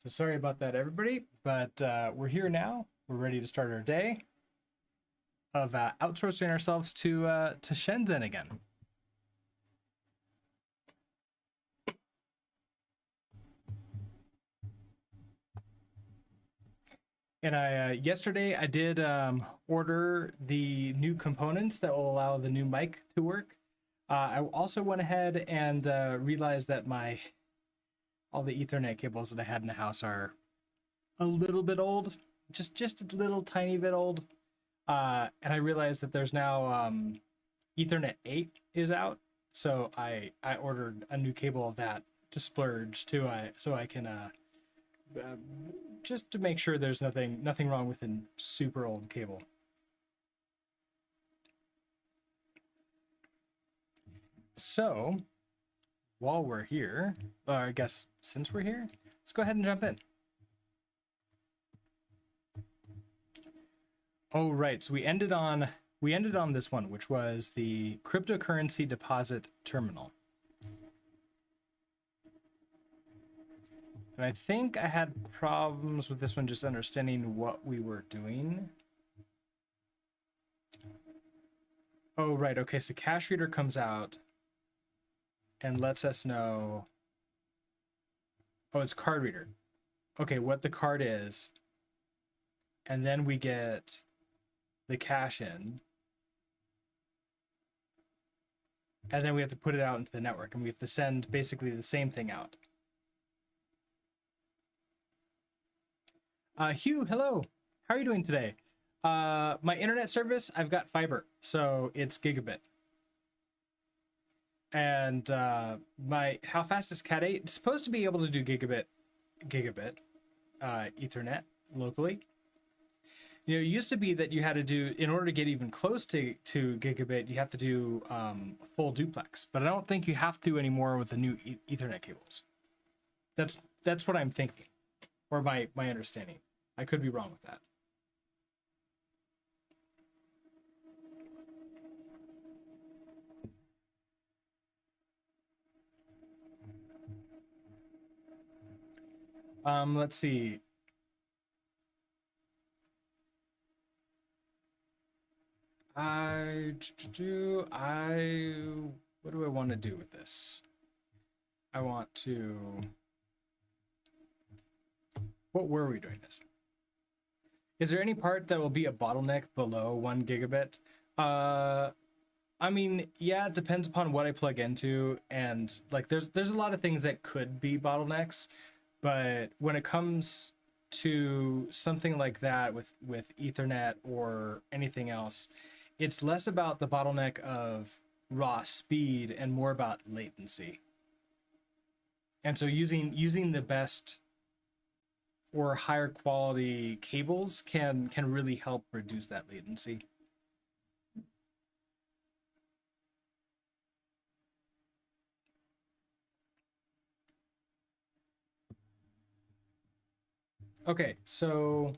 So sorry about that, everybody, but we're here now. We're ready to start our day of outsourcing ourselves to Shenzhen again. And yesterday I did order the new components that will allow the new mic to work. I also went ahead and realized that all the Ethernet cables that I had in the house are a little bit old, just a little tiny bit old. And I realized that there's now Ethernet 8 is out, so I ordered a new cable of that to splurge too, so I can just to make sure there's nothing wrong with a super old cable. So while we're here, or I guess since we're here, let's go ahead and jump in. Oh, right. So we ended on this one, which was the cryptocurrency deposit terminal. And I think I had problems with this one just understanding what we were doing. Oh, right. Okay, so cash reader comes out and lets us know. Oh, it's card reader. Okay, what the card is. And then we get the cash in. And then we have to put it out into the network, and we have to send basically the same thing out. Hugh, hello. How are you doing today? My internet service, I've got fiber, so it's gigabit. And how fast is Cat 8? It's supposed to be able to do gigabit Ethernet locally. You know, it used to be that you had to do, in order to get even close to gigabit, you have to do full duplex. But I don't think you have to anymore with the new Ethernet cables. That's what I'm thinking, or my understanding. I could be wrong with that. Let's see. What do I want to do with this? What were we doing this? Is there any part that will be a bottleneck below 1 gigabit? I mean, yeah, it depends upon what I plug into, and like there's a lot of things that could be bottlenecks, but when it comes to something like that with Ethernet or anything else, it's less about the bottleneck of raw speed and more about latency. And so using the best or higher quality cables can really help reduce that latency. Okay, so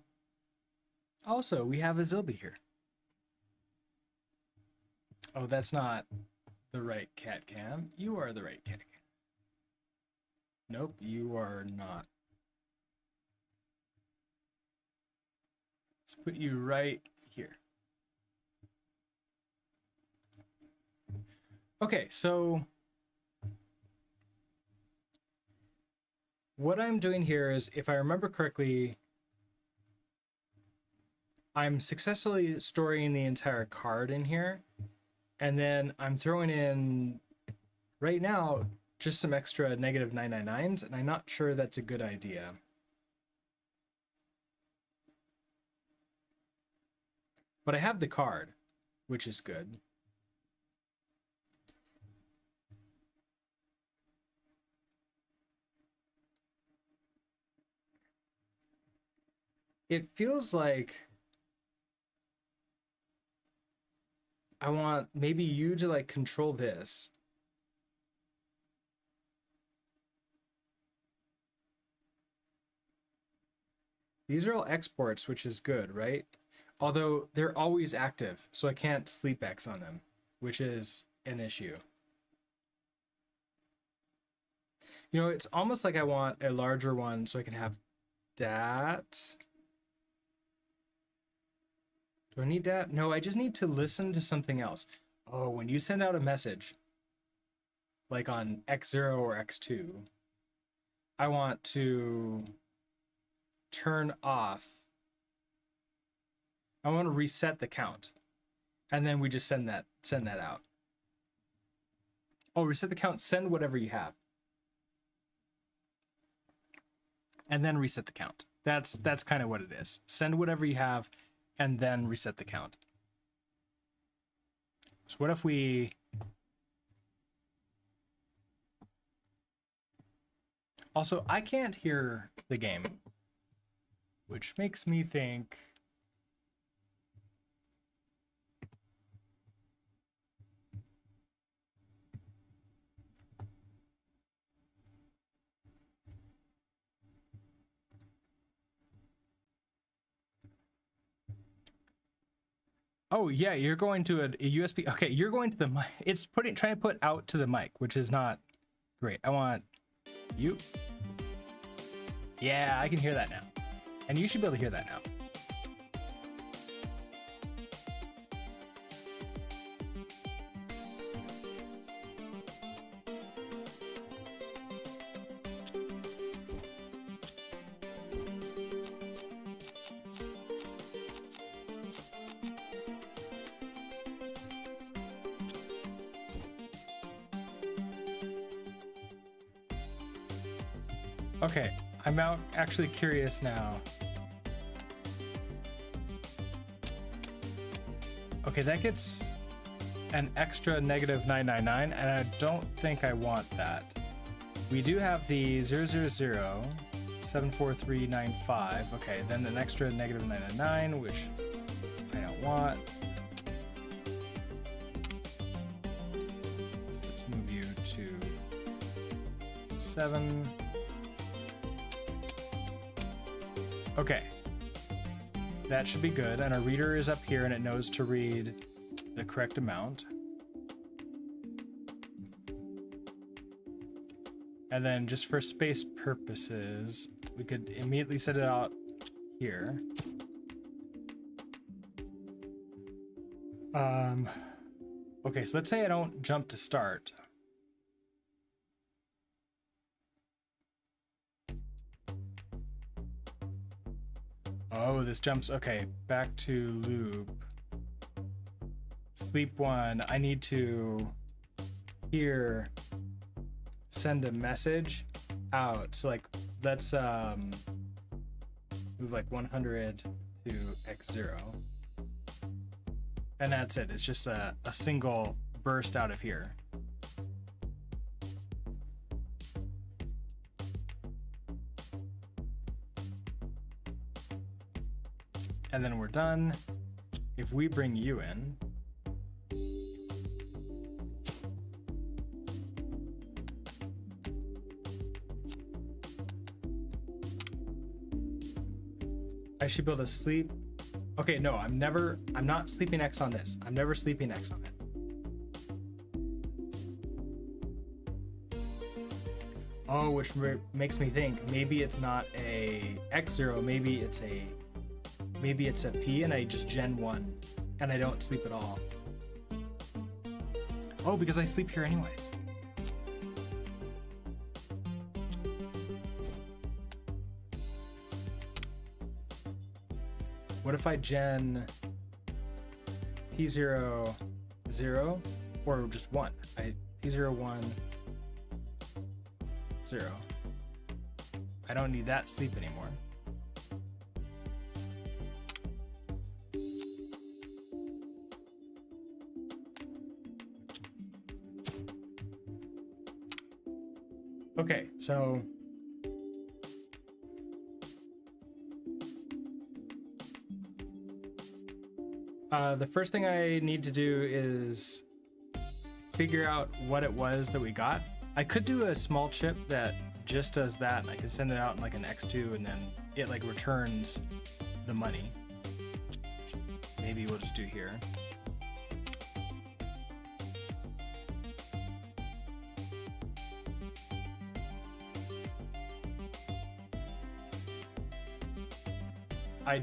also we have a Zilby here. Oh, that's not the right cat cam. You are the right cat cam. Nope, you are not. Let's put you right here. Okay, so what I'm doing here is, if I remember correctly, I'm successfully storing the entire card in here, and then I'm throwing in, right now, just some extra negative 999s, and I'm not sure that's a good idea. But I have the card, which is good. It feels like I want maybe you to like control this. These are all exports, which is good, right? Although they're always active, so I can't sleep X on them, which is an issue. You know, it's almost like I want a larger one so I can have dat. Do I need dat? No, I just need to listen to something else. Oh, when you send out a message, like on X0 or X2, I want to turn off. I want to reset the count. And then we just send that out. Oh, reset the count, send whatever you have. And then reset the count. That's kind of what it is. Send whatever you have and then reset the count. So what if we... Also, I can't hear the game, which makes me think... Oh yeah, you're going to a USB. Okay, you're going to the mic. It's trying to put out to the mic, which is not great. I want you. Yeah, I can hear that now. And you should be able to hear that now. Okay, I'm actually curious now. Okay, that gets an extra negative 999, and I don't think I want that. We do have the 000-74395. Okay, then an extra negative 999, which I don't want. So let's move you to 7. Okay, that should be good, and our reader is up here and it knows to read the correct amount. And then just for space purposes, we could immediately set it out here. Okay, so let's say I don't jump to start. Oh, this jumps, okay, back to loop. Sleep 1, I need to here send a message out. So like, let's move like 100 to X0. And that's it, it's just a single burst out of here. And then we're done. If we bring you in, I should be able to sleep. Okay, no, I'm not sleeping X on this. I'm never sleeping X on it. Oh, which makes me think maybe it's not a X0, maybe it's a P and I just gen 1 and I don't sleep at all. Oh, because I sleep here anyways. What if I gen P0, 0, or just 1? P0, 1, 0. I don't need that sleep anymore. Okay, so the first thing I need to do is figure out what it was that we got. I could do a small chip that just does that, and I can send it out in like an X2 and then it like returns the money. Maybe we'll just do here. I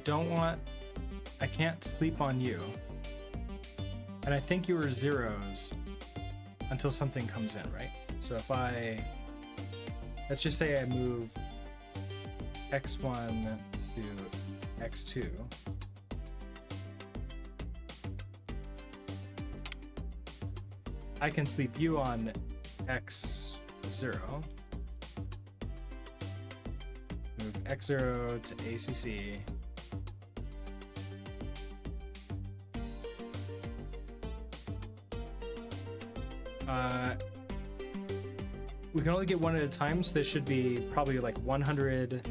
can't sleep on you. And I think you were zeros until something comes in, right? So if let's just say I move x1 to x2. I can sleep you on x0. Move x0 to ACC. We can only get one at a time, so this should be probably like 100,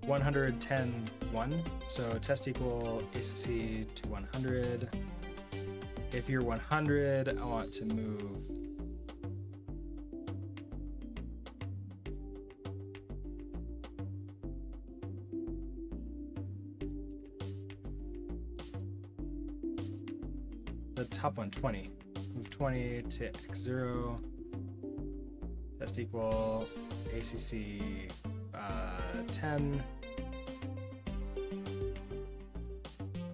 110, 1. So test equal ACC to 100. If you're 100, I want to move the top one, 20. Move 20 to x0. Test equal ACC 10.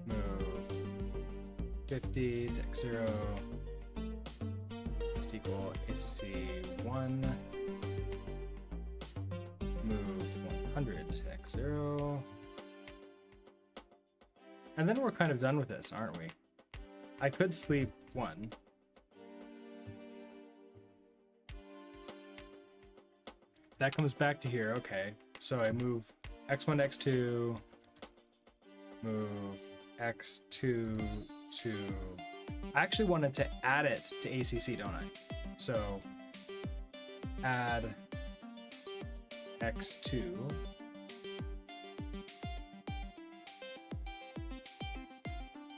Move 50 to x0. Test equal ACC 1. Move 100 to x0. And then we're kind of done with this, aren't we? I could sleep 1. That comes back to here. Okay, so I move x1 to x2, move x2 to... I actually wanted to add it to ACC, don't I? So add x2.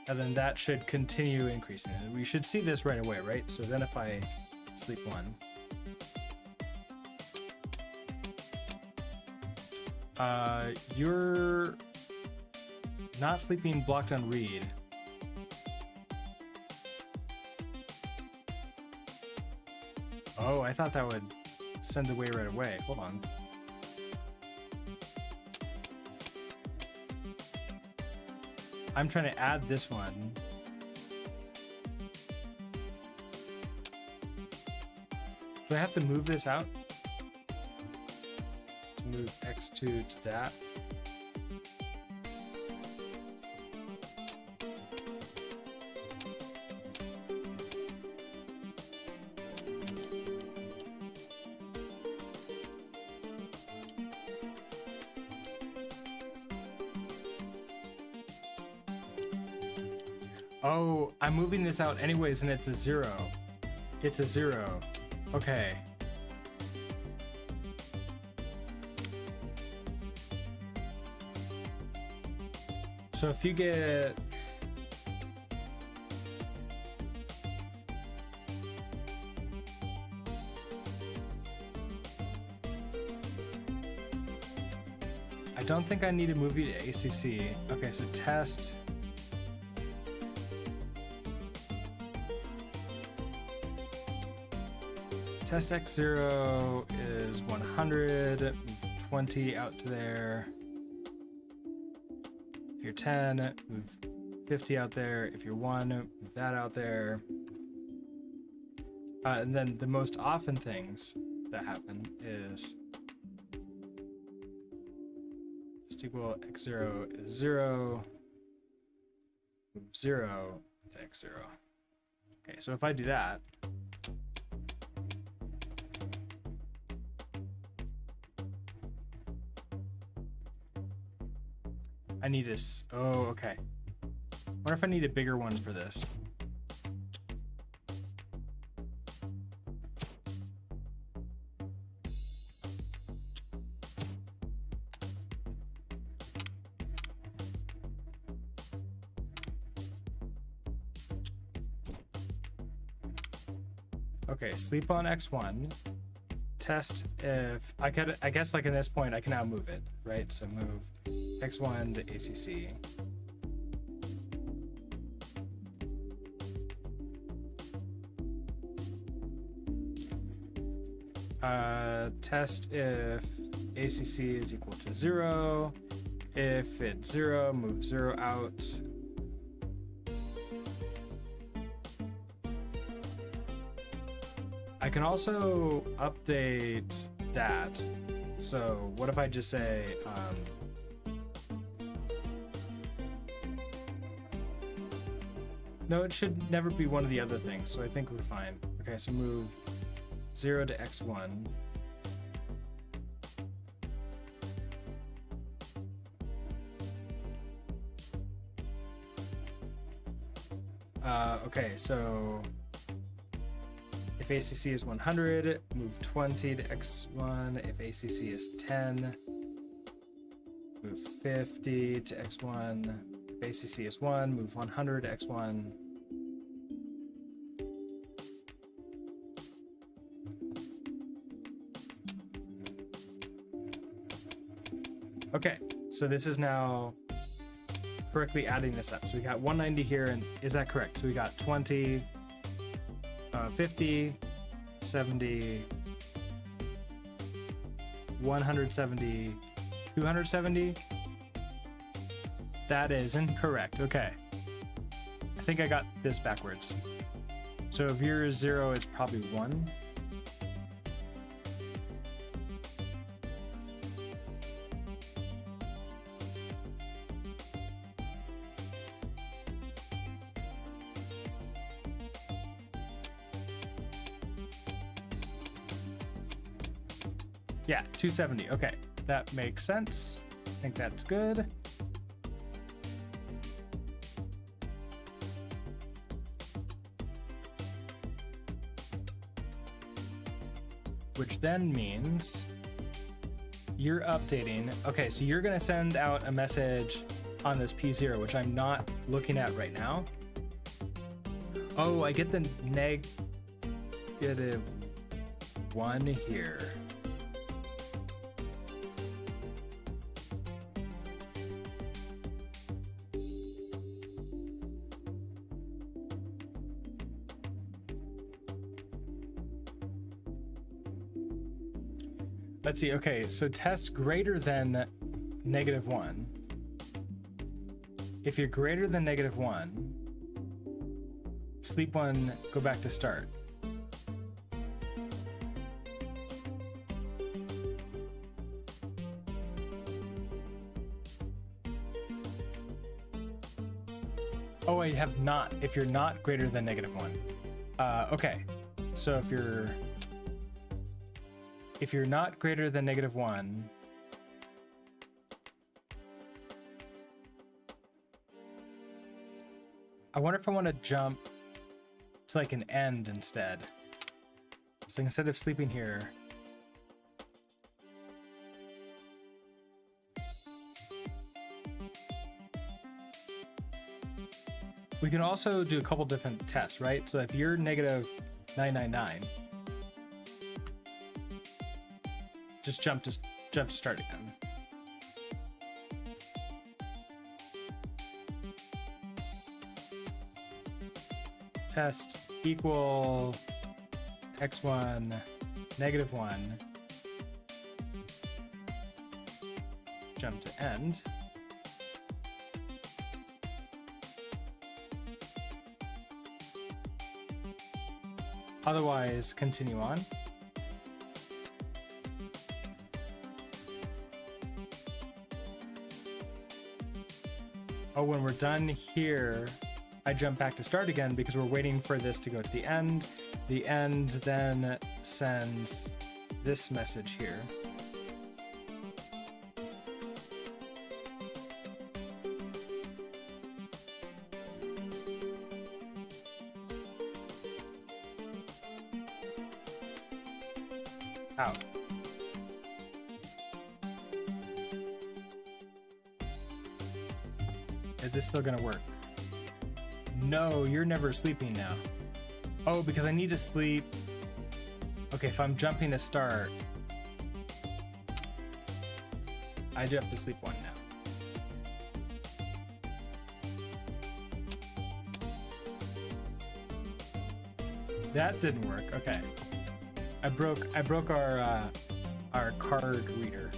And then that should continue increasing. And we should see this right away, right? So then if I sleep 1, you're not sleeping blocked on read. Oh, I thought that would send away right away. Hold on. I'm trying to add this one. Do I have to move this out? To move x2 to that. Oh, I'm moving this out anyways, and it's a 0. It's a 0. Okay. So if you get... I don't think I need to move you to ACC. Okay, so test... Test x0 is 100, move 20 out to there. If you're 10, move 50 out there. If you're 1, move that out there. And then the most often things that happen is test equal x0 is 0, move 0 to x0. Okay, so if I do that, I need this. Oh, okay. What if I need a bigger one for this? Okay, sleep on x1. Test if I guess like in this point I can now move it, right? So move x1 to ACC. Test if ACC is equal to 0. If it's 0, move 0 out. I can also update that. So what if I just say, no, it should never be one of the other things, so I think we're fine. Okay, so move 0 to x1. Okay, so if ACC is 100, move 20 to x1. If ACC is 10, move 50 to x1. If ACC is 1, move 100 to x1. Okay, so this is now correctly adding this up. So we got 190 here, and is that correct? So we got 20, 50, 70, 170, 270. That is incorrect. Okay. I think I got this backwards. So if yours is 0, it's probably 1. Yeah, 270. Okay, that makes sense. I think that's good. Which then means you're updating. Okay, so you're gonna send out a message on this P0, which I'm not looking at right now. Oh, I get the -1 here. Let's see. Okay, so test greater than -1. If you're greater than -1, sleep 1, go back to start. Oh, I have not. If you're not greater than -1. Okay, so if you're not greater than -1, I wonder if I want to jump to like an end instead. So instead of sleeping here, we can also do a couple different tests, right? So if you're -999, just jump to start again. Test equal x1 -1. Jump to end. Otherwise, continue on. Oh, when we're done here, I jump back to start again because we're waiting for this to go to the end. The end then sends this message here. Out. Is this still gonna work? No, you're never sleeping now. Oh, because I need to sleep. Okay, if I'm jumping to start, I do have to sleep 1 now. That didn't work. Okay, I broke our card reader.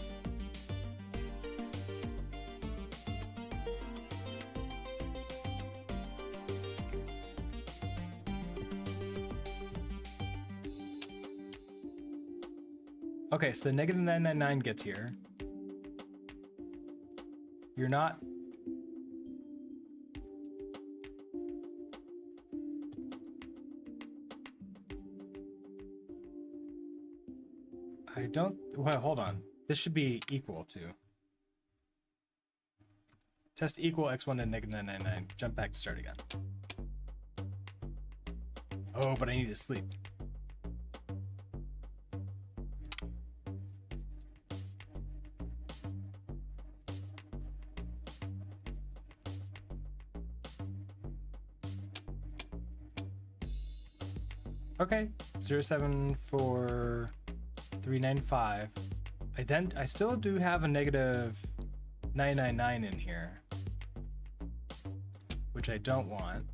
Okay, so the negative 999 gets here. You're not... I don't... Well, hold on. This should be equal to... Test equal x1 to negative 999. Jump back to start again. Oh, but I need to sleep. Okay, 074,395. I still do have a negative 999 in here, which I don't want.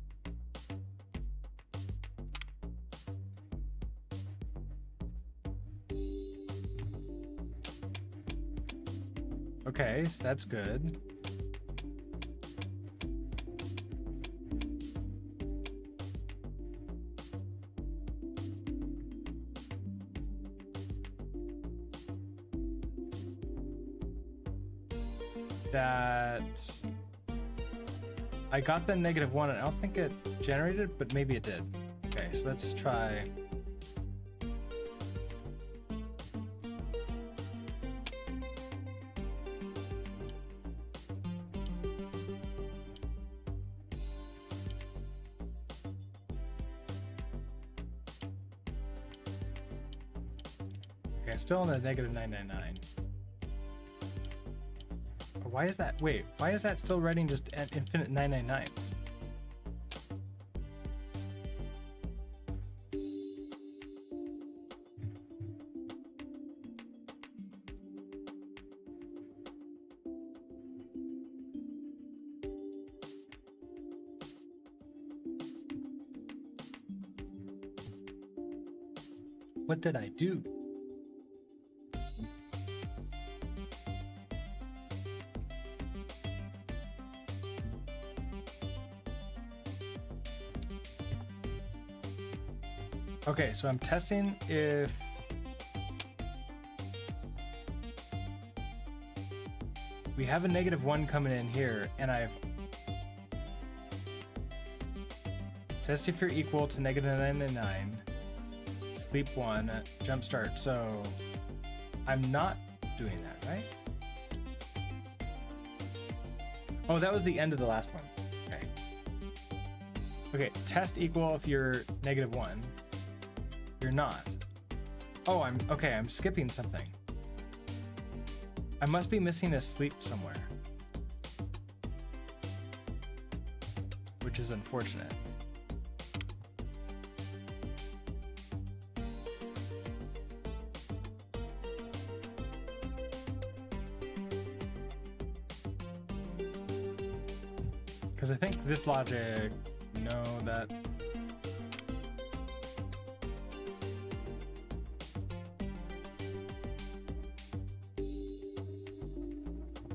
Okay, so that's good. That I got the -1 and I don't think it generated, but maybe it did. Okay, so let's try. Okay, still in the negative 999. Why is that? Wait, why is that still writing just at infinite 999s? What did I do? Okay, so I'm testing if we have a -1 coming in here, and I've test if you're equal to negative 999, sleep 1, jump start. So I'm not doing that, right? Oh, that was the end of the last one. Okay. Okay, test equal if you're -1. You're not. Oh, I'm skipping something. I must be missing a sleep somewhere, which is unfortunate. Because I think this logic, no, that...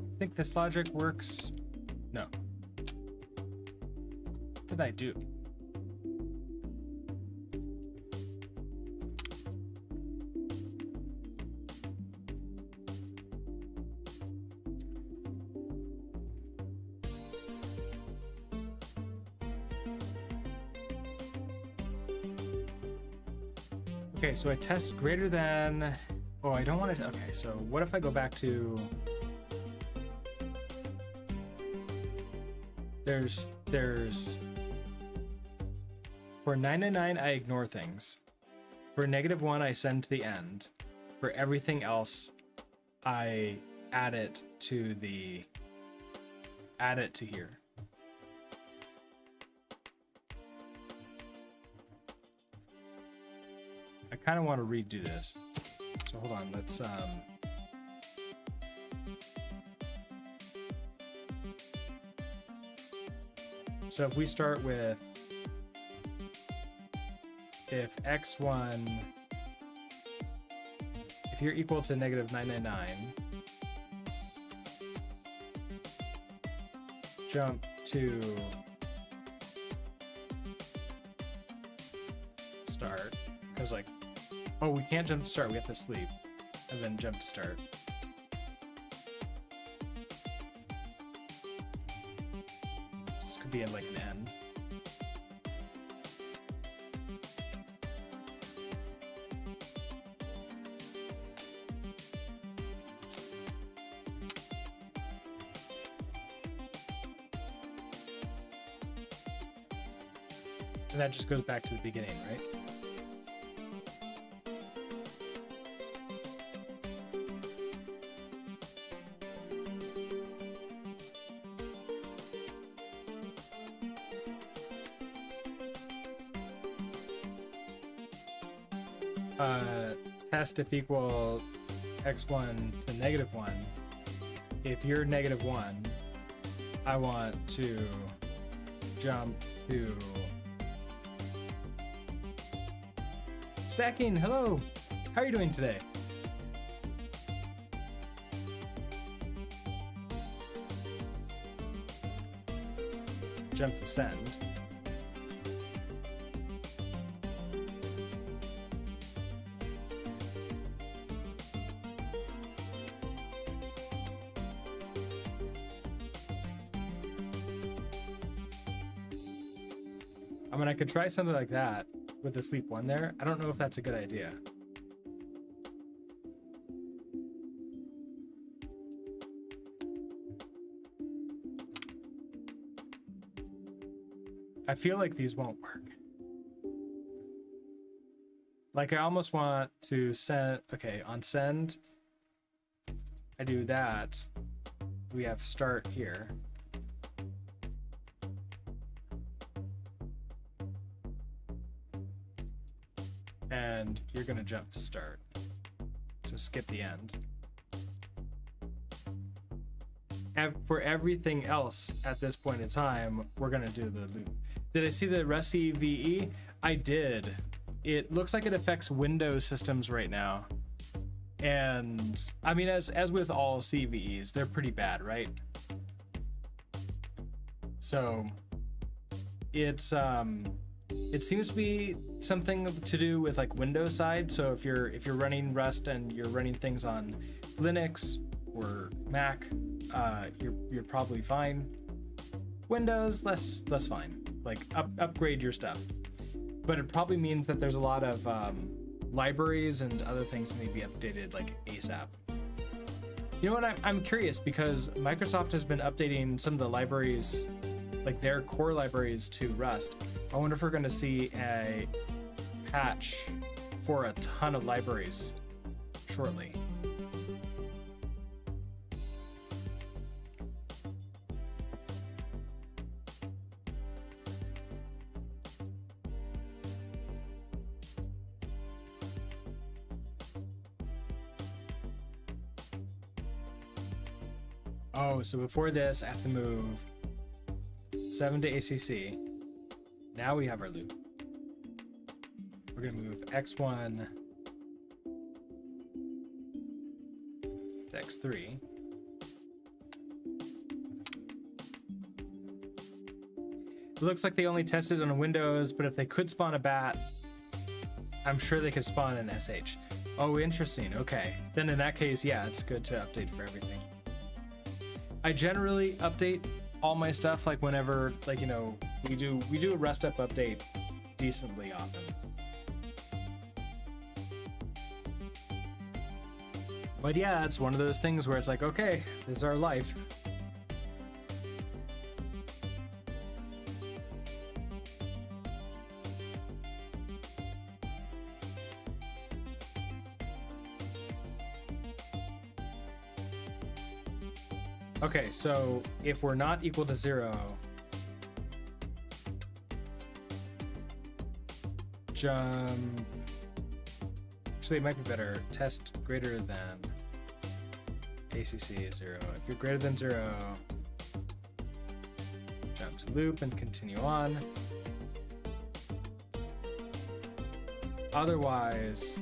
I think this logic works. No. What did I do? Okay, so I test greater than... Oh, I don't want to... Okay, so what if I go back to... There's for 999 I ignore things. For -1 I send to the end. For everything else I add it to here. I kind of want to redo this. So hold on, let's so if we start with if x1, if you're equal to negative 999, jump to start, because like, oh, we can't jump to start, we have to sleep. and then jump to start. This could be in like an end. And that just goes back to the beginning, right? Test if equal x1 to -1. If you're -1, I want to jump to Stacking. Hello, how are you doing today? Jump to send. I mean, I could try something like that with the sleep 1 there. I don't know if that's a good idea. I feel like these won't work. Like I almost want to send, okay, on send, I do that. We have start here. And you're gonna jump to start. So skip the end. For everything else at this point in time, we're gonna do the loop. Did I see the rest CVE? I did. It looks like it affects Windows systems right now. And I mean, as with all CVEs, they're pretty bad, right? So it's it seems to be something to do with like Windows side. So if you're running Rust and you're running things on Linux or Mac, you're probably fine. Windows, less fine. Like upgrade your stuff. But it probably means that there's a lot of libraries and other things that need to be updated like ASAP. You know what? I'm curious because Microsoft has been updating some of the libraries, like their core libraries to Rust. I wonder if we're going to see a patch for a ton of libraries shortly. Oh, so before this, I have to move 7 to ACC. Now we have our loop. We're gonna move X1 to X3. It looks like they only tested on Windows, but if they could spawn a bat, I'm sure they could spawn an SH. Oh, interesting. Okay. Then in that case, yeah, it's good to update for everything. I generally update all my stuff like whenever, like, you know, we do a rest up update decently often. But yeah, it's one of those things where it's like, okay, this is our life. Okay, so if we're not equal to 0, jump. Actually, it might be better. Test greater than ACC is 0. If you're greater than 0, jump to loop and continue on. Otherwise,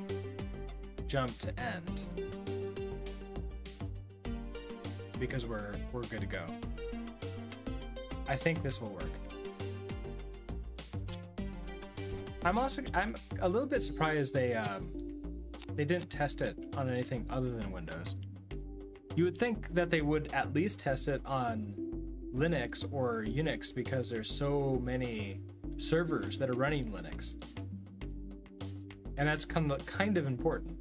jump to end. Because we're good to go. I think this will work. I'm a little bit surprised they they didn't test it on anything other than Windows. You would think that they would at least test it on Linux or Unix because there's so many servers that are running Linux. And that's kind of important.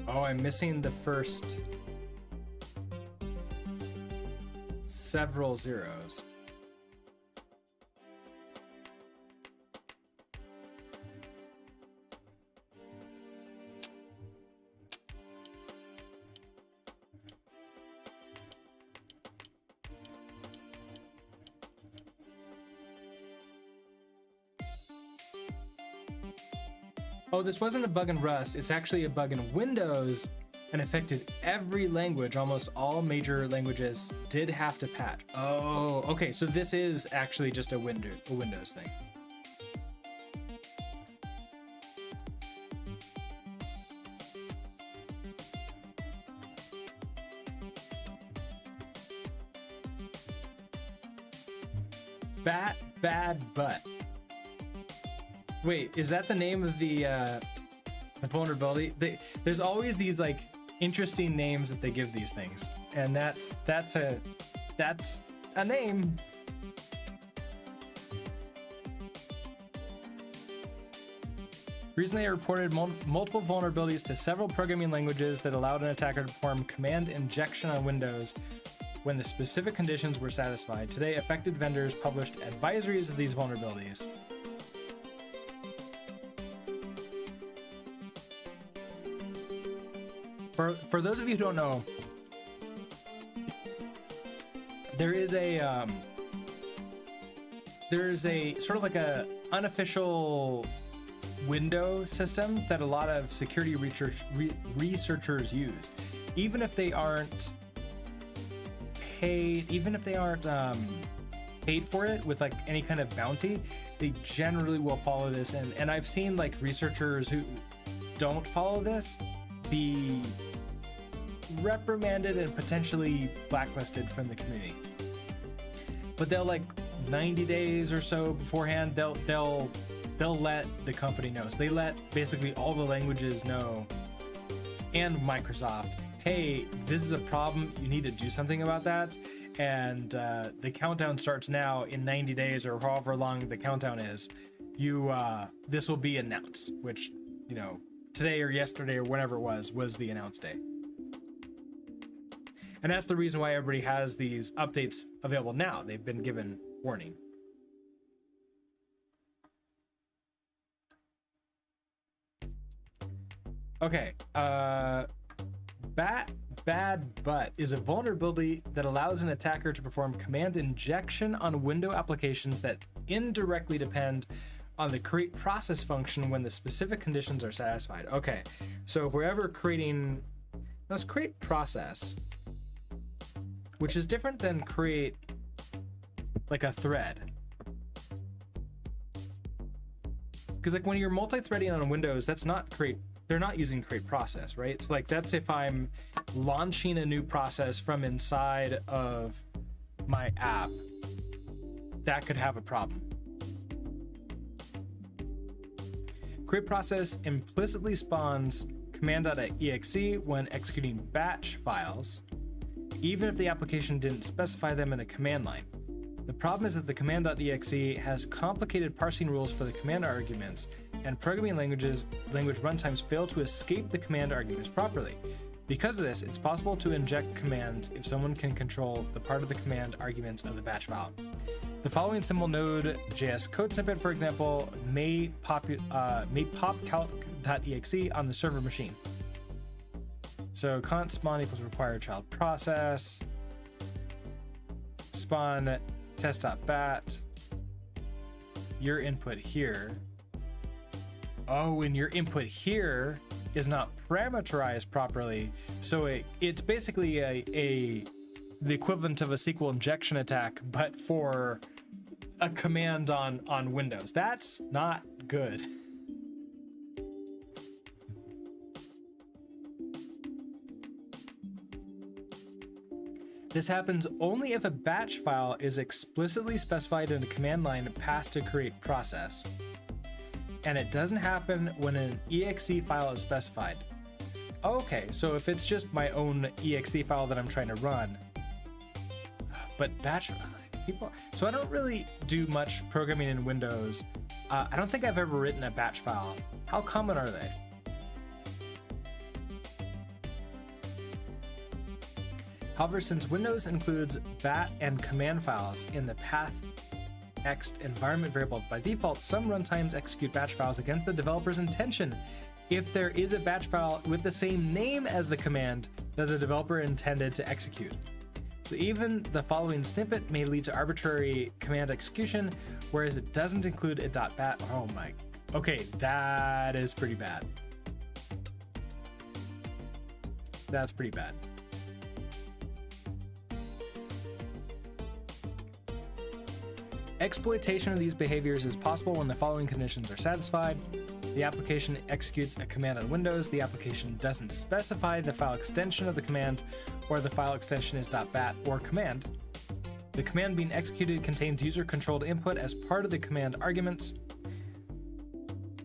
Oh, I'm missing the first several zeros. Oh, this wasn't a bug in Rust, it's actually a bug in Windows and affected every language. Almost all major languages did have to patch. Oh, okay, so this is actually just a Windows thing. Bad butt. Wait, is that the name of the vulnerability? There's always these like interesting names that they give these things, and that's a name. Recently, I reported multiple vulnerabilities to several programming languages that allowed an attacker to perform command injection on Windows when the specific conditions were satisfied. Today, affected vendors published advisories of these vulnerabilities. For those of you who don't know, there's a sort of like a unofficial window system that a lot of security researchers use, even if they aren't paid, paid for it with like any kind of bounty. They generally will follow this, and I've seen like researchers who don't follow this be reprimanded and potentially blacklisted from the community. But they'll like 90 days or so beforehand, they'll let the company know. So they let basically all the languages know and Microsoft, hey, this is a problem, you need to do something about that. And the countdown starts now. In 90 days or however long the countdown is, this will be announced, which, you know, today or yesterday or whenever it was the announce day. And that's the reason why everybody has these updates available now. They've been given warning. Okay, bad butt is a vulnerability that allows an attacker to perform command injection on window applications that indirectly depend on the create process function when the specific conditions are satisfied. Okay, so if we're ever creating, let's create process, which is different than create like a thread. Because like when you're multi-threading on Windows, that's not create, they're not using create process, right? So like that's if I'm launching a new process from inside of my app, that could have a problem. Create process implicitly spawns command.exe when executing batch files, even if the application didn't specify them in a command line. The problem is that the command.exe has complicated parsing rules for the command arguments, and programming language runtimes fail to escape the command arguments properly. Because of this, it's possible to inject commands if someone can control the part of the command arguments of the batch file. The following simple Node.js code snippet, for example, may pop calc.exe on the server machine. So const spawn equals required child process, spawn test.bat, your input here. Oh, and your input here is not parameterized properly. So it's basically the equivalent of a SQL injection attack, but for a command on Windows. That's not good. This happens only if a batch file is explicitly specified in a command line passed to create process. And it doesn't happen when an exe file is specified. Okay, so if it's just my own exe file that I'm trying to run, but batch people, so I don't really do much programming in Windows. I don't think I've ever written a batch file. How common are they? However, since Windows includes bat and command files in the path ext environment variable by default, some runtimes execute batch files against the developer's intention if there is a batch file with the same name as the command that the developer intended to execute. So even the following snippet may lead to arbitrary command execution, whereas it doesn't include a .bat. Oh my, okay, that is pretty bad. That's pretty bad. Exploitation of these behaviors is possible when the following conditions are satisfied. The application executes a command on Windows. The application doesn't specify the file extension of the command, or the file extension is .bat or command. The command being executed contains user-controlled input as part of the command arguments.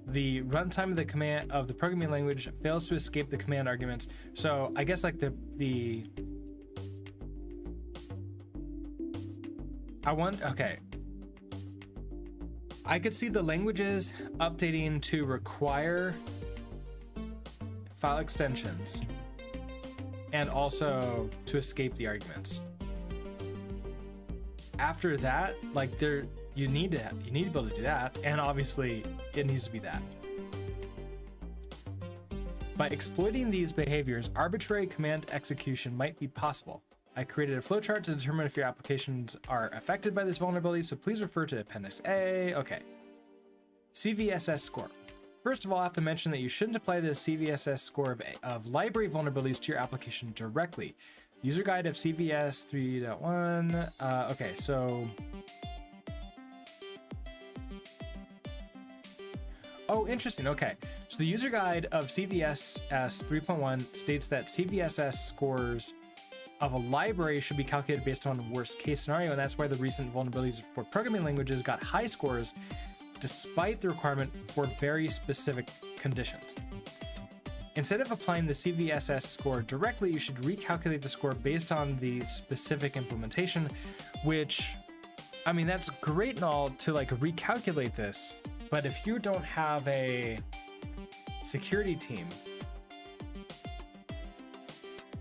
The runtime of the command of the programming language fails to escape the command arguments. So I guess like okay. I could see the languages updating to require file extensions and also to escape the arguments. After that, like you need to be able to do that, and obviously it needs to be that. By exploiting these behaviors, arbitrary command execution might be possible. I created a flowchart to determine if your applications are affected by this vulnerability, so please refer to Appendix A. Okay. CVSS score. First of all, I have to mention that you shouldn't apply the CVSS score of library vulnerabilities to your application directly. User guide of CVS 3.1. Okay, so... Oh, interesting. Okay. So the user guide of CVSS 3.1 states that CVSS scores of a library should be calculated based on worst case scenario, and that's why the recent vulnerabilities for programming languages got high scores despite the requirement for very specific conditions. Instead of applying the CVSS score directly, you should recalculate the score based on the specific implementation, which, I mean, that's great and all to like recalculate this, but if you don't have a security team,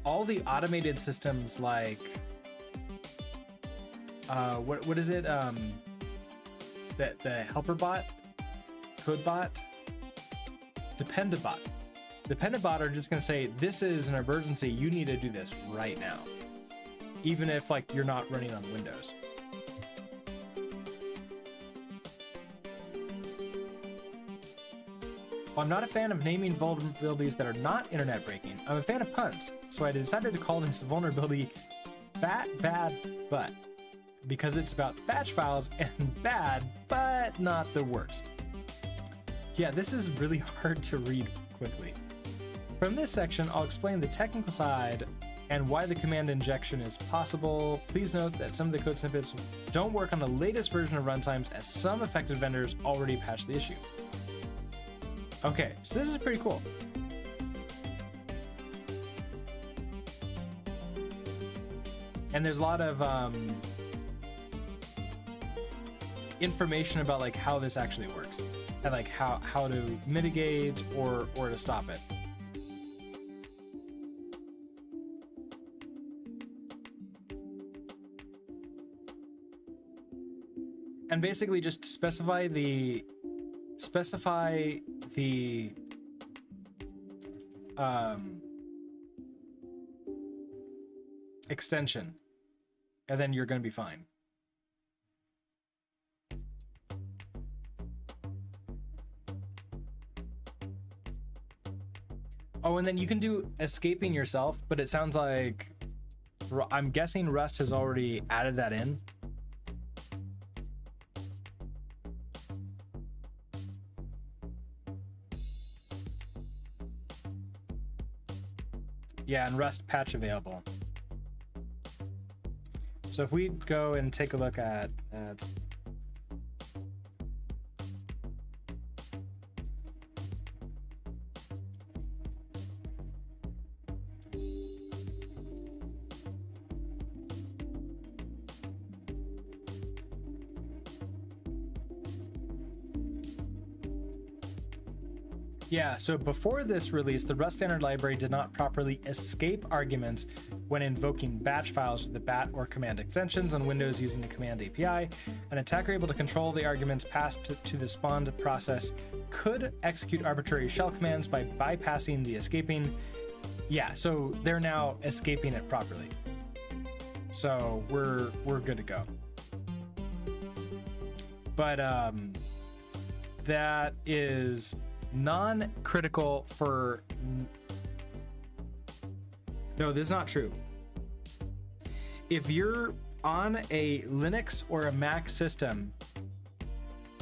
all the automated systems like what is it, the helper bot, code bot, dependent bot are just going to say, this is an emergency, you need to do this right now, even if like you're not running on Windows. While I'm not a fan of naming vulnerabilities that are not internet breaking, I'm a fan of puns, so I decided to call this vulnerability Bad But, because it's about batch files and bad, but not the worst. Yeah, this is really hard to read quickly. From this section, I'll explain the technical side and why the command injection is possible. Please note that some of the code snippets don't work on the latest version of runtimes, as some affected vendors already patched the issue. Okay, so this is pretty cool. And there's a lot of information about like how this actually works and like how to mitigate or to stop it. And basically just specify the extension, and then you're going to be fine. Oh, and then you can do escaping yourself, but it sounds like, I'm guessing Rust has already added that in. Yeah, and Rust patch available. So if we go and take a look at yeah, so before this release, the Rust standard library did not properly escape arguments when invoking batch files with the bat or command extensions on Windows using the command API. An attacker able to control the arguments passed to the spawned process could execute arbitrary shell commands by bypassing the escaping. Yeah, so they're now escaping it properly. So we're good to go. But that is non-critical for... No, this is not true. If you're on a Linux or a Mac system,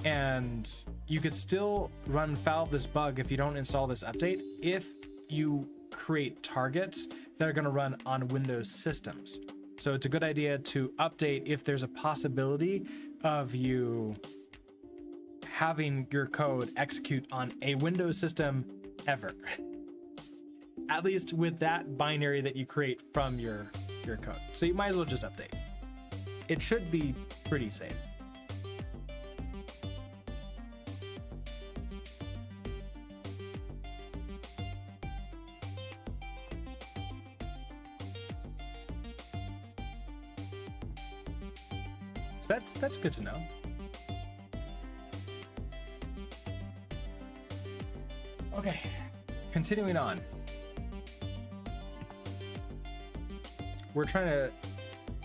and you could still run foul of this bug if you don't install this update, if you create targets that are going to run on Windows systems. So it's a good idea to update if there's a possibility of you having your code execute on a Windows system ever. At least with that binary that you create from your code. So you might as well just update. It should be pretty safe. So that's good to know. Okay, continuing on. We're trying to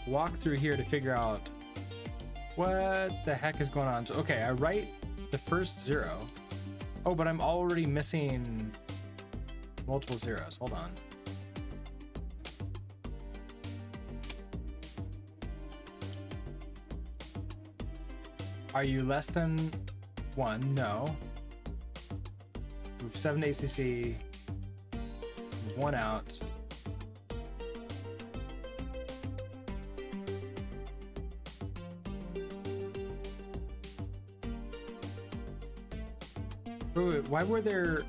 walk through here to figure out what the heck is going on. So, okay, I write the first 0. Oh, but I'm already missing multiple zeros. Hold on. Are you less than 1? No. Move 7 to ACC. Move 1 out. Wait, why were there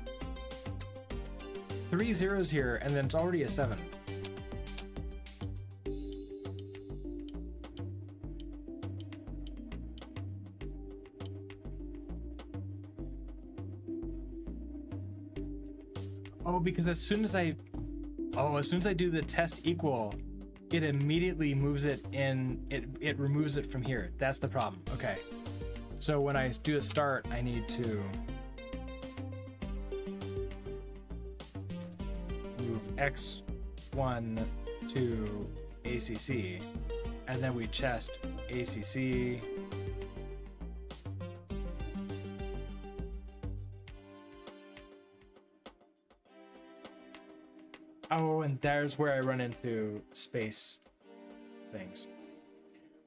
3 zeros here and then it's already a 7? Oh, because as soon as I do the test equal, it immediately moves it in, it removes it from here. That's the problem. Okay. So when I do a start, I need to move X1 to ACC, and then we test ACC. Oh, and there's where I run into space things.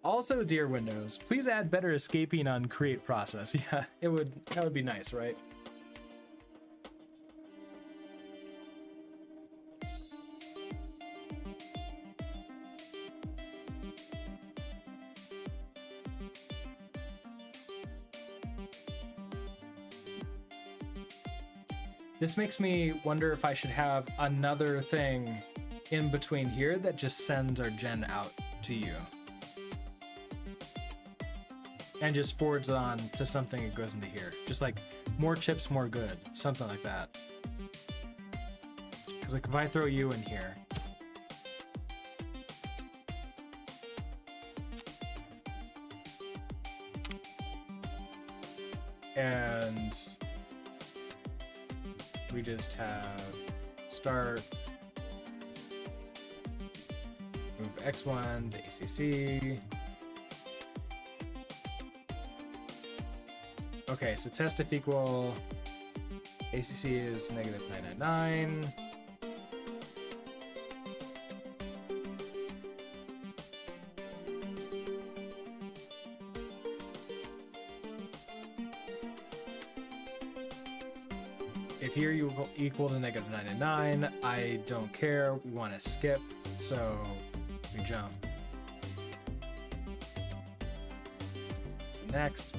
Also, dear Windows, please add better escaping on create process. Yeah, that would be nice, right? This makes me wonder if I should have another thing in between here that just sends our gen out to you. And just forwards it on to something that goes into here. Just like more chips, more good. Something like that. Because like if I throw you in here, and we just have start, move X1 to ACC. Okay, so test if equal, ACC is -999. If here you equal to -99, I don't care. We want to skip, so we jump. to next.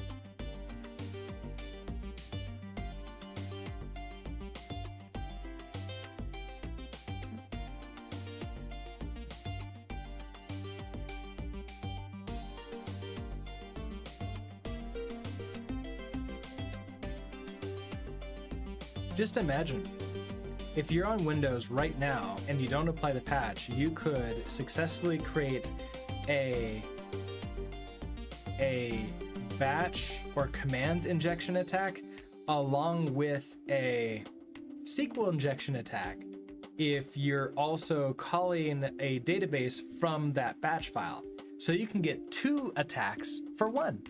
Just imagine, if you're on Windows right now and you don't apply the patch, you could successfully create a batch or command injection attack along with a SQL injection attack if you're also calling a database from that batch file. So you can get 2 attacks for 1.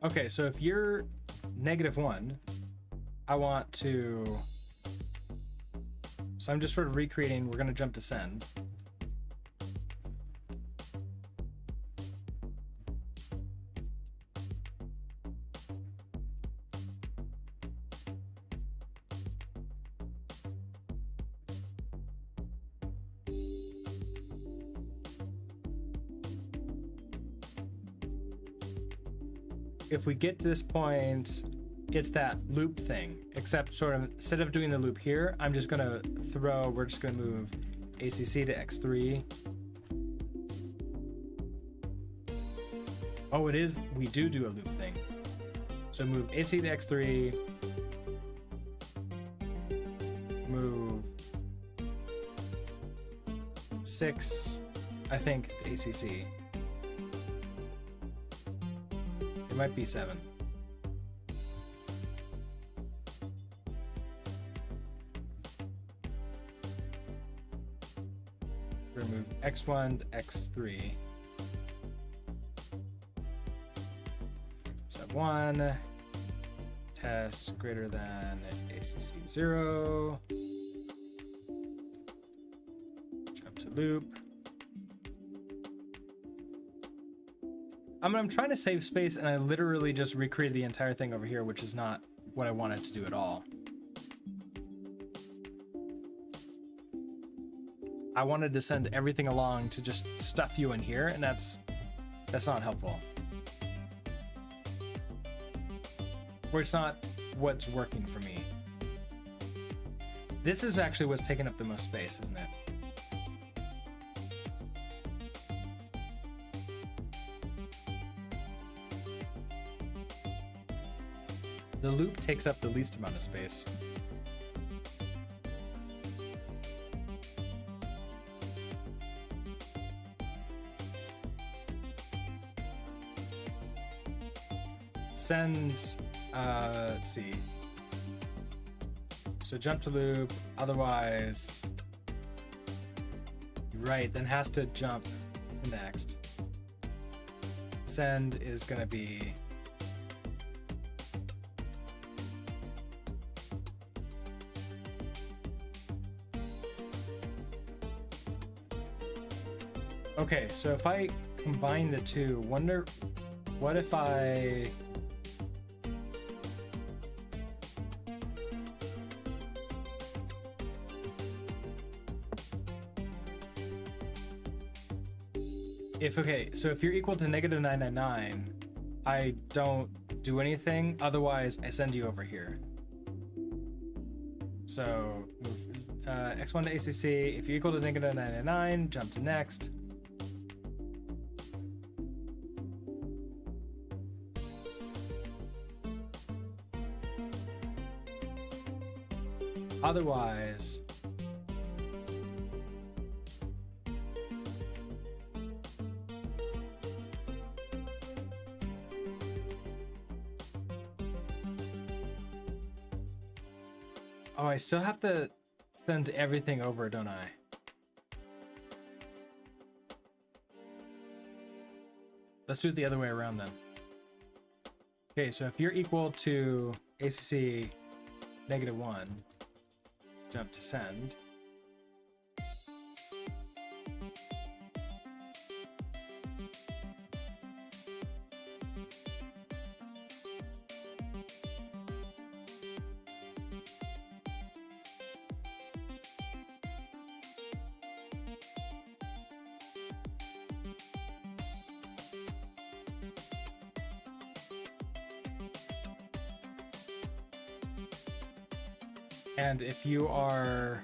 Okay, so if you're -1, I want to, so I'm just sort of recreating, we're going to jump to send. If we get to this point, it's that loop thing, except sort of instead of doing the loop here, I'm just gonna we're just gonna move ACC to X3. Oh, it is, we do a loop thing. So move AC to X3, move 6, I think, to ACC. It might be 7. Remove X1 to X3. Sub 1. Test greater than ACC 0. Jump to loop. I'm trying to save space, and I literally just recreated the entire thing over here, which is not what I wanted to do at all. I wanted to send everything along to just stuff you in here, and that's not helpful. Or it's not what's working for me. This is actually what's taking up the most space, isn't it? The loop takes up the least amount of space. Send, let's see. So jump to loop, otherwise, right, then has to jump to next. Send is gonna be okay, so if I combine the two, wonder what if I so if you're equal to -999, I don't do anything, otherwise I send you over here. So X1 to ACC, if you're equal to -999, jump to next. Otherwise, oh, I still have to send everything over, don't I? Let's do it the other way around then. Okay, so if you're equal to ACC -1, jump to send. And if you are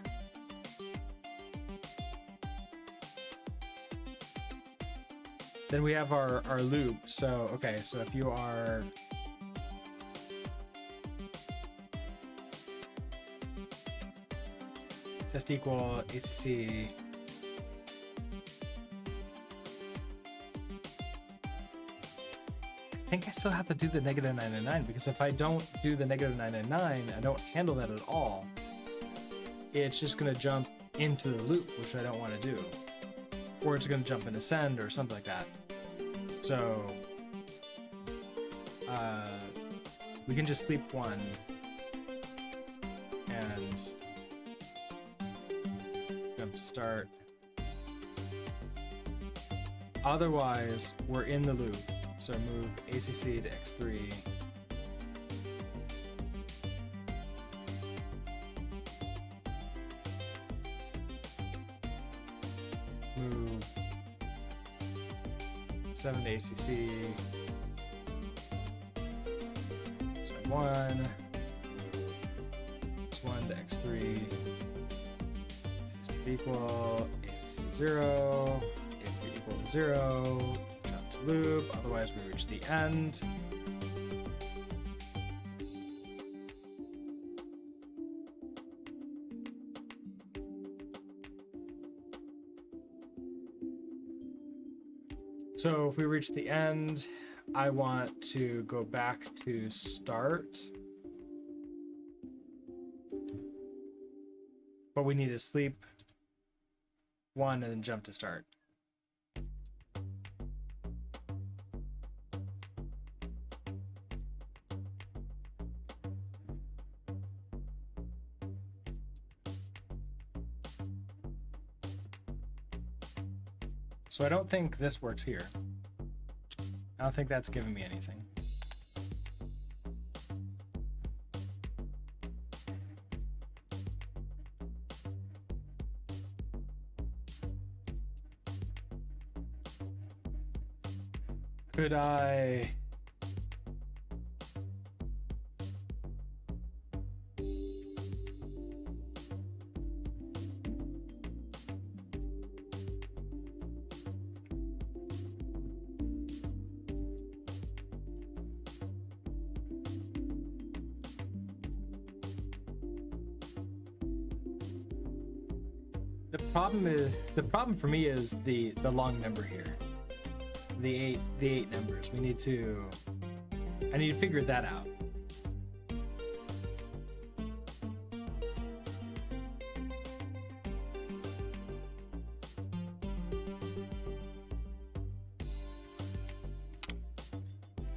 then we have our loop. So okay, so if you are test equal ACC I think I still have to do the -999 because if I don't do the -999, I don't handle that at all. It's just going to jump into the loop, which I don't want to do. Or it's going to jump into send or something like that. So we can just sleep one and jump to start. Otherwise, we're in the loop. So move ACC to X3. Move 7 to ACC. Send 1. X1 to X3. Test if equal. ACC 0. If equal to 0. Loop, otherwise we reach the end. So if we reach the end, I want to go back to start. But we need to sleep one and then jump to start. So I don't think this works here. I don't think that's giving me anything. Could I... The problem for me is the long number here. The eight numbers. I need to figure that out.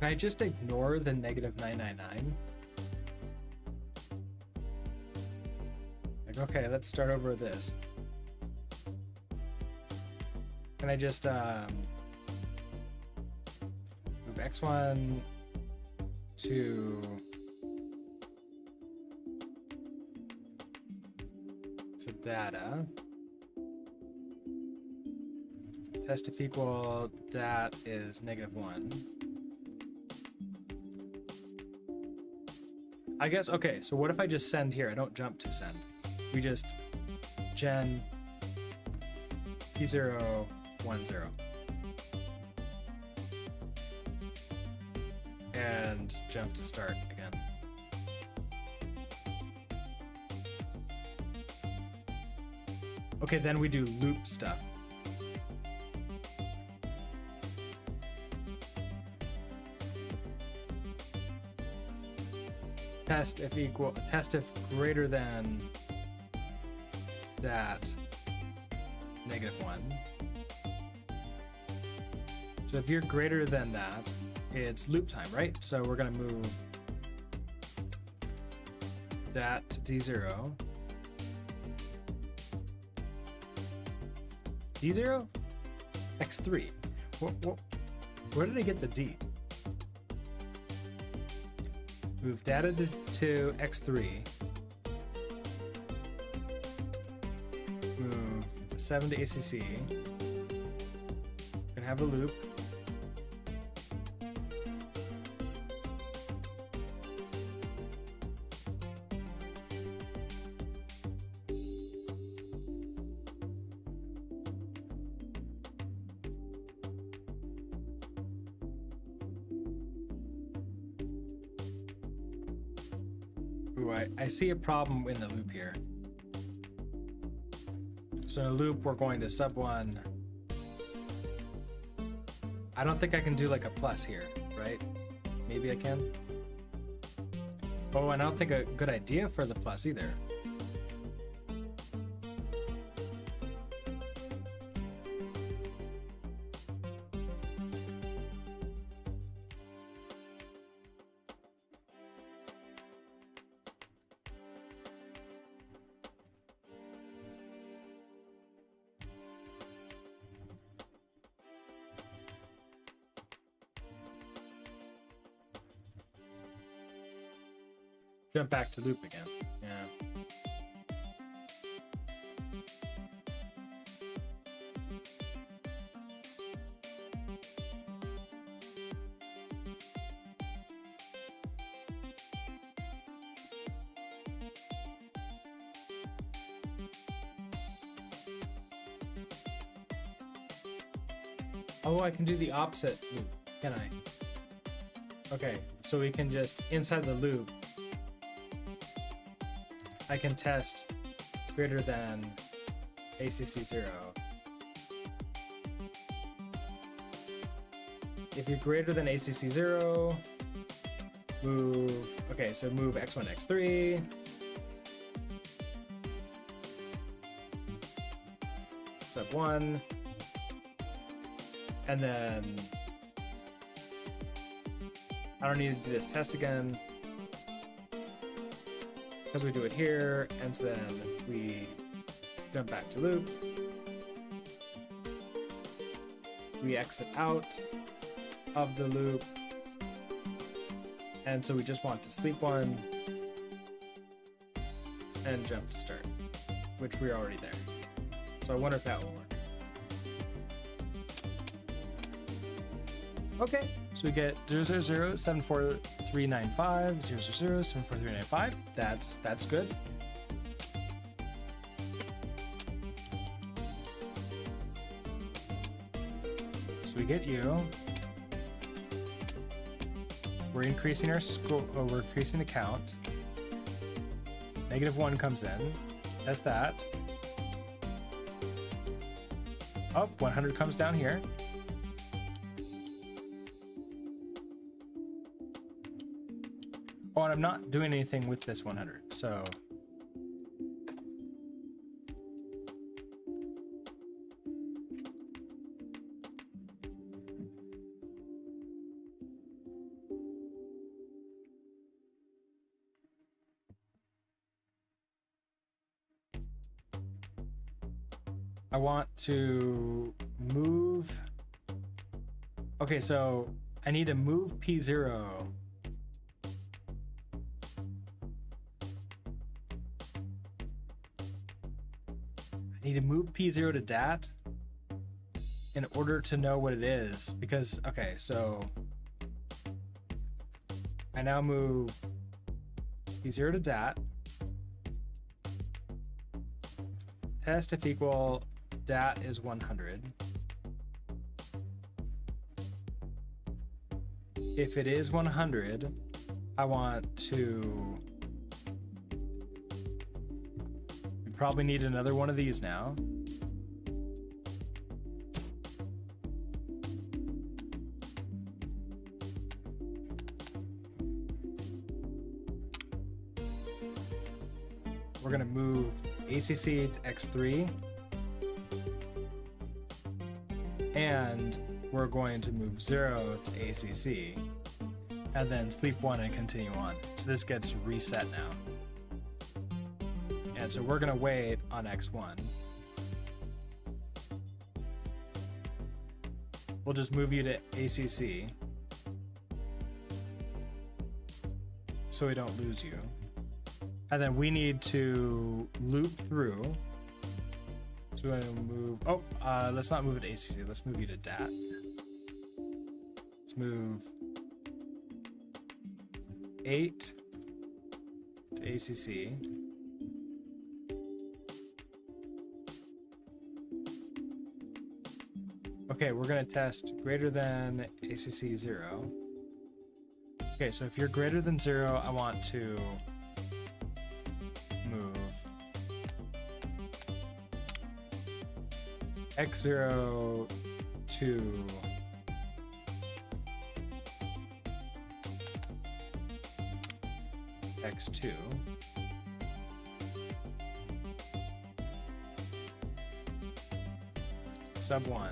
Can I just ignore the -999? Like, okay, let's start over with this. Can I just move X1 to data? Test if equal dat is -1. I guess, okay, so what if I just send here? I don't jump to send. We just gen P0 1 0 and jump to start again. Okay, then we do loop stuff. Test if greater than that -1. So if you're greater than that, it's loop time, right? So we're gonna move that to D0 D0? X3. Where did I get the D? Move data to X3. Move 7 to ACC. Gonna have a loop. Ooh, I see a problem in the loop here. So in a loop, we're going to sub 1. I don't think I can do like a plus here, right? Maybe I can. Oh, and I don't think a good idea for the plus either. Jump back to loop again. Yeah. Oh, I can do the opposite loop, can I? Okay, so we can just, inside the loop, I can test greater than ACC 0. If you're greater than ACC 0, move, okay, so move X1, X3. Sub 1. And then I don't need to do this test again, because we do it here, and so then we jump back to loop. We exit out of the loop, and so we just want to sleep 1 and jump to start, which we're already there. So I wonder if that will work. Okay, so we get 000-74395, 000-74395. That's good. So we get you. We're increasing our score, we're increasing the count. -1 comes in. That's that. Oh, 100 comes down here. Oh, and I'm not doing anything with this 100, so. I want to move. Okay, so I need to move P0. I need to move P0 to DAT in order to know what it is, because, okay, so I now move P0 to DAT. Test if equal DAT is 100. If it is 100, I want to, we probably need another one of these now. We're gonna move ACC to X3. And we're going to move 0 to ACC, and then sleep 1 and continue on. So this gets reset now. And so we're gonna wait on X1. we'll just move you to ACC so we don't lose you. And then we need to loop through. So we're going to move, let's not move it to ACC, let's move you to DAT. Let's move 8 to ACC. Okay, we're gonna test greater than ACC 0. Okay, so if you're greater than 0, I want to move X0 to X2. Sub 1.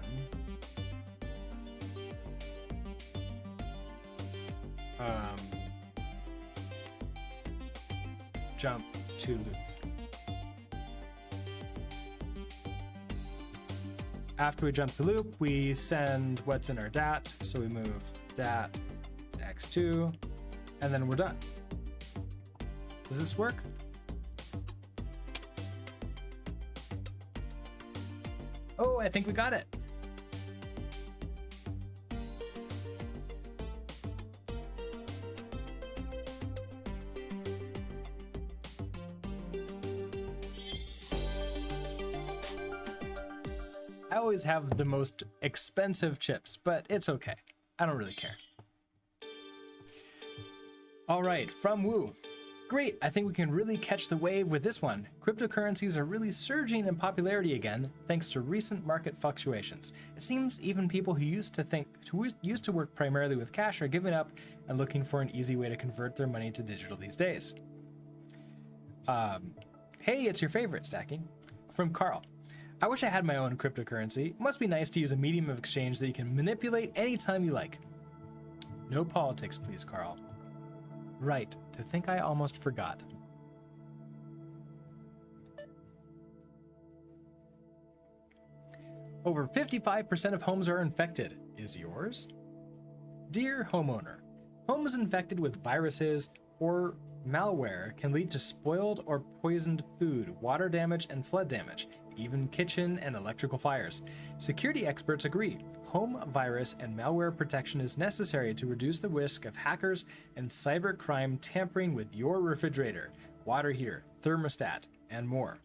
Jump to loop. After we jump to loop, we send what's in our DAT. So we move DAT to X2, and then we're done. Does this work? Oh, I think we got it. I always have the most expensive chips, but it's okay. I don't really care. All right, from Woo. Great, I think we can really catch the wave with this one. Cryptocurrencies are really surging in popularity again, thanks to recent market fluctuations. It seems even people who used to work primarily with cash are giving up and looking for an easy way to convert their money to digital these days. Hey, it's your favorite, Stacking. From Carl. I wish I had my own cryptocurrency. It must be nice to use a medium of exchange that you can manipulate anytime you like. No politics, please, Carl. Right, to think I almost forgot. Over 55% of homes are infected. Is yours? Dear homeowner, homes infected with viruses or malware can lead to spoiled or poisoned food, water damage, and flood damage, even kitchen and electrical fires. Security experts agree. Home virus and malware protection is necessary to reduce the risk of hackers and cybercrime tampering with your refrigerator, water heater, thermostat, and more.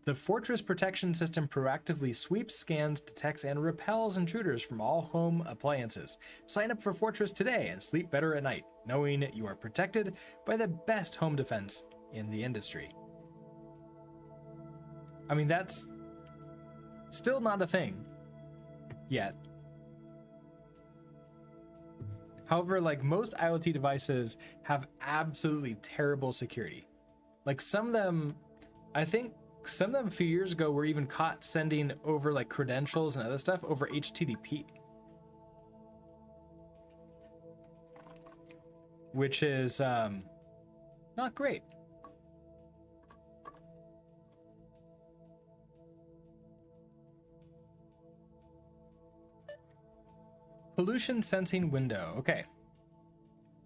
The Fortress protection system proactively sweeps, scans, detects, and repels intruders from all home appliances. Sign up for Fortress today and sleep better at night, knowing you are protected by the best home defense in the industry. I mean, that's still not a thing yet. However, like most IoT devices have absolutely terrible security. Like some of them, I think some of them a few years ago were even caught sending over like credentials and other stuff over HTTP. Which is not great. Pollution sensing window. Okay.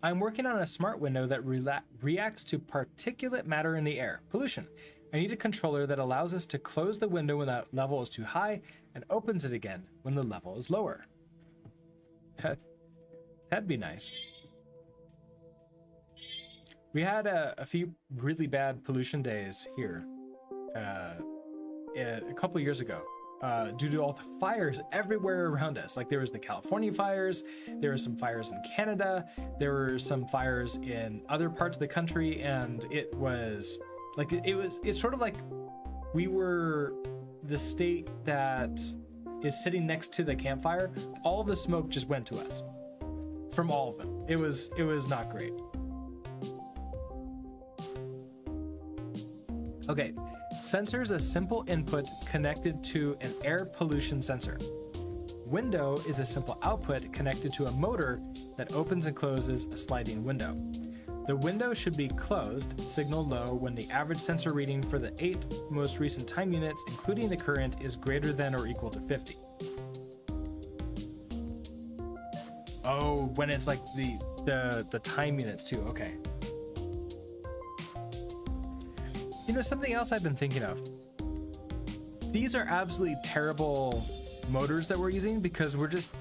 I'm working on a smart window that reacts to particulate matter in the air. Pollution. I need a controller that allows us to close the window when that level is too high and opens it again when the level is lower. That'd be nice. We had a few really bad pollution days here a couple years ago. Due to all the fires everywhere around us. Like there was the California fires, there were some fires in Canada, there were some fires in other parts of the country, and it was like it's sort of like we were the state that is sitting next to the campfire. All the smoke just went to us from all of them. It was not great. Okay. Sensor is a simple input connected to an air pollution sensor. Window is a simple output connected to a motor that opens and closes a sliding window. The window should be closed, signal low, when the average sensor reading for the 8 most recent time units, including the current, is greater than or equal to 50. Oh, when it's like the time units too. Okay. You know, something else I've been thinking of. These are absolutely terrible motors that we're using because we're just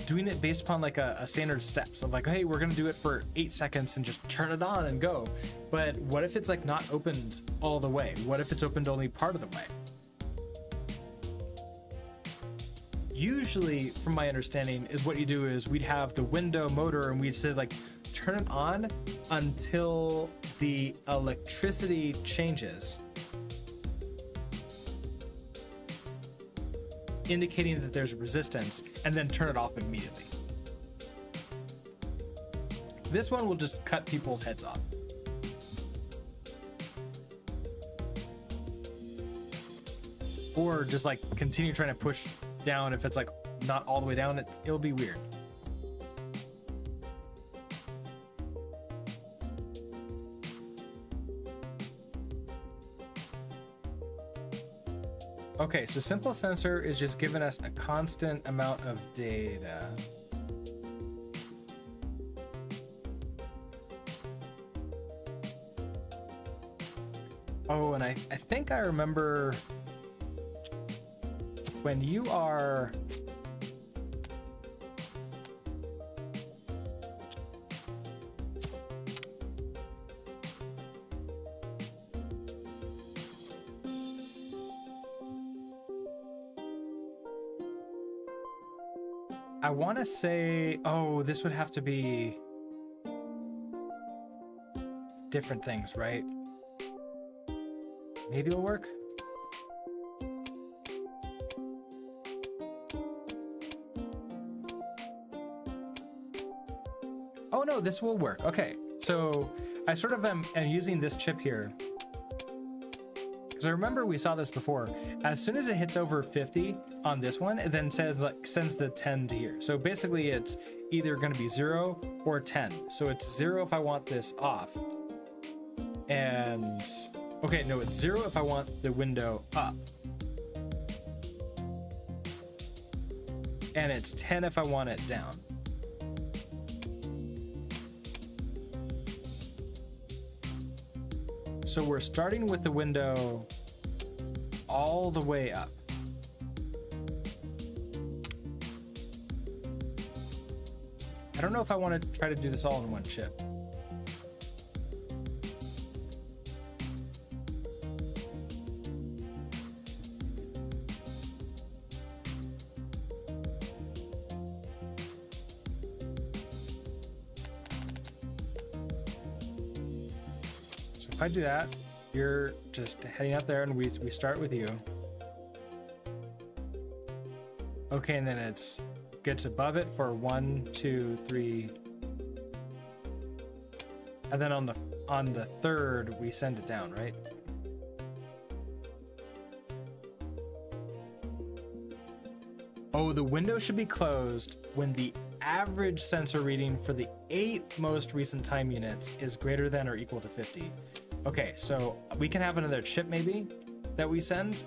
doing it based upon like a standard steps of like, hey, we're gonna do it for 8 seconds and just turn it on and go. But what if it's like not opened all the way? What if it's opened only part of the way? Usually, from my understanding, is what you do is we'd have the window motor and we'd say like turn it on until the electricity changes, indicating that there's resistance, and then turn it off immediately. This one will just cut people's heads off. Or just like continue trying to push down. If it's like not all the way down, it'll be weird. Okay, so simple sensor is just giving us a constant amount of data. Oh, and I think I remember when you are I want to say, oh, this would have to be different things, right? Maybe it'll work. Oh no, this will work. Okay, so I sort of am using this chip here because I remember we saw this before. As soon as it hits over 50 on this one, it then says like sends the 10 to here. So basically it's either going to be 0 or 10. So it's 0 if I want this off. And okay, no, it's 0 if I want the window up. And it's 10 if I want it down. So we're starting with the window all the way up. I don't know if I want to try to do this all in one chip. If I do that, you're just heading up there and we start with you. Okay, and then it's gets above it for 1, 2, 3. And then on the third, we send it down, right? Oh, the window should be closed when the average sensor reading for the 8 most recent time units is greater than or equal to 50. Okay, so we can have another chip maybe that we send.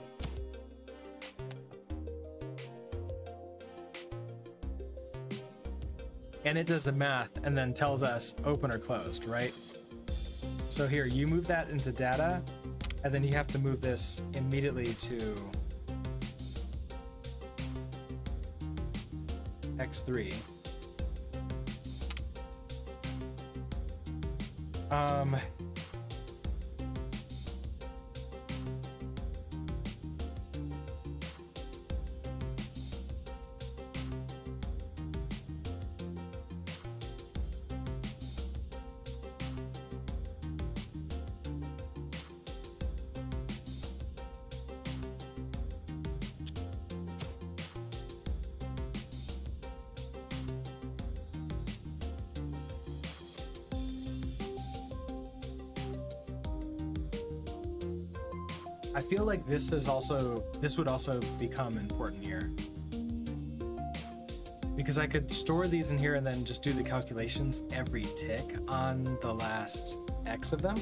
And it does the math and then tells us open or closed, right? So here, you move that into data, and then you have to move this immediately to X3. I feel like this would also become important here, because I could store these in here and then just do the calculations every tick on the last X of them.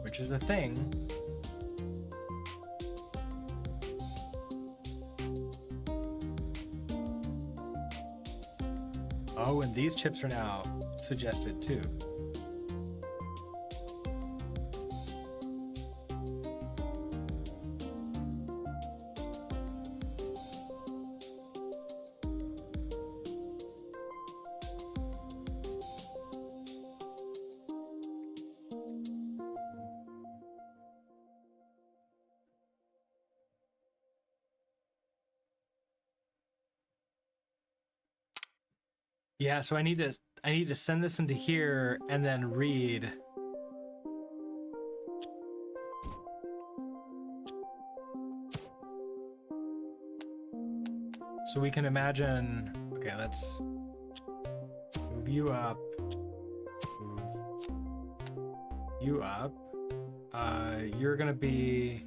Which is a thing. Oh, and these chips are now suggested too. Yeah, so I need to send this into here and then read. So we can imagine, okay, let's move you up, move you up. You're gonna be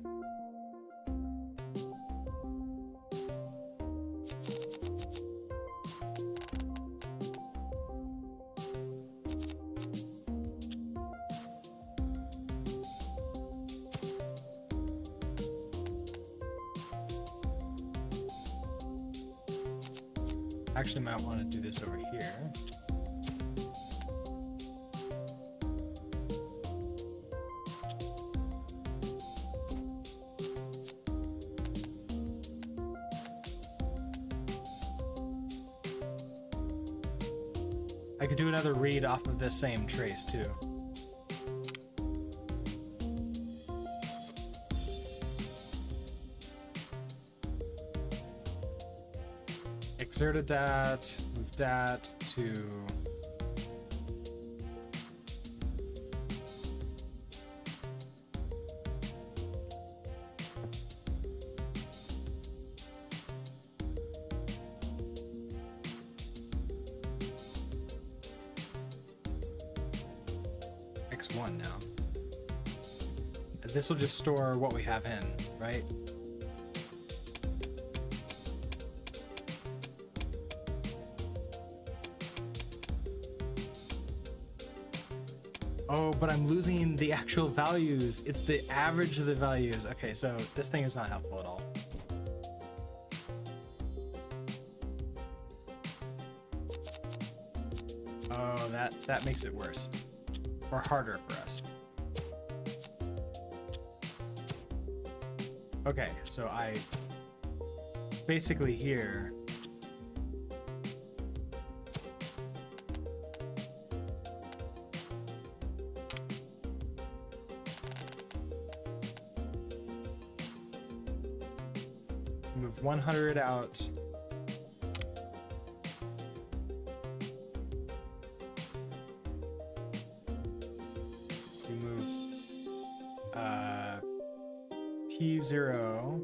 actually might want to do this over here. I could do another read off of this same trace too. Exerted that, move that to X1 now. This will just store what we have in, right? Oh, but I'm losing the actual values. It's the average of the values. Okay, so this thing is not helpful at all. Oh, that makes it worse. Or harder for us. Okay, so I basically here move 100 out. We move P0.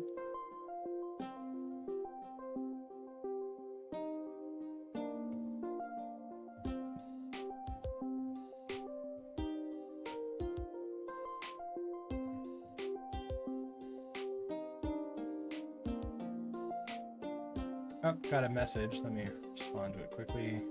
Oh, got a message. Let me respond to it quickly.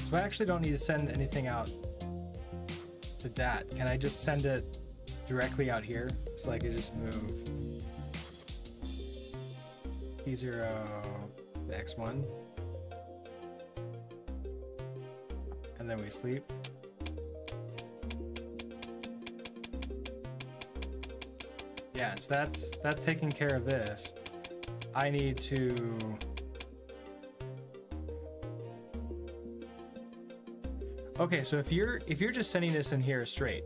So I actually don't need to send anything out to DAT. Can I just send it directly out here? So I could just move P0 to X1. And then we sleep. Yeah, so that's taking care of this. I need to okay, so if you're just sending this in here straight,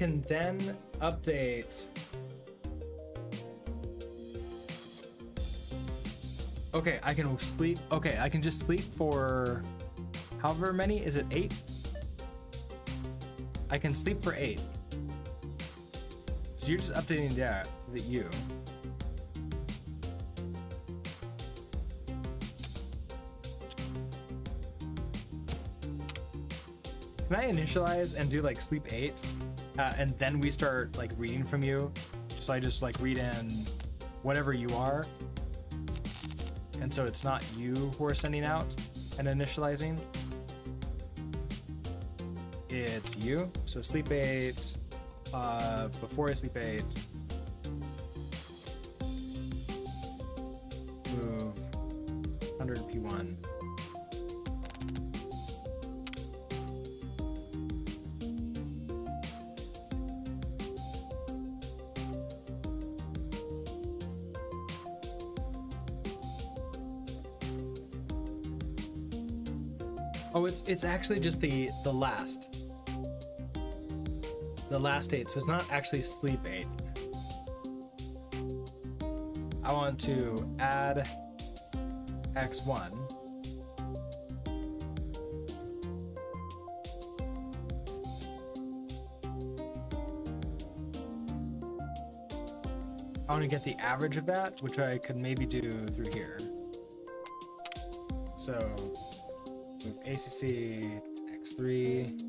can then update. Okay, I can sleep. Okay, I can just sleep for however many. Is it 8? I can sleep for 8. So you're just updating that you. Can I initialize and do like sleep 8, and then we start like reading from you? So I just like read in whatever you are, and so it's not you who are sending out and initializing. It's you. So sleep 8. Before I sleep 8, move 100 P1. Oh, it's actually just the last 8, so it's not actually sleep 8. I want to add X1. I want to get the average of that, which I could maybe do through here. So move ACC X3.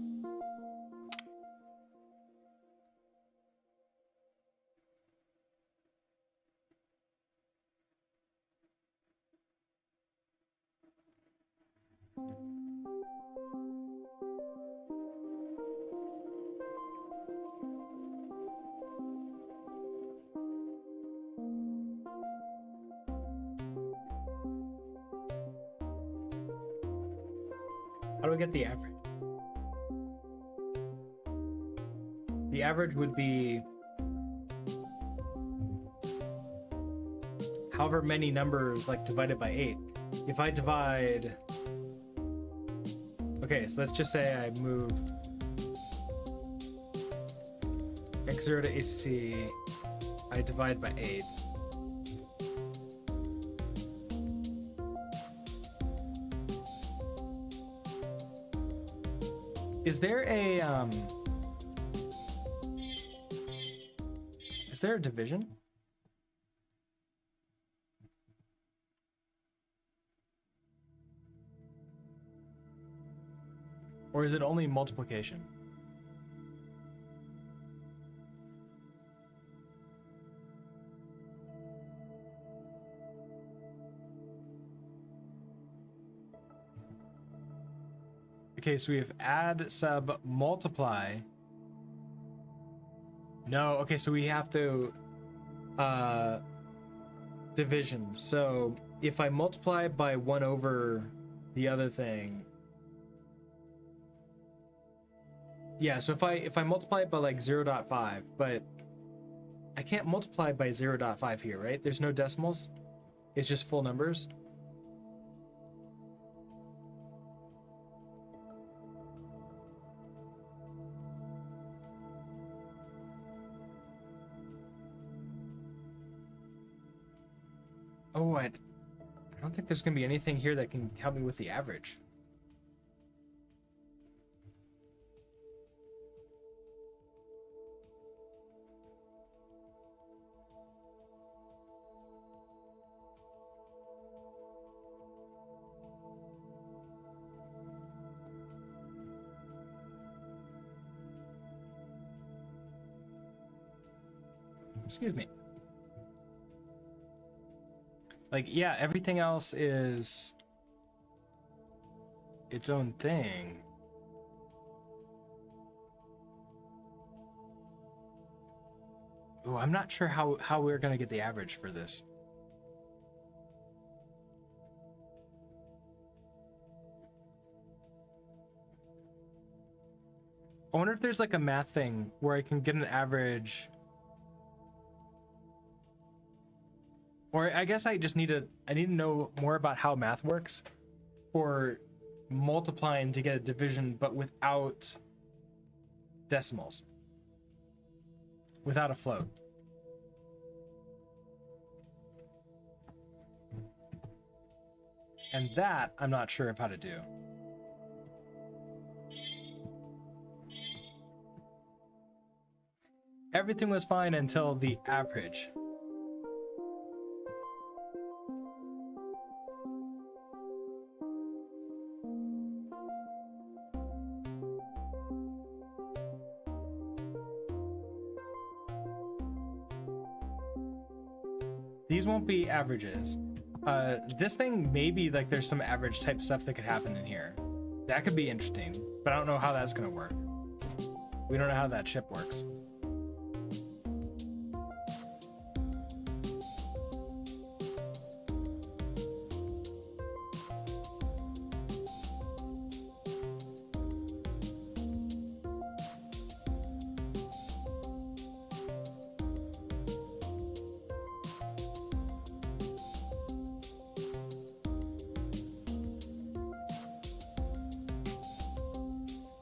How do I get the average? The average would be however many numbers like divided by 8. If I divide, okay, so let's just say I moved X0 to ACC, I divide by 8. Is there a division? Or is it only multiplication? Okay, so we have add, sub, multiply. No, okay, so we have to division. So if I multiply by 1 over the other thing, yeah, so if I multiply it by like 0.5, but I can't multiply by 0.5 here, right? There's no decimals. It's just full numbers. Oh, I don't think there's gonna be anything here that can help me with the average. Excuse me. Like, yeah, everything else is its own thing. Oh, I'm not sure how we're gonna get the average for this. I wonder if there's like a math thing where I can get an average. Or I guess I need to know more about how math works for multiplying to get a division, but without decimals. without a float. And that I'm not sure of how to do. Everything was fine until the average. These won't be averages. This thing, maybe like there's some average type stuff that could happen in here. That could be interesting, but I don't know how that's gonna work. We don't know how that ship works.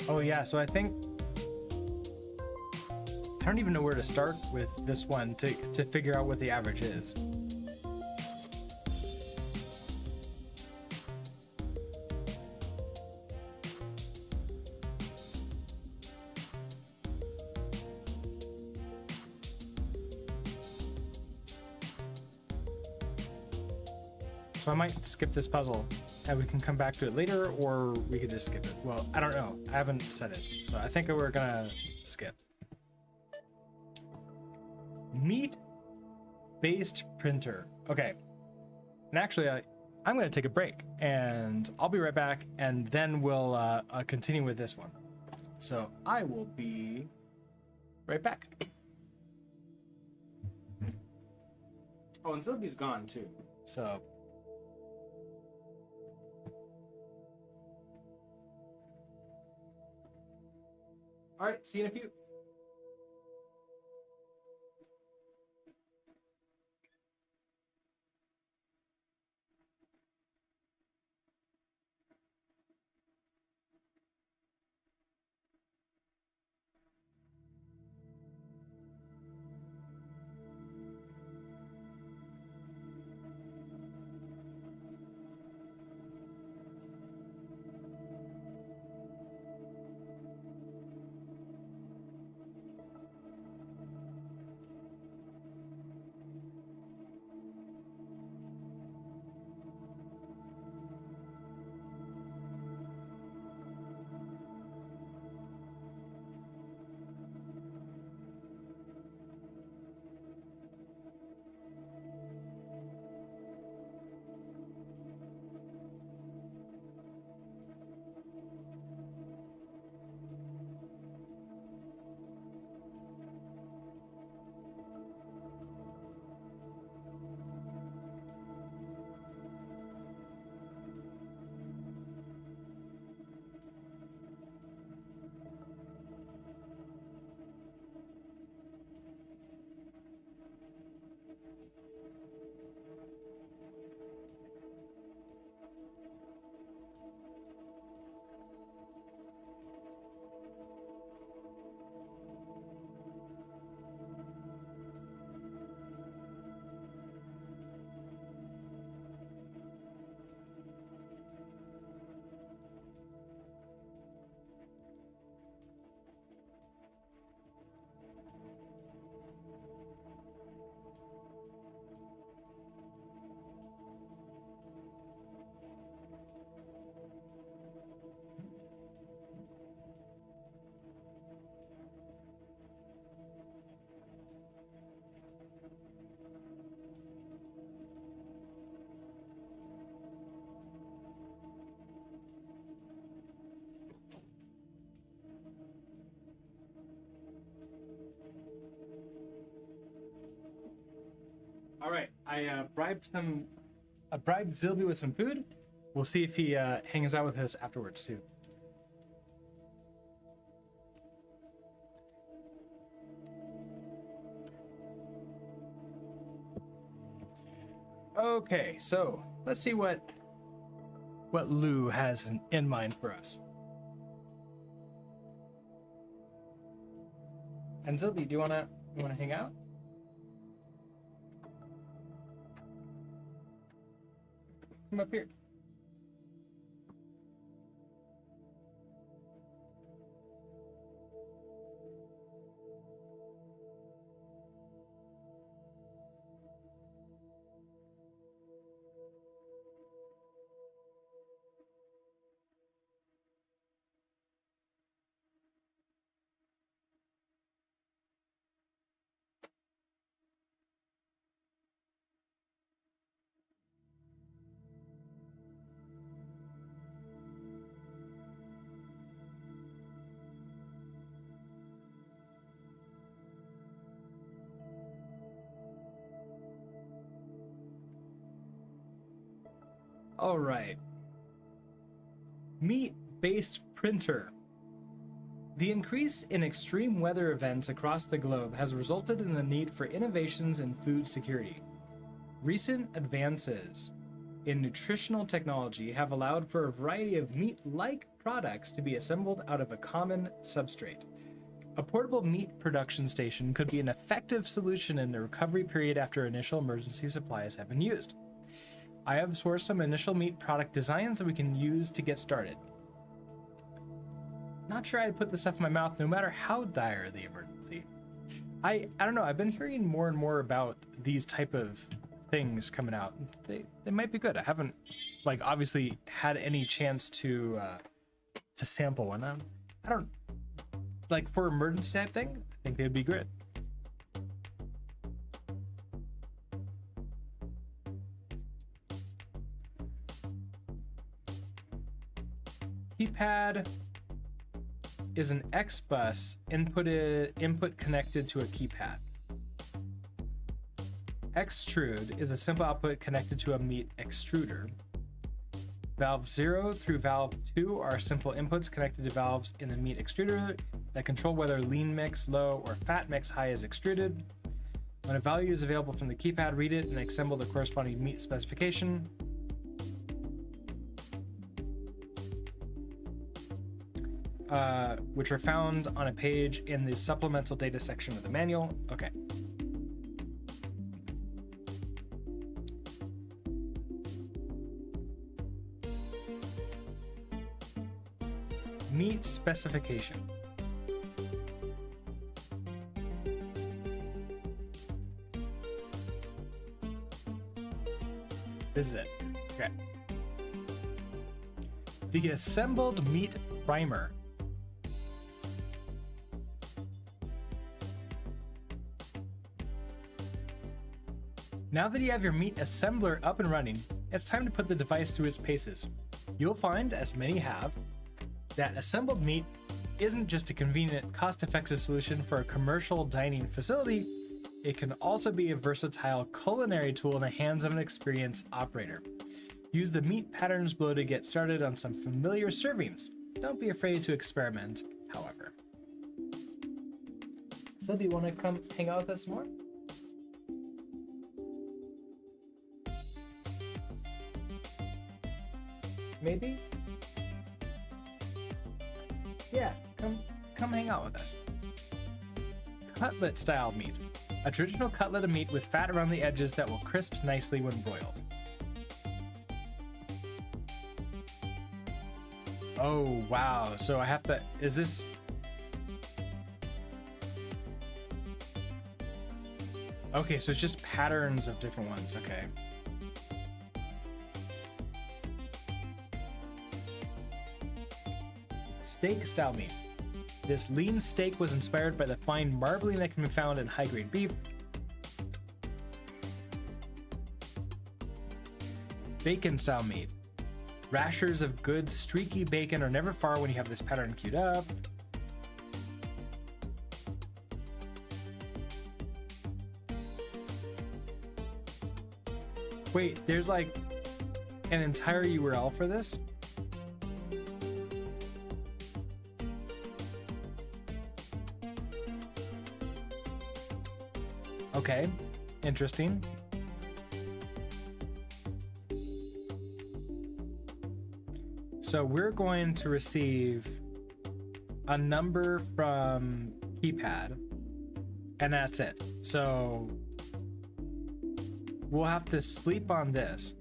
Oh yeah, so I think I don't even know where to start with this one to figure out what the average is. So I might skip this puzzle and we can come back to it later, or we could just skip it. Well, I don't know. I haven't said it. So I think we're gonna skip. Meat-based printer. Okay. And actually, I'm gonna take a break and I'll be right back, and then we'll continue with this one. So I will be right back. Oh, and Zilby's gone too. So all right, see you in a few. All right, I bribed Zilby with some food. We'll see if he hangs out with us afterwards too. Okay, so let's see what Lou has in mind for us. And Zilby, do you wanna You want to hang out? Come up here. All right. Meat-based printer. The increase in extreme weather events across the globe has resulted in the need for innovations in food security. Recent advances in nutritional technology have allowed for a variety of meat-like products to be assembled out of a common substrate. A portable meat production station could be an effective solution in the recovery period after initial emergency supplies have been used. I have sourced some initial meat product designs that we can use to get started. Not sure I'd put this stuff in my mouth no matter how dire the emergency. I don't know, I've been hearing more and more about these type of things coming out. They might be good. I haven't obviously had any chance to sample one. I don't for emergency type thing, I think they'd be great. Keypad is an X-bus input connected to a keypad. Extrude is a simple output connected to a meat extruder. Valve 0 through valve 2 are simple inputs connected to valves in the meat extruder that control whether lean mix low or fat mix high is extruded. When a value is available from the keypad, read it and assemble the corresponding meat specification. Which are found on a page in the supplemental data section of the manual. Okay. Meat specification. This is it. Okay. The assembled meat primer. Now that you have your meat assembler up and running, it's time to put the device through its paces. You'll find, as many have, that assembled meat isn't just a convenient, cost-effective solution for a commercial dining facility, it can also be a versatile culinary tool in the hands of an experienced operator. Use the meat patterns below to get started on some familiar servings. Don't be afraid to experiment, however. So do you want to come hang out with us more? Maybe? Yeah, come hang out with us. Cutlet style meat. A traditional cutlet of meat with fat around the edges that will crisp nicely when broiled. Oh, wow. So I have to, is this? Okay, so it's just patterns of different ones. Okay. Steak style meat. This lean steak was inspired by the fine marbling that can be found in high-grade beef. Bacon style meat. Rashers of good streaky bacon are never far when you have this pattern queued up. Wait, there's like an entire URL for this? Okay, interesting. So we're going to receive a number from keypad, and that's it. So we'll have to sleep on this.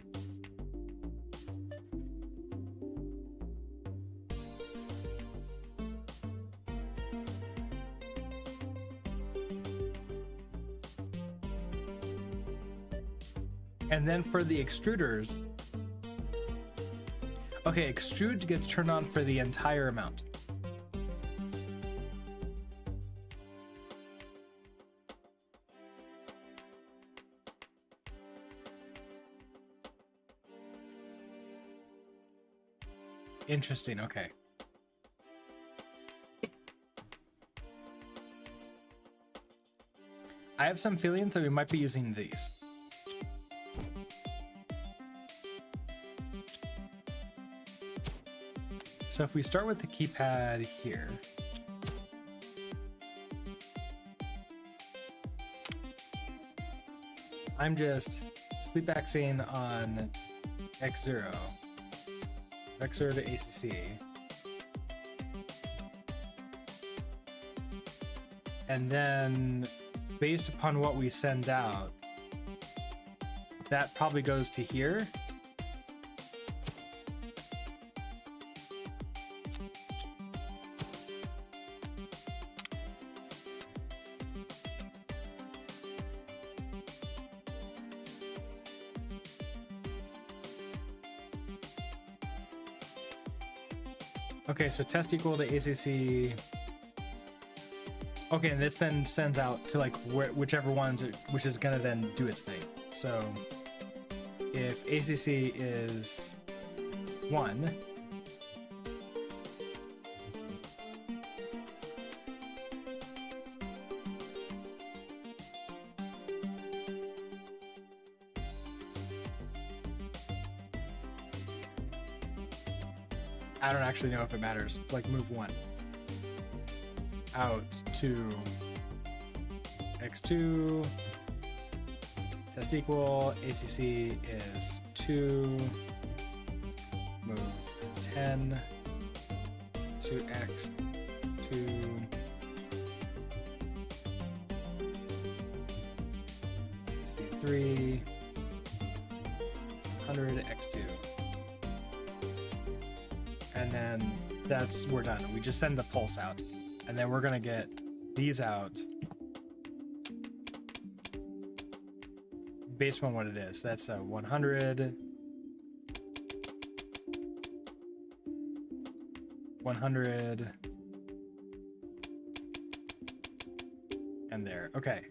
And then for the extruders, okay, extrude gets turned on for the entire amount. Interesting, okay. I have some feelings that we might be using these. So if we start with the keypad here, I'm just sleep axing on X0 to ACC, and then based upon what we send out, that probably goes to here. Okay, so test equal to ACC. Okay, and this then sends out to like whichever ones, which is gonna then do its thing. So if ACC is 1, I don't actually know if it matters. Like move 1 out to X2, test equal, ACC is 2, move 10 to X2, C3, 100 X2. And then we're done. We just send the pulse out, and then we're gonna get these out based on what it is. That's a 100, 100, and there. Okay.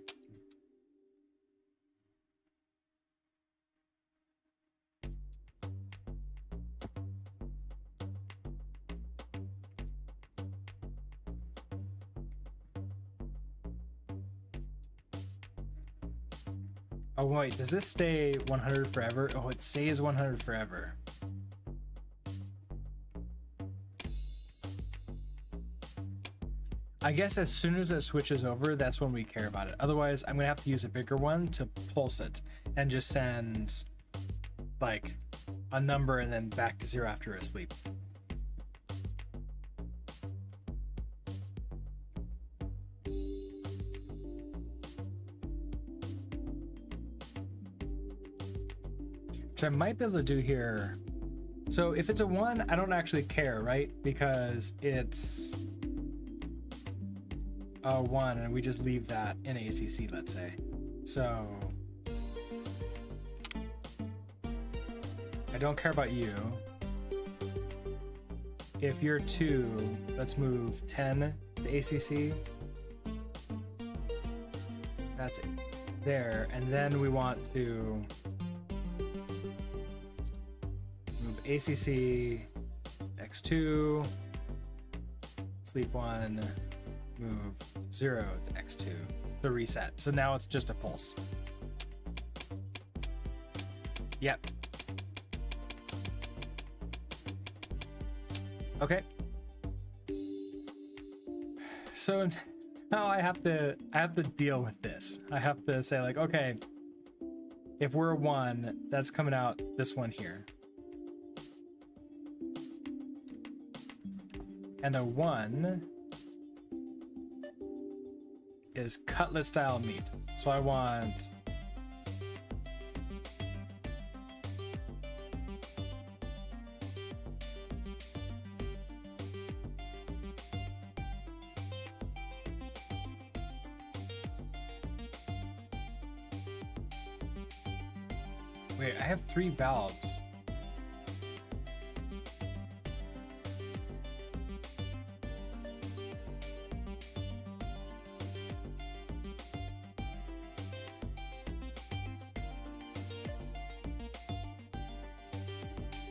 Oh wait, does this stay 100 forever? Oh, it stays 100 forever. I guess as soon as it switches over, that's when we care about it. Otherwise, I'm gonna have to use a bigger one to pulse it and just send like a number and then back to 0 after a sleep. Which I might be able to do here. So if it's a 1, I don't actually care, right? Because it's a 1 and we just leave that in ACC, let's say. So I don't care about you. If you're 2, let's move 10 to ACC. That's it. There, and then we want to ACC, X2, sleep 1, move 0 to X2 to reset. So now it's just a pulse. Yep. Okay. So now I have to deal with this. I have to say like, okay, if we're a 1, that's coming out this one here. And a 1 is cutlet style meat. So I want wait, I have 3 valves.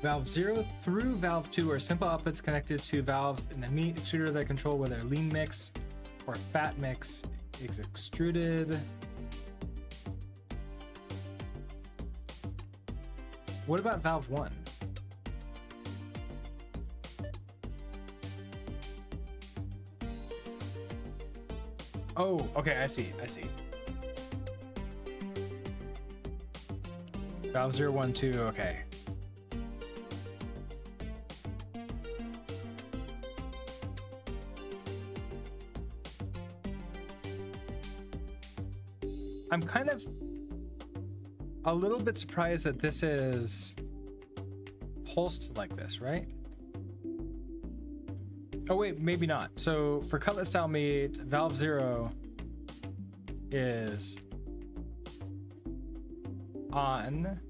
Valve 0 through valve 2 are simple outputs connected to valves in the meat extruder that control whether lean mix or fat mix is extruded. What about valve 1? Oh, okay, I see. Valve 0, 1, 2, okay. I'm kind of a little bit surprised that this is pulsed like this, right? Oh wait, maybe not. So for cutlet style meat, valve 0 is on.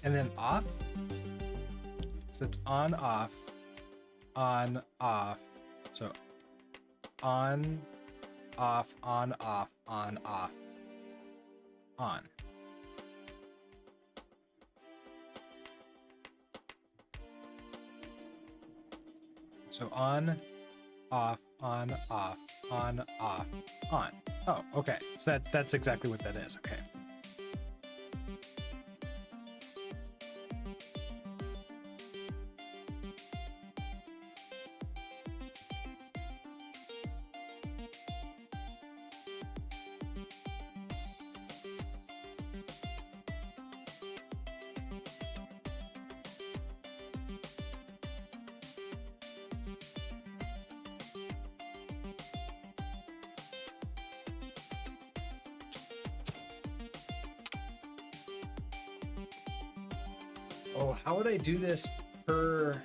And then off. So it's on, off, on, off. So on, off, on, off, on, off, on. So on, off, on, off, on, off, on. Oh, okay. So that's exactly what that is. Okay. Oh, how would I do this per...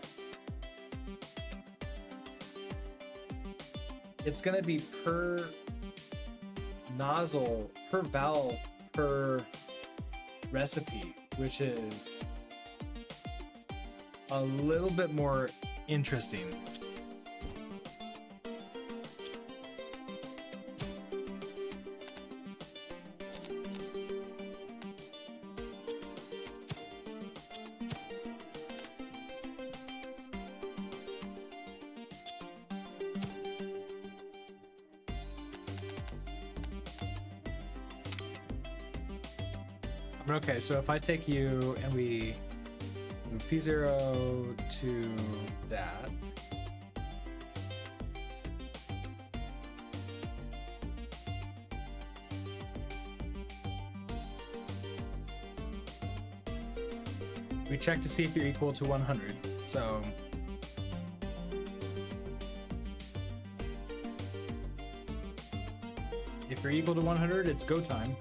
It's gonna be per nozzle, per valve, per recipe, which is a little bit more interesting. Okay, so if I take you and we move P0 to that. We check to see if you're equal to 100. So if you're equal to 100, it's go time.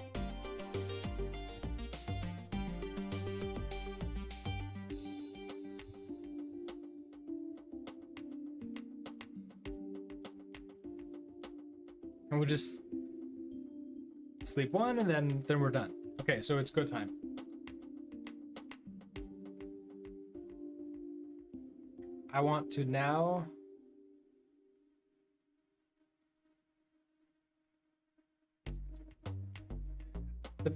And we'll just sleep 1 and then we're done. Okay, so it's go time. I want to now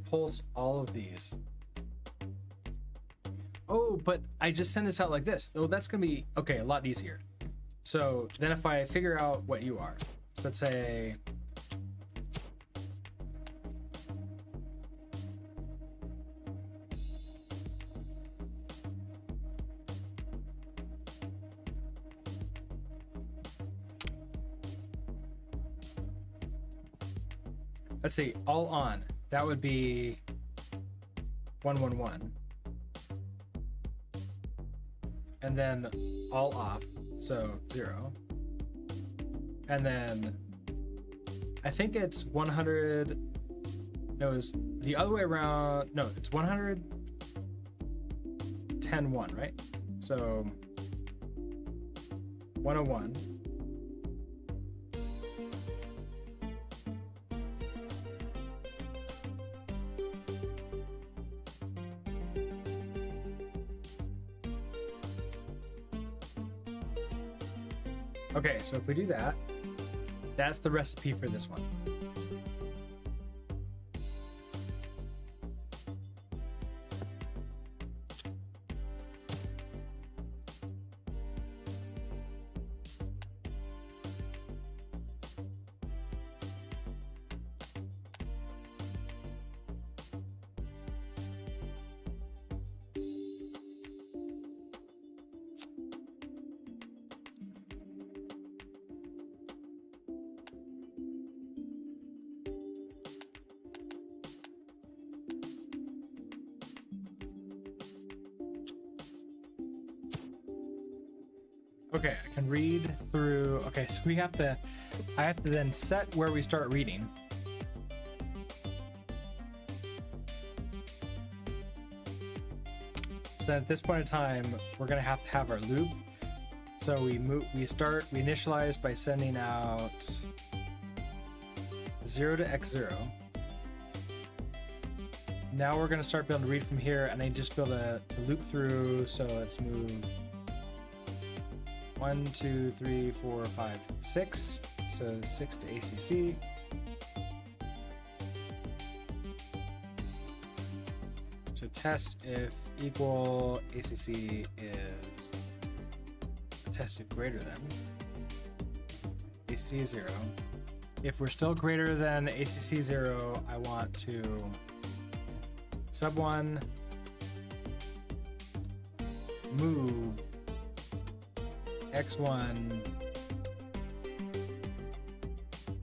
pulse all of these. Oh, but I just send this out like this. Oh, that's gonna be okay, a lot easier. So then if I figure out what you are, so let's say let's see, all on, that would be 111. And then all off, so 0. And then I think it's 100, no, it's the other way around. No, it's 110 1, right? So 101. Okay, so if we do that, that's the recipe for this one. Okay, I can read through. Okay, so I have to then set where we start reading. So at this point in time, we're gonna have to have our loop. So we initialize by sending out 0 to x0. Now we're gonna start being able to read from here, and then just be able to loop through. So let's move 1, 2, 3, 4, 5, 6. So 6 to ACC. So test if equal ACC is test if greater than ACC 0. If we're still greater than ACC 0, I want to sub 1 move x1,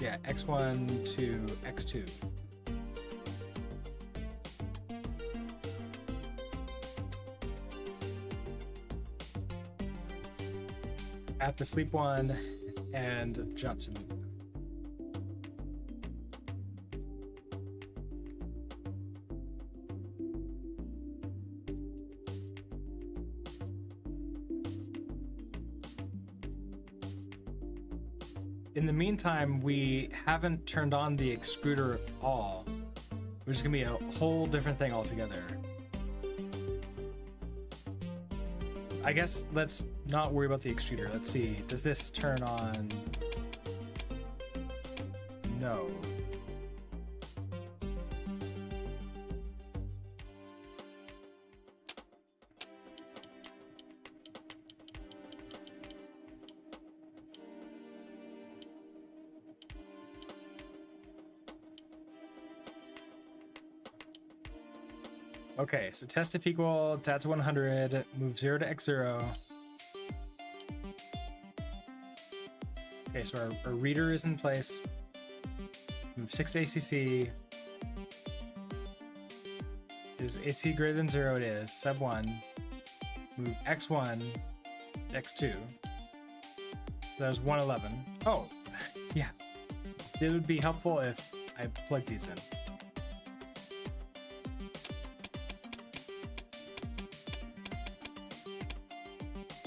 yeah, x1 to x2. I have to sleep 1 and jump to loop. In the meantime, we haven't turned on the extruder at all, which is gonna be a whole different thing altogether. I guess let's not worry about the extruder. Let's see, does this turn on? No. Okay, so test if equal, dat to 100, move 0 to x0. Okay, so our reader is in place. Move 6 to ACC. Is AC greater than 0? It is. Sub 1. Move x1, x2. That was 111. Oh, yeah. It would be helpful if I plugged these in.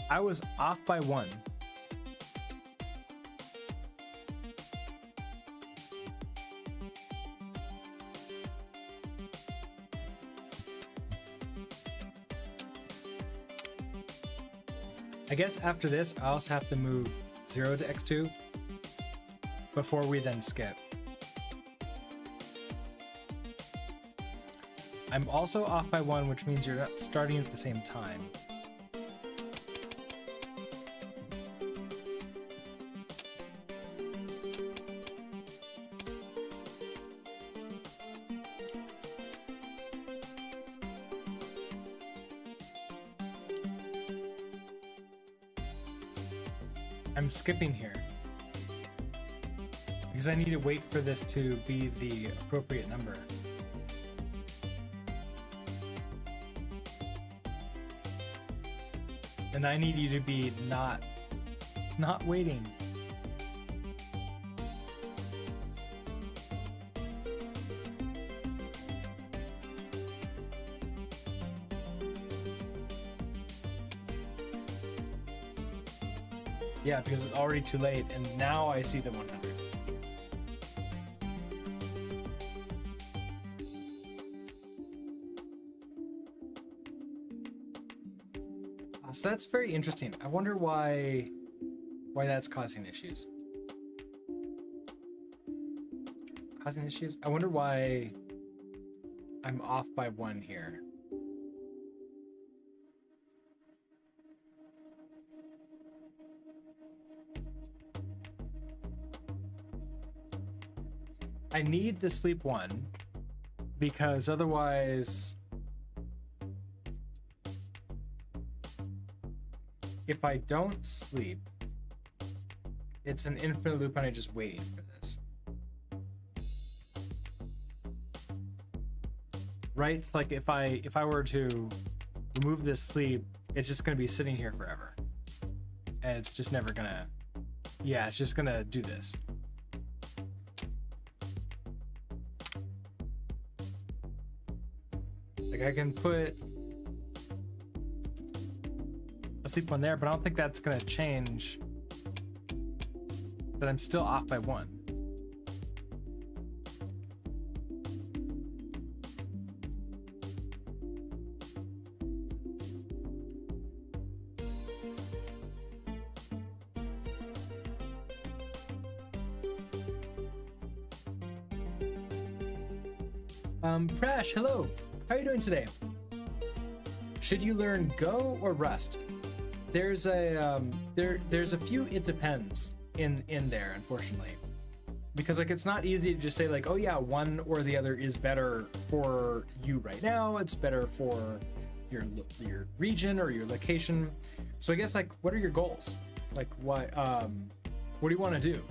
I was off by 1. I guess after this, I also have to move 0 to x2 before we then skip. I'm also off by 1, which means you're not starting at the same time. I'm skipping here because I need to wait for this to be the appropriate number. And I need you to be not waiting. Yeah, because it's already too late, and now I see the 100. So that's very interesting. I wonder why that's causing issues. Causing issues? I wonder why I'm off by 1 here. I need the sleep 1 because otherwise, if I don't sleep, it's an infinite loop and I'm just waiting for this. Right? It's like if I were to remove this sleep, it's just gonna be sitting here forever. And it's just never gonna, yeah, it's just gonna do this. Like I can put a sleep 1 there, but I don't think that's gonna change that I'm still off by 1. Prash, hello. How are you doing today? Should you learn Go or Rust? There's a there's a few it depends in there, unfortunately, because like it's not easy to just say like, oh yeah, one or the other is better for you right now. It's better for your region or your location. So I guess like, what are your goals? Like what do you want to do?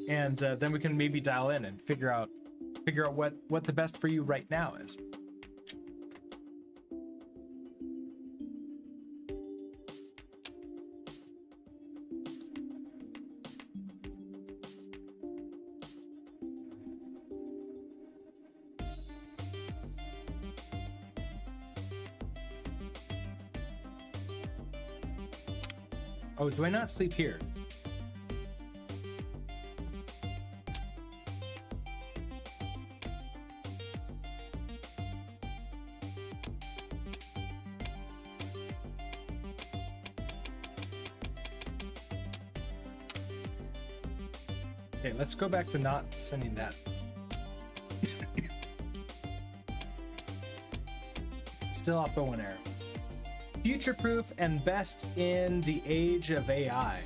And then we can maybe dial in and figure out what the best for you right now is. Oh, do I not sleep here? Okay, let's go back to not sending that. Still off by 1 error. Future-proof and best in the age of AI.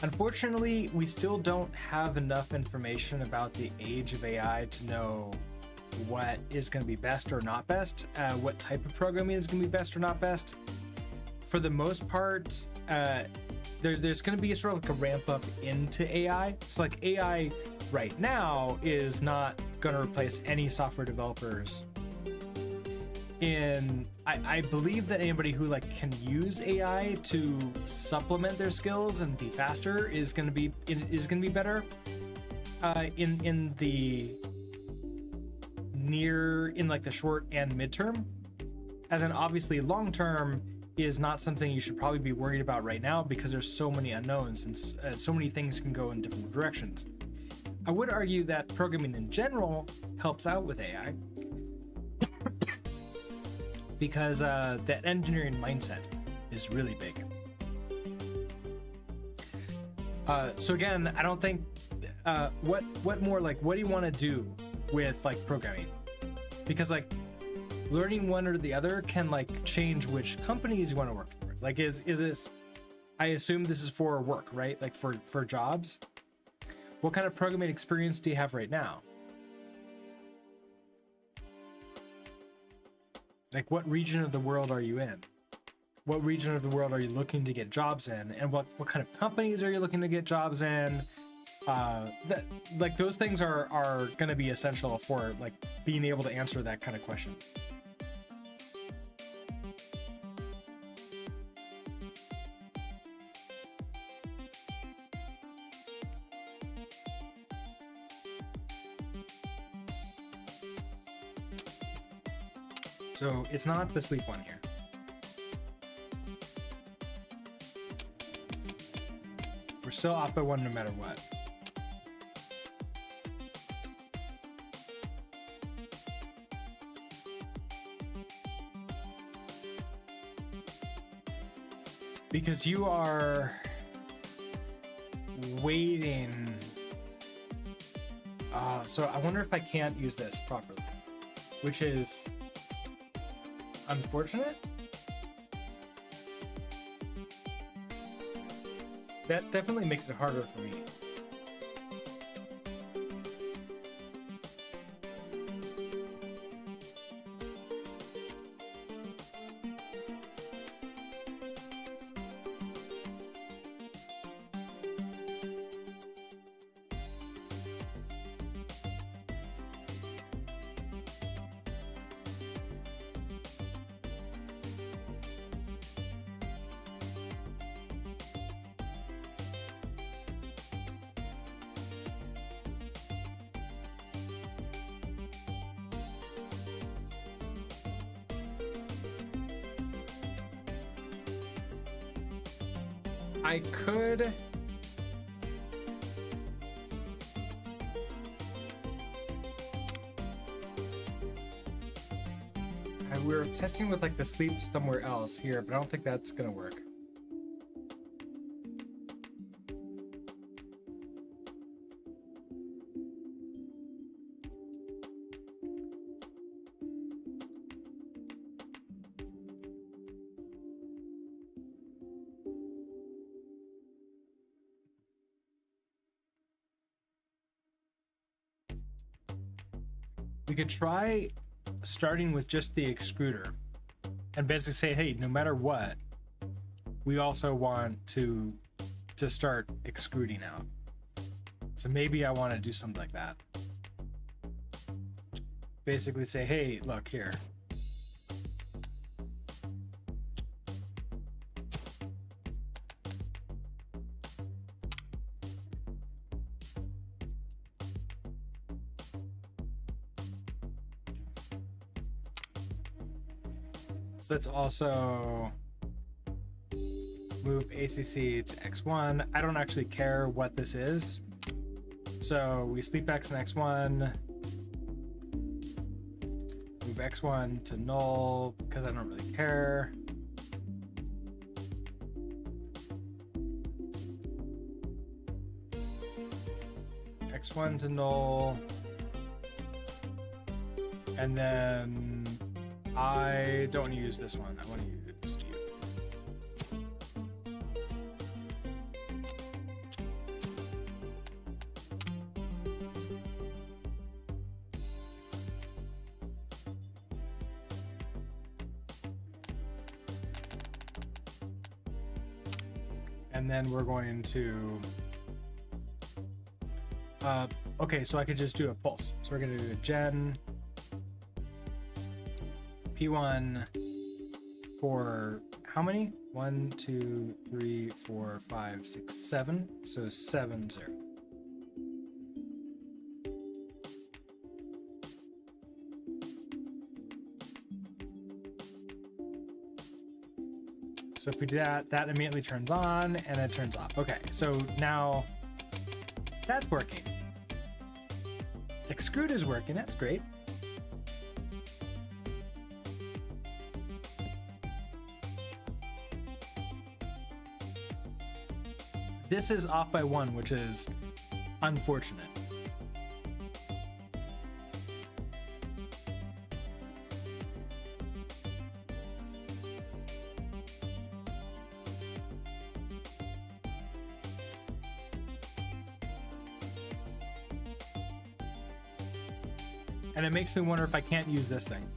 Unfortunately, we still don't have enough information about the age of AI to know what is going to be best or not best, what type of programming is going to be best or not best. For the most part, there's going to be sort of like a ramp up into AI. So like AI right now is not going to replace any software developers. I believe that anybody who like can use AI to supplement their skills and be faster is going to be better in like the short and midterm. And then obviously long term is not something you should probably be worried about right now because there's so many unknowns and so many things can go in different directions. I would argue that programming in general helps out with AI because that engineering mindset is really big. So again, I don't think what more like what do you want to do with like programming? Because like learning one or the other can like change which companies you want to work for. Like is this, I assume this is for work, right? Like for jobs. What kind of programming experience do you have right now? Like what region of the world are you in? what region of the world are you looking to get jobs in, and what kind of companies are you looking to get jobs in. Like those things are going to be essential for like being able to answer that kind of question. So it's not the sleep one here. We're still off by 1 no matter what. Because you are waiting. So I wonder if I can't use this properly, which is unfortunate. That definitely makes it harder for me. I could. We're testing with like the sleep somewhere else here, but I don't think that's gonna work. We could try starting with just the extruder and basically say, hey, no matter what, we also want to start extruding out. So maybe I want to do something like that. Basically say, hey, look here. Let's also move ACC to X1. I don't actually care what this is. So we sleep X and X1. Move X1 to null because I don't really care. X1 to null. And then I don't want to use this one. I want to use you. And then we're going to okay, so I could just do a pulse. So we're going to do a gen P1 for how many? 1, 2, 3, 4, 5, 6, 7. So 7, 0. So if we do that, that immediately turns on and it turns off. Okay, so now that's working. Extrude is working, that's great. This is off by 1, which is unfortunate. And it makes me wonder if I can't use this thing.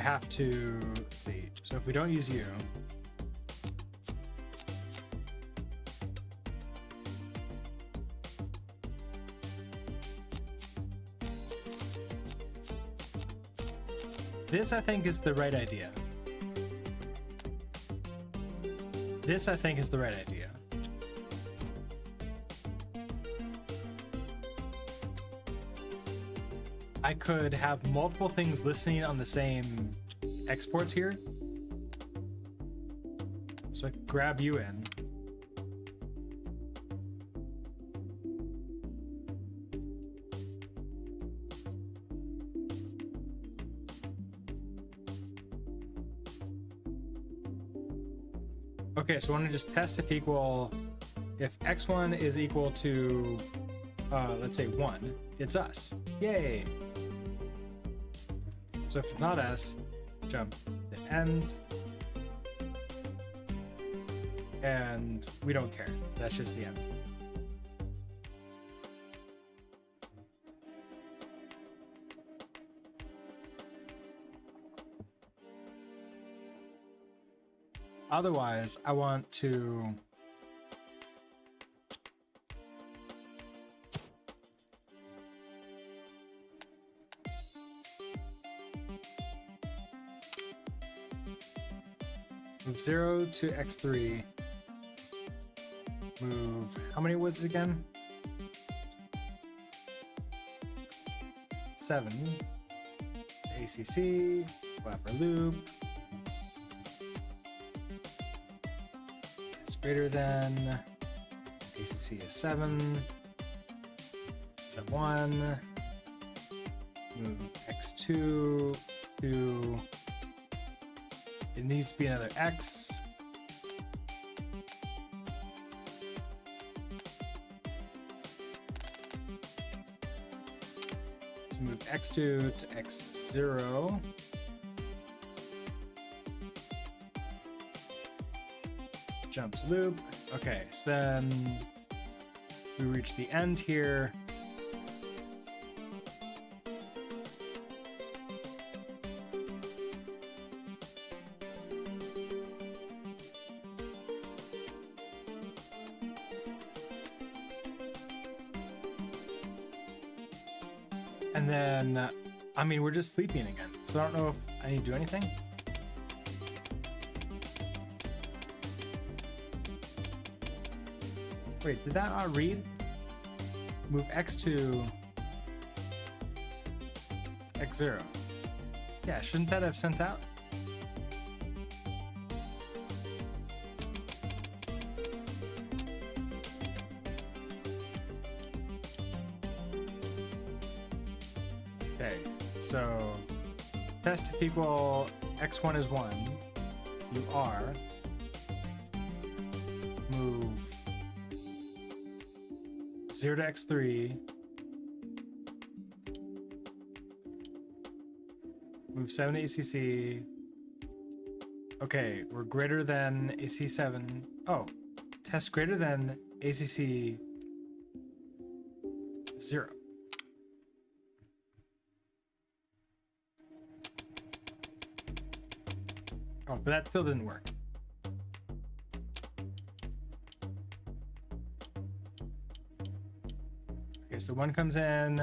have to, let's see, so if we don't use you, this I think is the right idea. This I think is the right idea. I could have multiple things listening on the same exports here. So I could grab you in. Okay, so I want to just test if x1 is equal to, let's say 1, it's us. Yay! So if it's not us, jump to end. And we don't care. That's just the end. Otherwise, I want to move 0 to x3. Move, how many was it again? 7. ACC, buffer loop. Is greater than. ACC is 7. Sub 1. Move x2 to. It needs to be another x. So move x2 to x0. Jump to loop. Okay, so then we reach the end here. And then, I mean, we're just sleeping again. So I don't know if I need to do anything. Wait, did that not read? Move x2 x0. Yeah, shouldn't that have sent out? Okay, so test if equal x1 is 1, you are, move 0 to x3, move 7 to ACC. Okay, we're greater than AC7. Oh, test greater than ACC 0. Oh, but that still didn't work. Okay, so 1 comes in,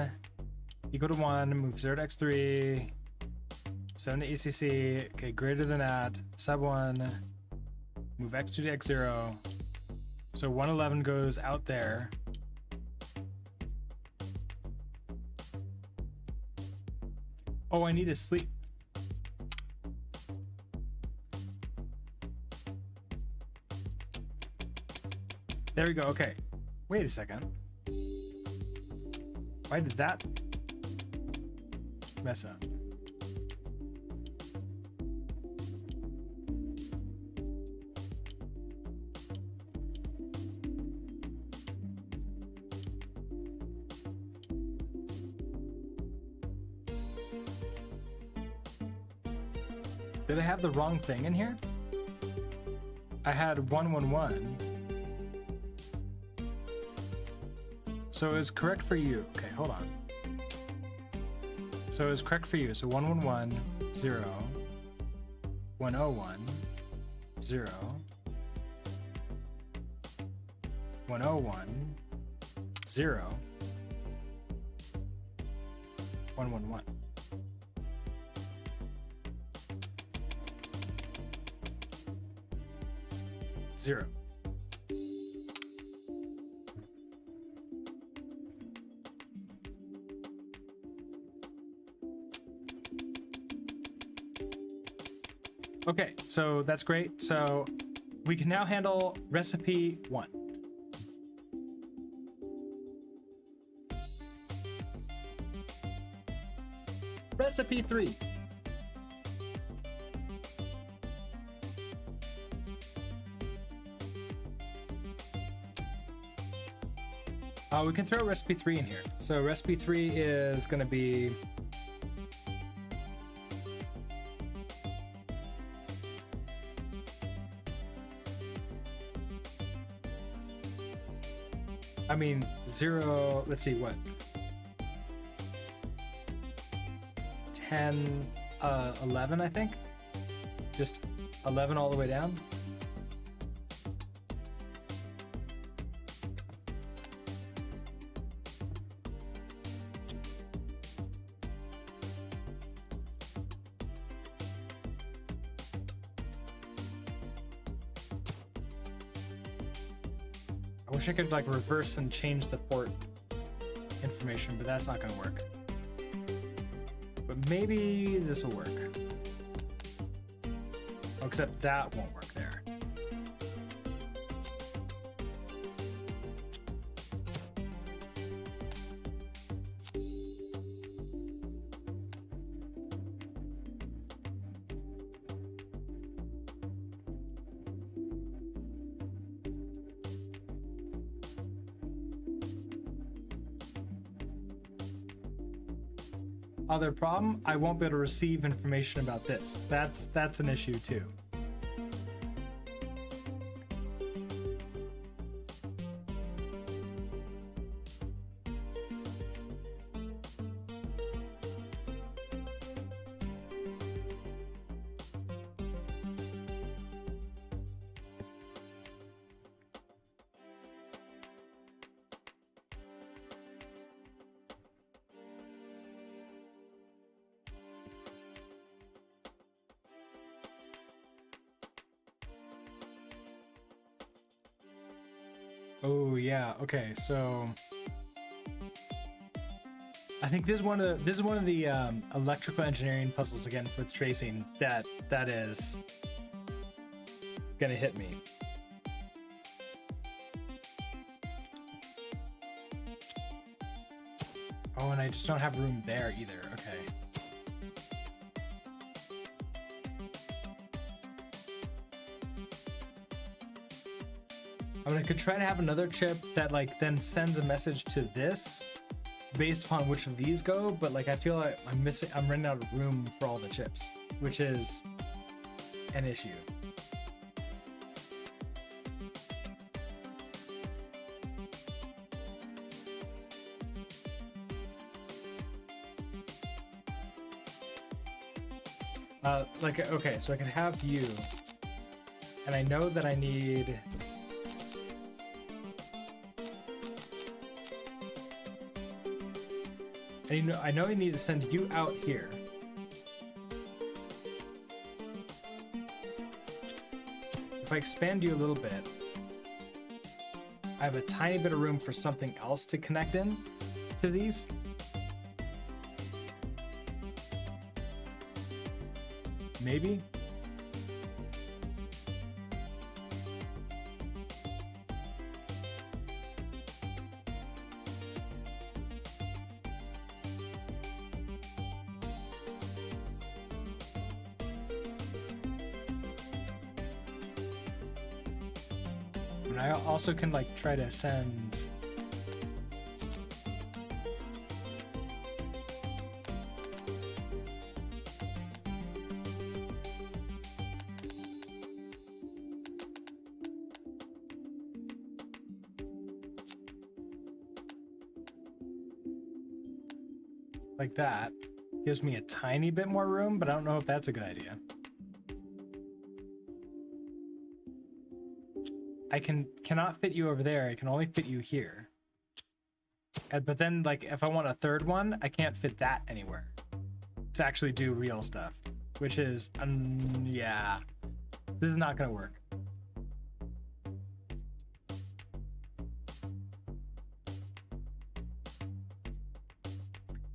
equal to 1, move 0 to x3, 7 to ECC, okay, greater than that, sub 1, move x2 to x0. So 111 goes out there. Oh, I need to sleep. There we go, okay. Wait a second. Why did that mess up? Did I have the wrong thing in here? I had 111. So it was correct for you. Okay, hold on. So it was correct for you. So 111, 0. 101, 0, 101, 0, 111. Zero. Okay, so that's great. So we can now handle recipe 1. Recipe 3. We can throw recipe 3 in here. So recipe 3 is going to be I mean 0, let's see what 10 11 I think, just 11 all the way down. I wish I could like reverse and change the port information, but that's not going to work. But maybe this will work. Oh, except that won't work there. Other problem, I won't be able to receive information about this. That's an issue too. Oh yeah, okay, so I think this is one of the electrical engineering puzzles again for the tracing that is gonna hit me. Oh, and I just don't have room there either. Okay. I mean, I could try to have another chip that like then sends a message to this based upon which of these go, but like I feel like I'm running out of room for all the chips, which is an issue. Okay, so I can have you, and I know that I need I know I need to send you out here. If I expand you a little bit, I have a tiny bit of room for something else to connect in to these. Maybe. And I also can like try to send like that. Gives me a tiny bit more room, but I don't know if that's a good idea. cannot fit you over there. I can only fit you here. But then, like, if I want a third one, I can't fit that anywhere to actually do real stuff, which is, yeah, this is not gonna work.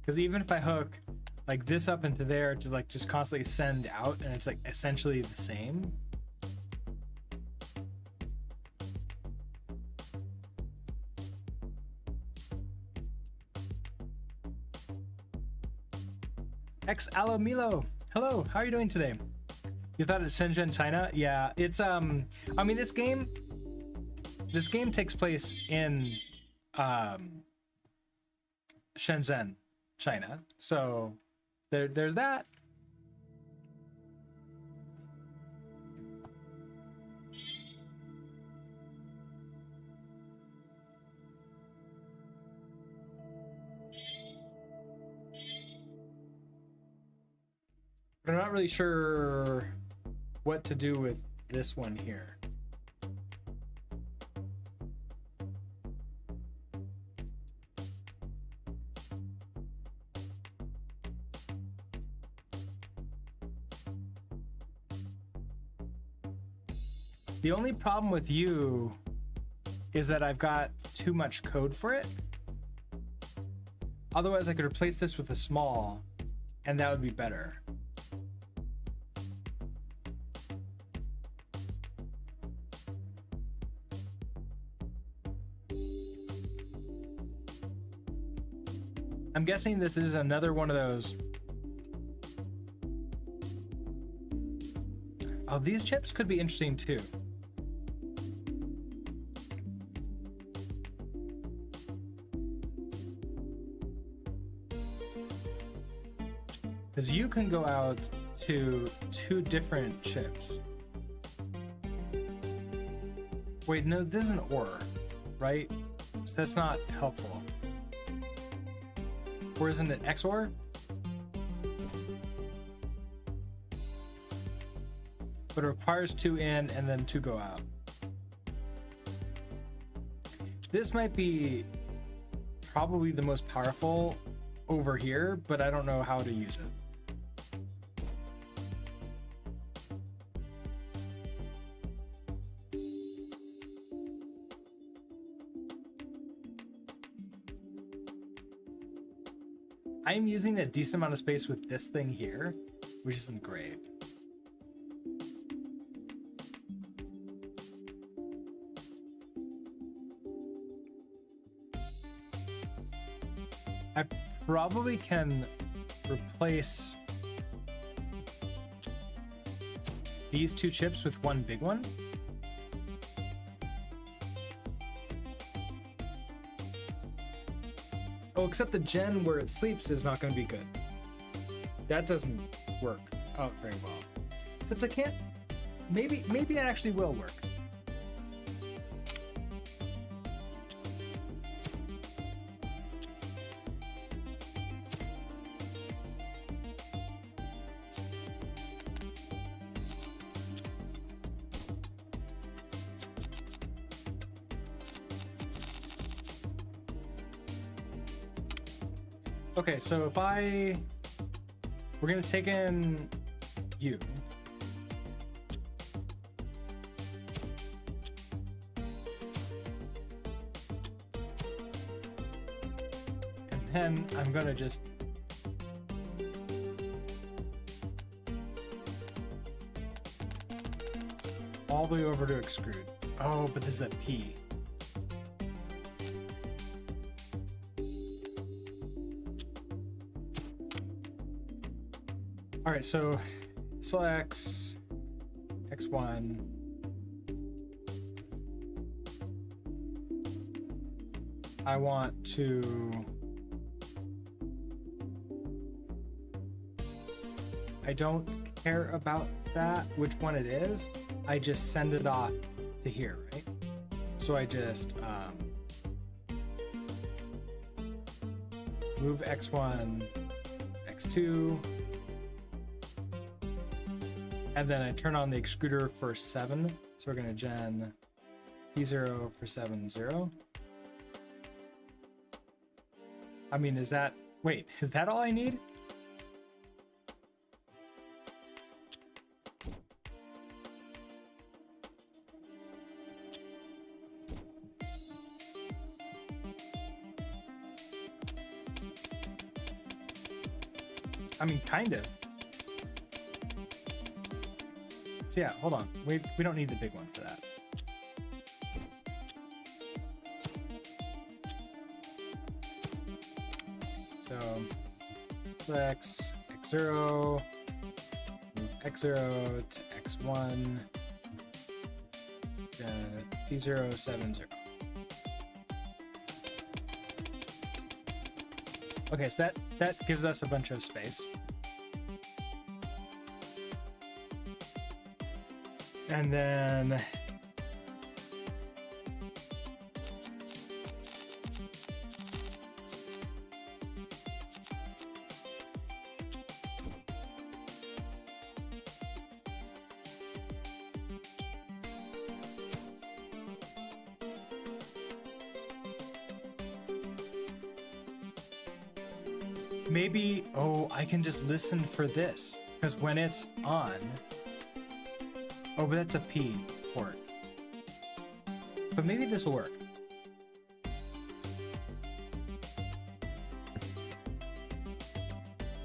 Because even if I hook like this up into there to like just constantly send out, and it's like essentially the same. Ex Alo Milo, hello, how are you doing today? You thought it's Shenzhen, China? Yeah, it's I mean this game takes place in Shenzhen, China. So there's that. But I'm not really sure what to do with this one here. The only problem with you is that I've got too much code for it. Otherwise, I could replace this with a small, and that would be better. I'm guessing this is another one of those. Oh, these chips could be interesting too. Because you can go out to 2 different chips. Wait, no, this is an OR, right? So that's not helpful. Or isn't it XOR? But it requires 2 in and then 2 go out. This might be probably the most powerful over here, but I don't know how to use it. I'm using a decent amount of space with this thing here, which isn't great. I probably can replace these 2 chips with 1 big one. Oh, except the gen where it sleeps is not going to be good. That doesn't work out very well. Except I can't. Maybe it actually will work. Okay, so if we're gonna take in you. And then I'm gonna just all the way over to extrude. Oh, but this is a P. All right, so select X1. I want to, I don't care about that, which one it is. I just send it off to here, right? So I just move X1, X2, and then I turn on the extruder for 7. So we're gonna gen P0 for 7, 0. I mean, is that... Wait, is that all I need? I mean, kind of. So yeah, hold on. We don't need the big one for that. So x0, move x0 to x1, p0, 7, 0. Okay, so that gives us a bunch of space. And then maybe, oh, I can just listen for this, because when it's on, oh, but that's a P port. But maybe this will work.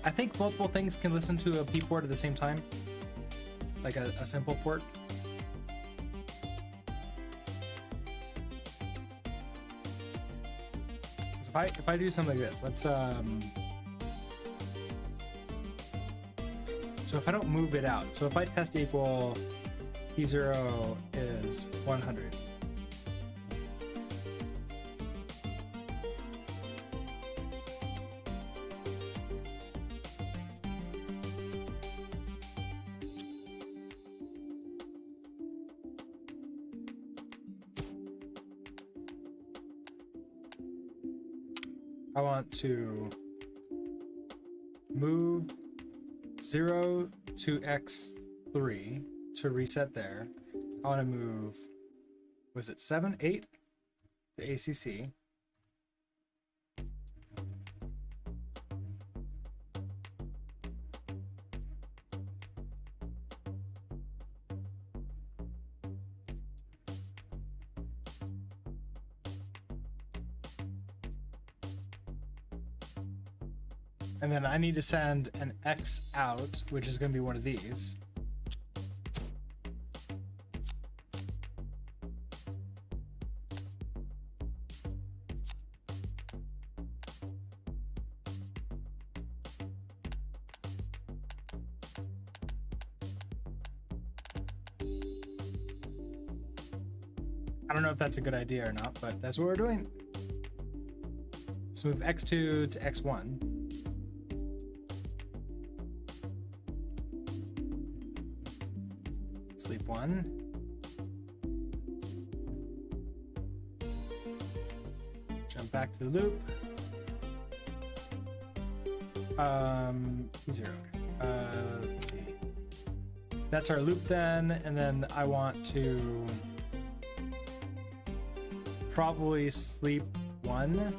I think multiple things can listen to a P port at the same time, like a simple port. So if I do something like this, let's so if I don't move it out, so if I test equal P0 is 100. I want to move 0 to x3 to reset there. I want to move, was it 7, 8 to ACC. And then I need to send an X out, which is going to be one of these. I don't know if that's a good idea or not, but that's what we're doing. So move x2 to x1. Sleep 1. Jump back to the loop. 0. Let's see. That's our loop then, and then I want to probably sleep 1.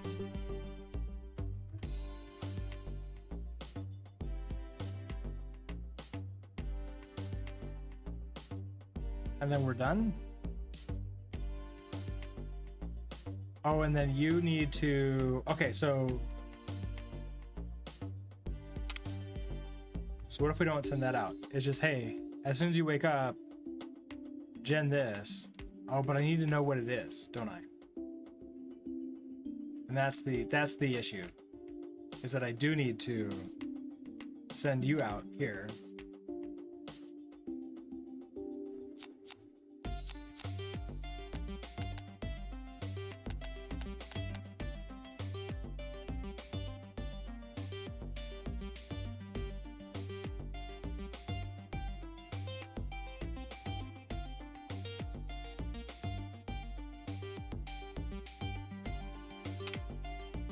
And then we're done. Oh, and then you need to, okay, so what if we don't send that out? It's just, hey, as soon as you wake up, gen this. Oh, but I need to know what it is, don't I? And that's the issue, is that I do need to send you out here.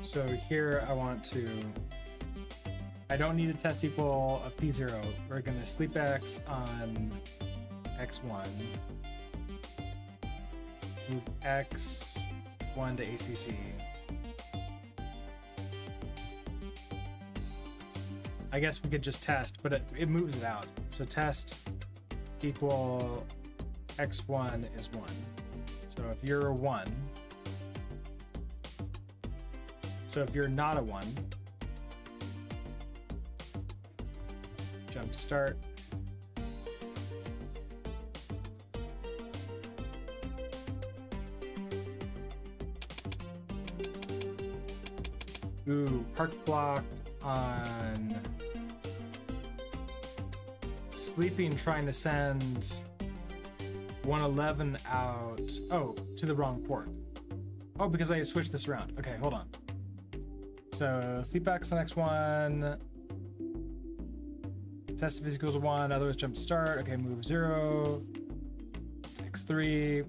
So here I want to, I don't need a test equal of P0. We're going to sleep X on X1. Move X1 to ACC. I guess we could just test, but it moves it out. So test equal X1 is 1. So if you're a 1, so if you're not a 1, jump to start. Ooh, park blocked on sleeping, trying to send 111 out. Oh, to the wrong port. Oh, because I switched this around. Okay, hold on. So sleepback's the next one. Test if it's equal to 1, otherwise jump to start. Okay, move 0 to X3.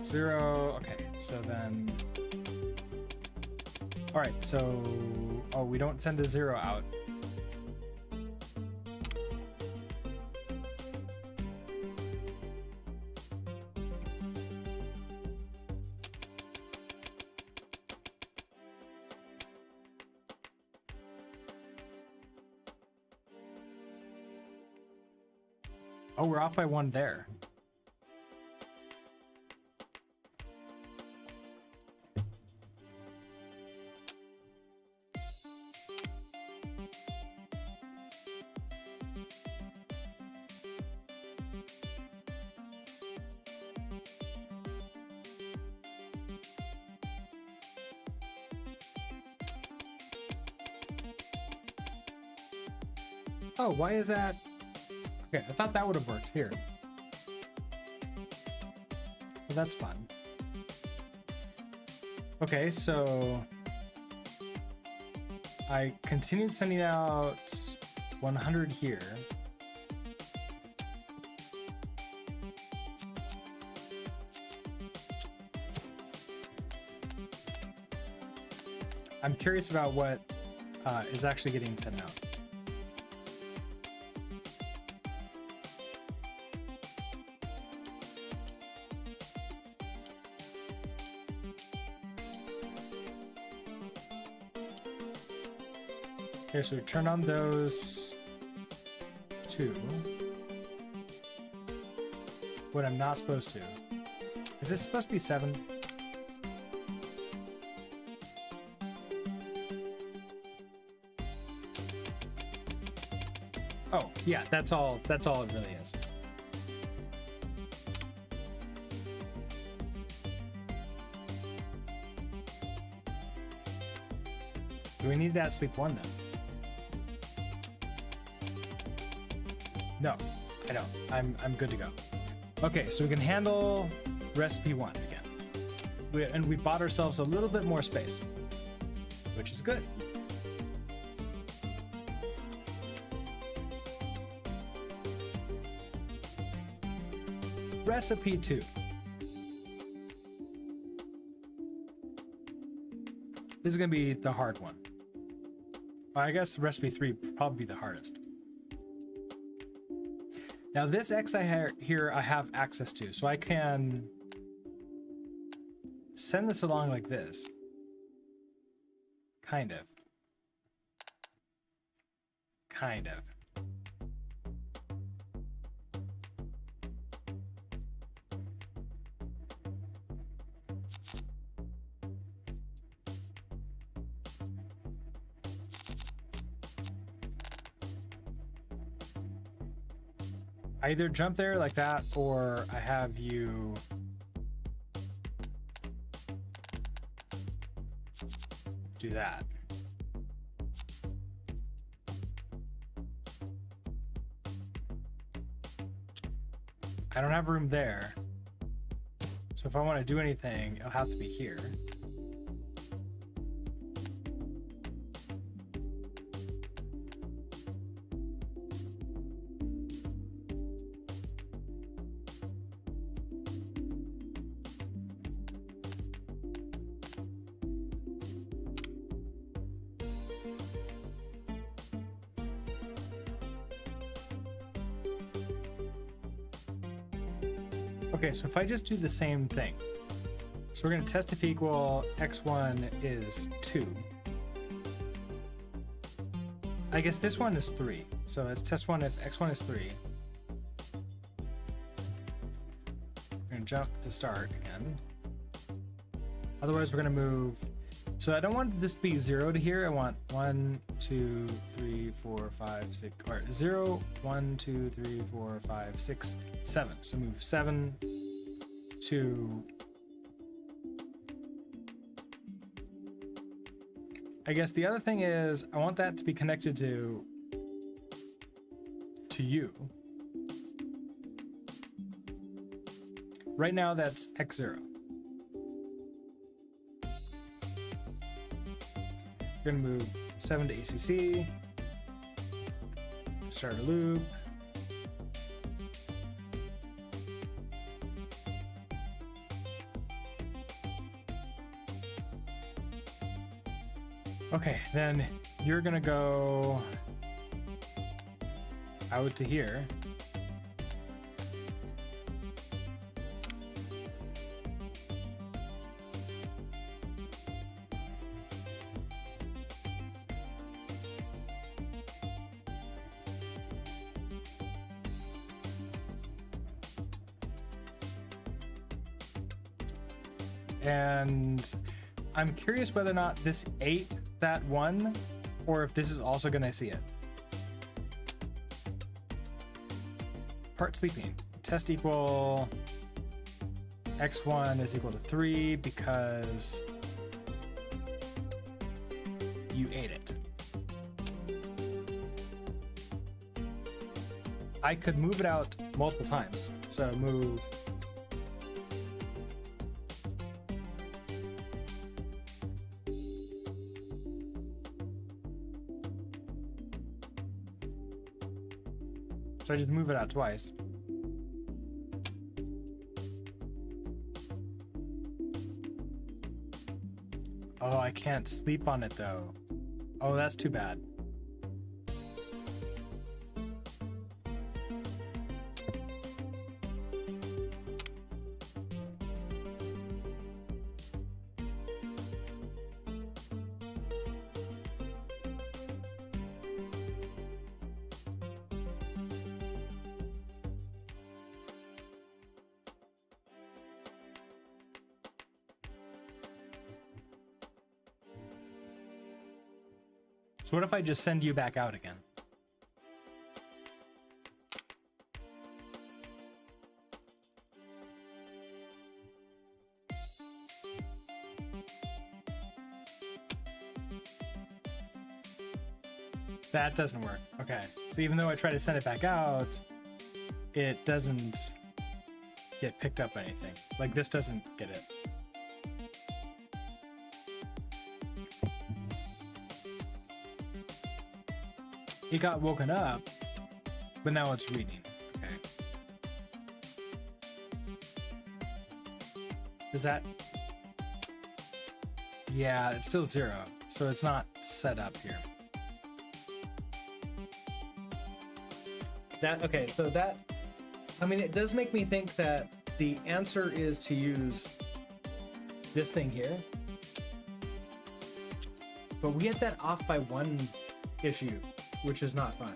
Zero. Okay, so then. All right, so we don't send a 0 out. Oh, we're off by 1 there. Oh, why is that? Okay, I thought that would have worked here. Well, that's fun. Okay, so I continued sending out 100 here. I'm curious about what is actually getting sent out. Okay, so we turn on those 2. What I'm not supposed to. Is this supposed to be 7? Oh, yeah, that's all it really is. Do we need that sleep 1 then? No, I don't. I'm good to go. Okay, so we can handle recipe 1 again. And we bought ourselves a little bit more space, which is good. Recipe 2. This is gonna be the hard one. I guess recipe 3 would probably be the hardest. Now this X here I have access to, so I can send this along like this. Kind of. Kind of. I either jump there like that, or I have you do that. I don't have room there, so if I want to do anything, it'll have to be here. Okay, so if I just do the same thing, so we're going to test if equal x1 is 2. I guess this one is 3. So let's test one if x1 is 3. We're going to jump to start again. Otherwise, we're going to move. So I don't want this to be 0 to here. I want 1, 2, 3, 4, 5, 6, or 0, 1, 2, 3, 4, 5, 6, 7. So move 7 to. I guess the other thing is I want that to be connected to you. Right now that's x0. We're gonna move 7 to ACC, start a loop. Okay, then you're gonna go out to here. And I'm curious whether or not this ate that one, or if this is also gonna see it. Part sleeping. Test equal x1 is equal to 3 because you ate it. I could move it out multiple times. So move. So I just move it out twice. Oh, I can't sleep on it though. Oh, that's too bad. So what if I just send you back out again? That doesn't work. Okay. So even though I try to send it back out, it doesn't get picked up by anything. Like this doesn't get it. It got woken up, but now it's reading. Okay. Is that? Yeah, it's still 0, so it's not set up here. Okay, so that, I mean, it does make me think that the answer is to use this thing here. But we get that off by 1 issue, which is not fun.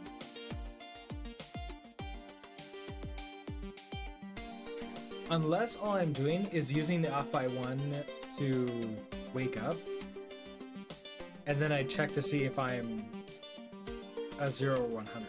Unless all I'm doing is using the off by 1 to wake up, and then I check to see if I'm a 0 or 100.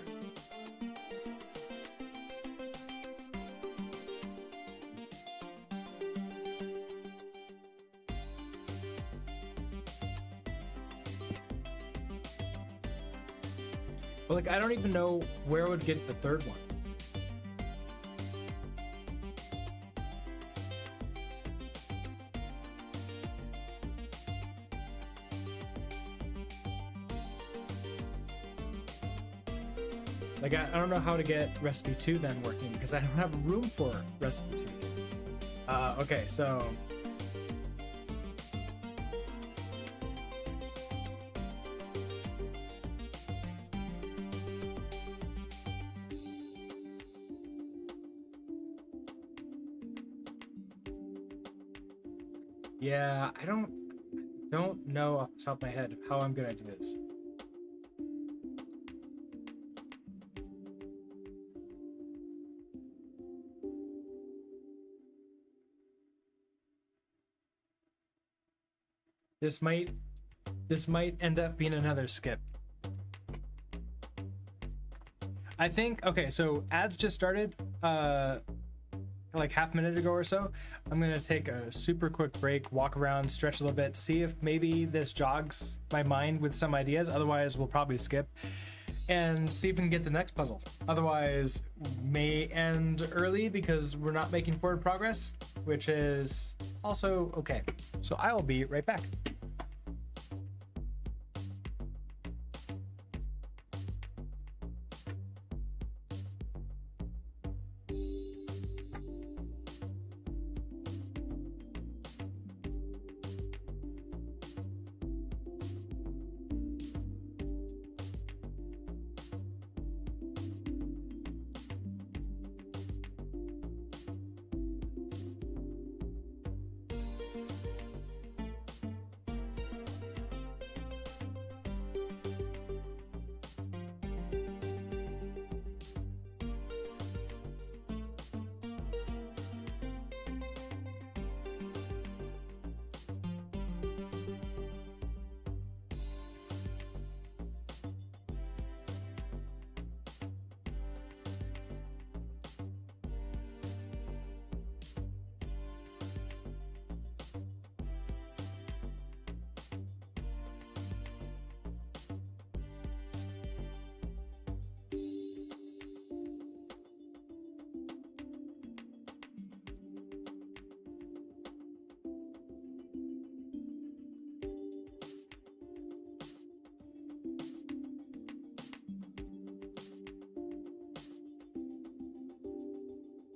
But like, I don't even know where I would get the 3rd one. Like, I don't know how to get recipe 2 then working because I don't have room for recipe 2. Okay, so Yeah, I don't know off the top of my head how I'm gonna do this. This might end up being another skip. I think, okay, so ads just started like half a minute ago or so. I'm gonna take a super quick break, walk around, stretch a little bit, see if maybe this jogs my mind with some ideas. Otherwise, we'll probably skip and see if we can get the next puzzle. Otherwise, may end early because we're not making forward progress, which is also okay. So I will be right back.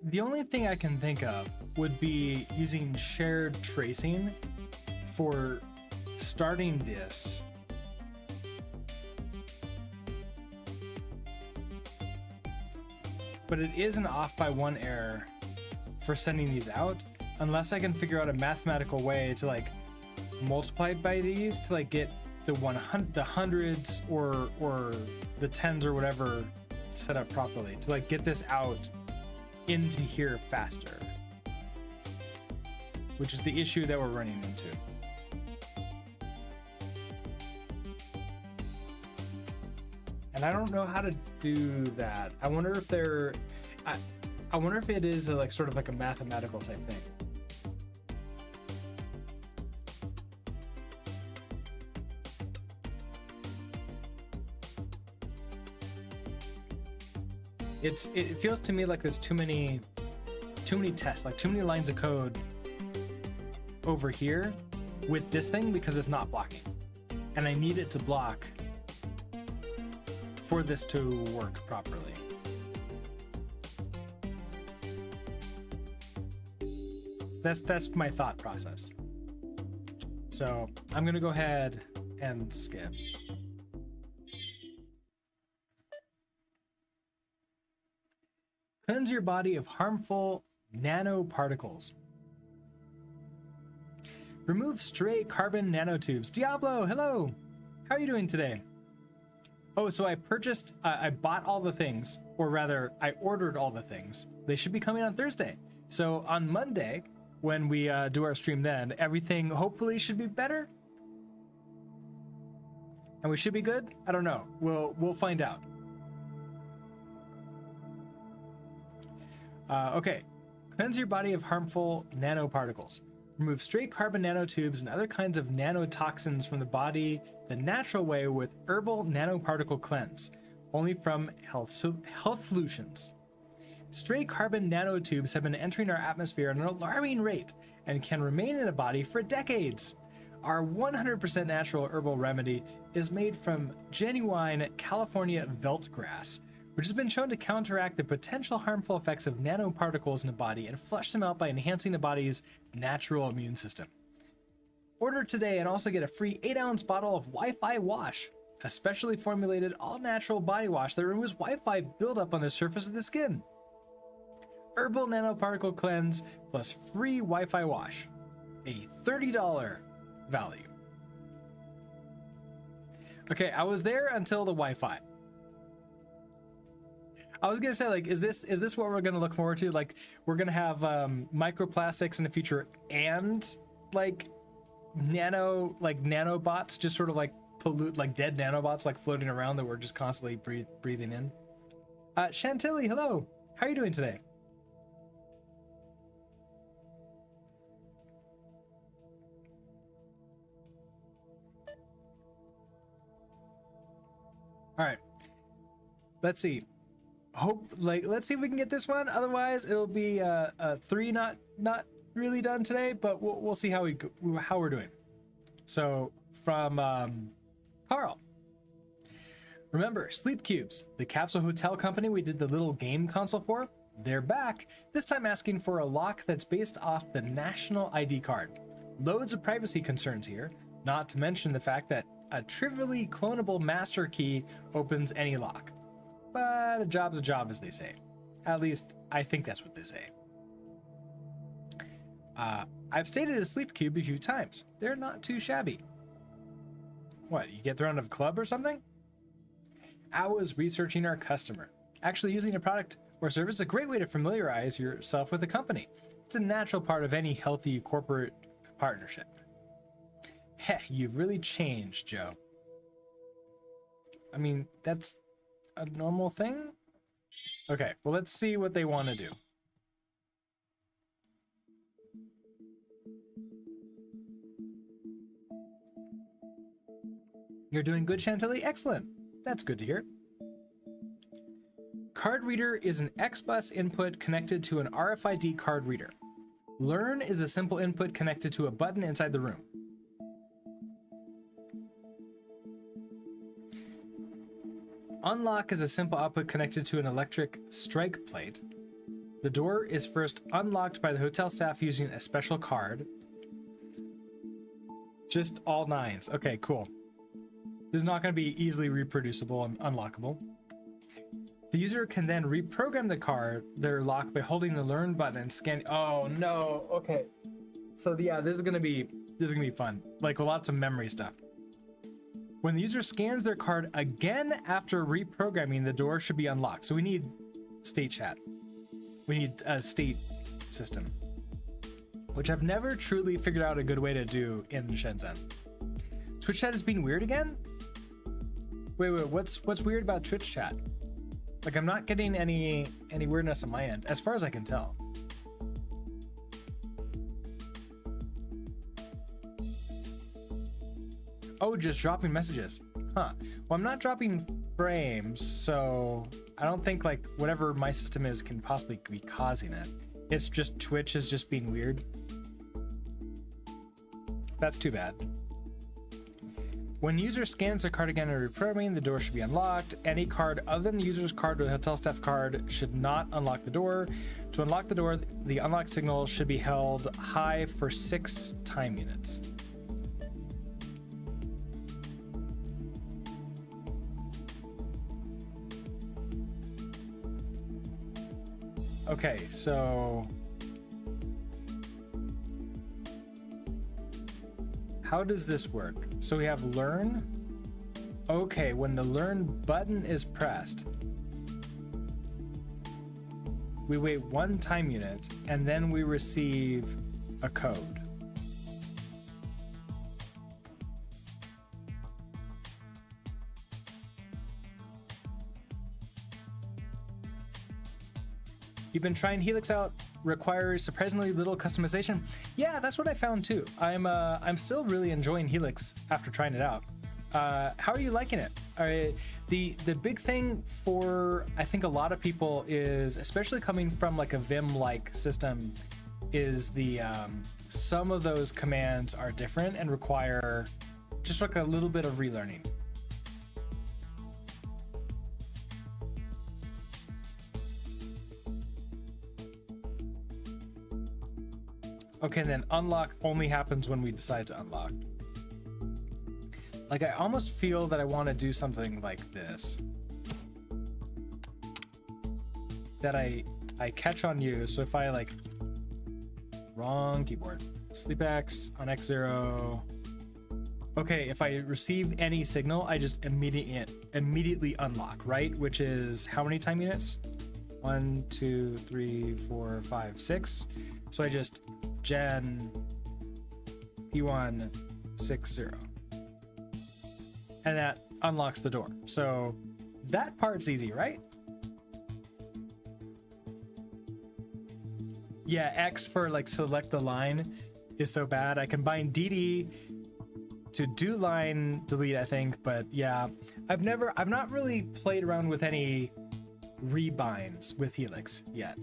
The only thing I can think of would be using shared tracing for starting this. But it is an off by one error for sending these out, unless I can figure out a mathematical way to like multiply by these to like get the hundreds or the tens or whatever set up properly to like get this out into here faster, which is the issue that we're running into. And I don't know how to do that. I wonder if I wonder if it is like sort of like a mathematical type thing. It feels to me like there's too many tests, like too many lines of code over here with this thing because it's not blocking, and I need it to block for this to work properly. That's my thought process. So I'm gonna go ahead and skip. Cleanse your body of harmful nanoparticles. Remove stray carbon nanotubes. Diablo, hello! How are you doing today? Oh, so I bought all the things, or rather, I ordered all the things. They should be coming on Thursday. So on Monday, when we do our stream then, everything hopefully should be better. And we should be good? I don't know. We'll find out. Okay, cleanse your body of harmful nanoparticles. Remove stray carbon nanotubes and other kinds of nanotoxins from the body the natural way with herbal nanoparticle cleanse, only from Health Solutions. Stray carbon nanotubes have been entering our atmosphere at an alarming rate and can remain in a body for decades. Our 100% natural herbal remedy is made from genuine California velt grass, which has been shown to counteract the potential harmful effects of nanoparticles in the body and flush them out by enhancing the body's natural immune system. Order today and also get a free 8-ounce bottle of Wi-Fi Wash, a specially formulated all-natural body wash that removes Wi-Fi buildup on the surface of the skin. Herbal nanoparticle cleanse plus free Wi-Fi Wash. a $30 value. Okay, I was there until the Wi-Fi. I was gonna say, like, is this what we're gonna look forward to? Like, we're gonna have microplastics in the future and like nanobots, just sort of like pollute, like dead nanobots, like floating around that we're just constantly breathing in. Chantilly, hello. How are you doing today? All right. Let's see. Let's see if we can get this one. Otherwise, it'll be 3 not really done today, but we'll see how we're doing. So from Carl. Remember Sleep Cubes, the capsule hotel company we did the little game console for? They're back, this time asking for a lock that's based off the national ID card. Loads of privacy concerns here, not to mention the fact that a trivially clonable master key opens any lock. But a job's a job, as they say. At least, I think that's what they say. I've stayed at a sleep cube a few times. They're not too shabby. What, you get thrown out of a club or something? I was researching our customer. Actually, using a product or service is a great way to familiarize yourself with the company. It's a natural part of any healthy corporate partnership. Heh, you've really changed, Joe. I mean, that's a normal thing? Okay, well, let's see what they want to do. You're doing good, Chantilly? Excellent. That's good to hear. Card reader is an X-bus input connected to an RFID card reader. Learn is a simple input connected to a button inside the room. Unlock is a simple output connected to an electric strike plate. The door is first unlocked by the hotel staff using a special card. Just all nines. Okay, cool. This is not going to be easily reproducible and unlockable. The user can then reprogram their lock by holding the learn button and scanning. Oh no. Okay. So yeah, this is gonna be fun. Like lots of memory stuff. When the user scans their card again after reprogramming, the door should be unlocked. So we need state chat. We need a state system, which I've never truly figured out a good way to do in Shenzhen. Twitch chat is being weird again? Wait, what's weird about Twitch chat? Like, I'm not getting any weirdness on my end, as far as I can tell. Oh, just dropping messages. Huh. Well, I'm not dropping frames, so I don't think, like, whatever my system is can possibly be causing it. It's just Twitch is just being weird. That's too bad. When user scans their card again and reprogramming, the door should be unlocked. Any card other than the user's card or the hotel staff card should not unlock the door. To unlock the door, the unlock signal should be held high for 6 time units. Okay, so how does this work? So we have learn. Okay, when the learn button is pressed, we wait 1 time unit and then we receive a code. You've been trying Helix out, requires surprisingly little customization. Yeah, that's what I found too. I'm still really enjoying Helix after trying it out. How are you liking it? The big thing for I think a lot of people is, especially coming from like a Vim-like system, is the some of those commands are different and require just like a little bit of relearning. Okay, and then unlock only happens when we decide to unlock. Like, I almost feel that I want to do something like this. That I catch on you, so if I like, wrong keyboard. sleep X on X0. Okay, if I receive any signal, I just immediately unlock, right? Which is how many time units? 1, 2, 3, 4, 5, 6. So I just gen P1 60. And that unlocks the door. So that part's easy, right? Yeah, X for like select the line is so bad. I combine DD to do line delete, I think, but yeah, I've not really played around with any rebinds with Helix yet.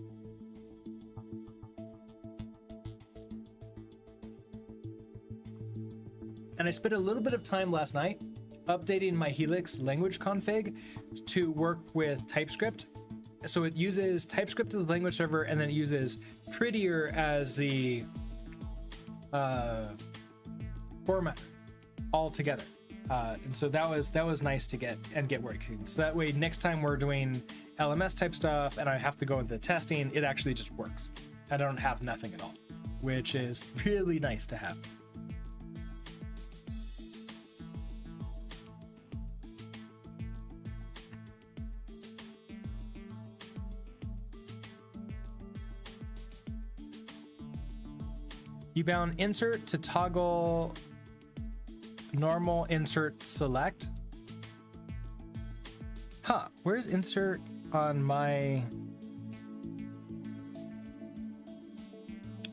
And I spent a little bit of time last night updating my Helix language config to work with TypeScript. So it uses TypeScript as the language server, and then it uses Prettier as the format all together. And so that was nice to get working. So that way, next time we're doing LMS type stuff and I have to go into the testing, it actually just works. I don't have nothing at all, which is really nice to have. You bound insert to toggle normal insert select. Huh, where's insert on my...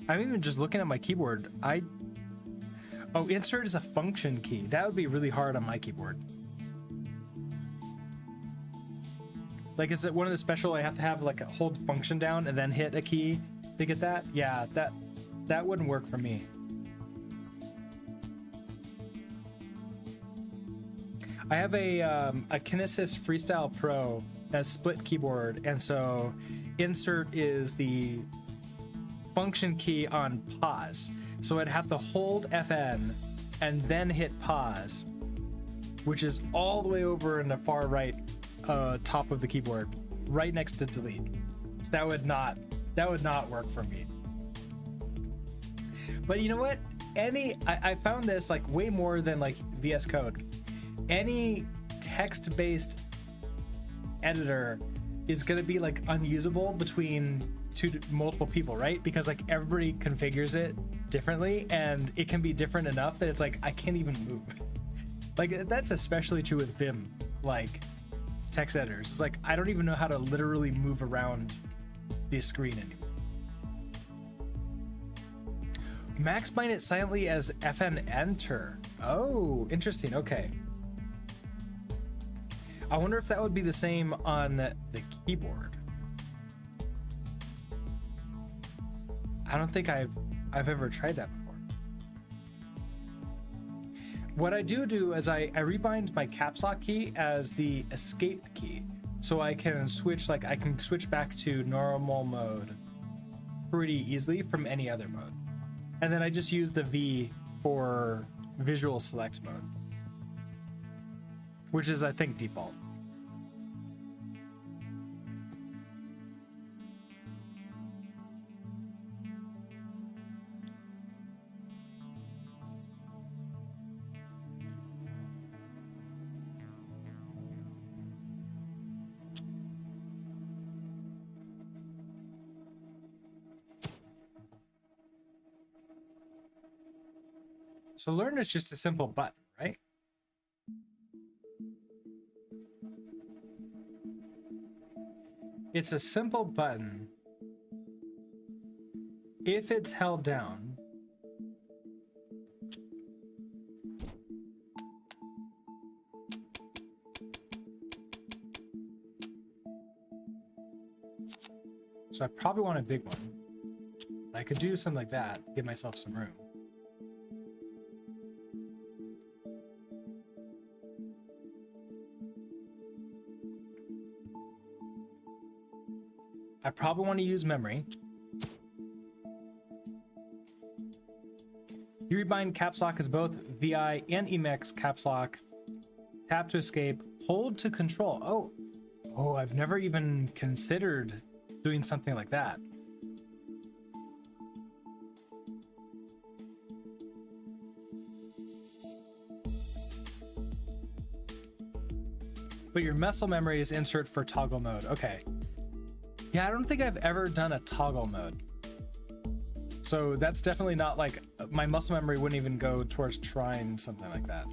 I'm even just looking at my keyboard. Oh, insert is a function key. That would be really hard on my keyboard. Like, is it one of the special, I have to have like a hold function down and then hit a key to get that? Yeah, that wouldn't work for me. I have a Kinesis Freestyle Pro as split keyboard, and so insert is the function key on pause. So I'd have to hold FN and then hit pause, which is all the way over in the far right top of the keyboard, right next to delete. So that would not work for me. But you know what? I found this like way more than like VS Code. Any text-based editor is going to be like unusable between multiple people, right? Because like everybody configures it differently, and it can be different enough that it's like I can't even move. Like that's especially true with Vim, like text editors. It's like I don't even know how to literally move around the screen anymore. Max bind it silently as FN enter. Oh, interesting. Okay. I wonder if that would be the same on the keyboard. I don't think I've ever tried that before. What I do is I rebind my caps lock key as the escape key, so I can switch back to normal mode pretty easily from any other mode. And then I just use the V for visual select mode, which is, I think, default. So learn is just a simple button, right? It's a simple button if it's held down. So I probably want a big one. I could do something like that to give myself some room. I probably want to use memory. You rebind caps lock as both VI and Emacs caps lock. Tap to escape, hold to control. Oh, I've never even considered doing something like that. but your muscle memory is insert for toggle mode. Okay. Yeah, I don't think I've ever done a toggle mode. So that's definitely not like, my muscle memory wouldn't even go towards trying something like that.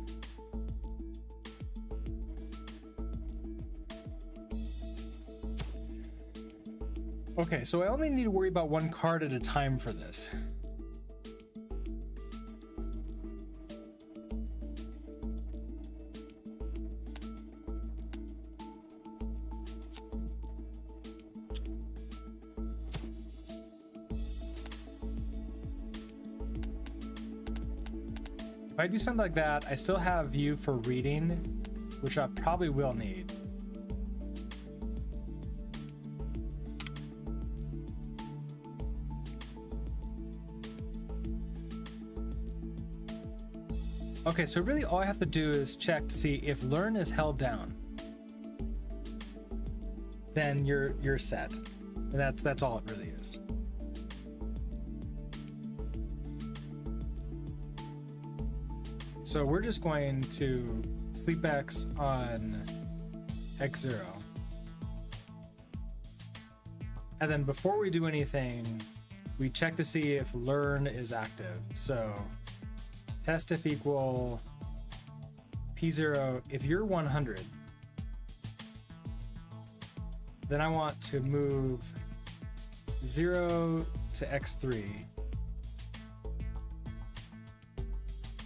Okay, so I only need to worry about one card at a time for this. If I do something like that, I still have view for reading, which I probably will need. Okay, so really all I have to do is check to see if learn is held down. Then you're set. And that's all it really is. So we're just going to sleep X on X0. And then before we do anything, we check to see if learn is active. So test if equal P0. If you're 100, then I want to move 0 to X3.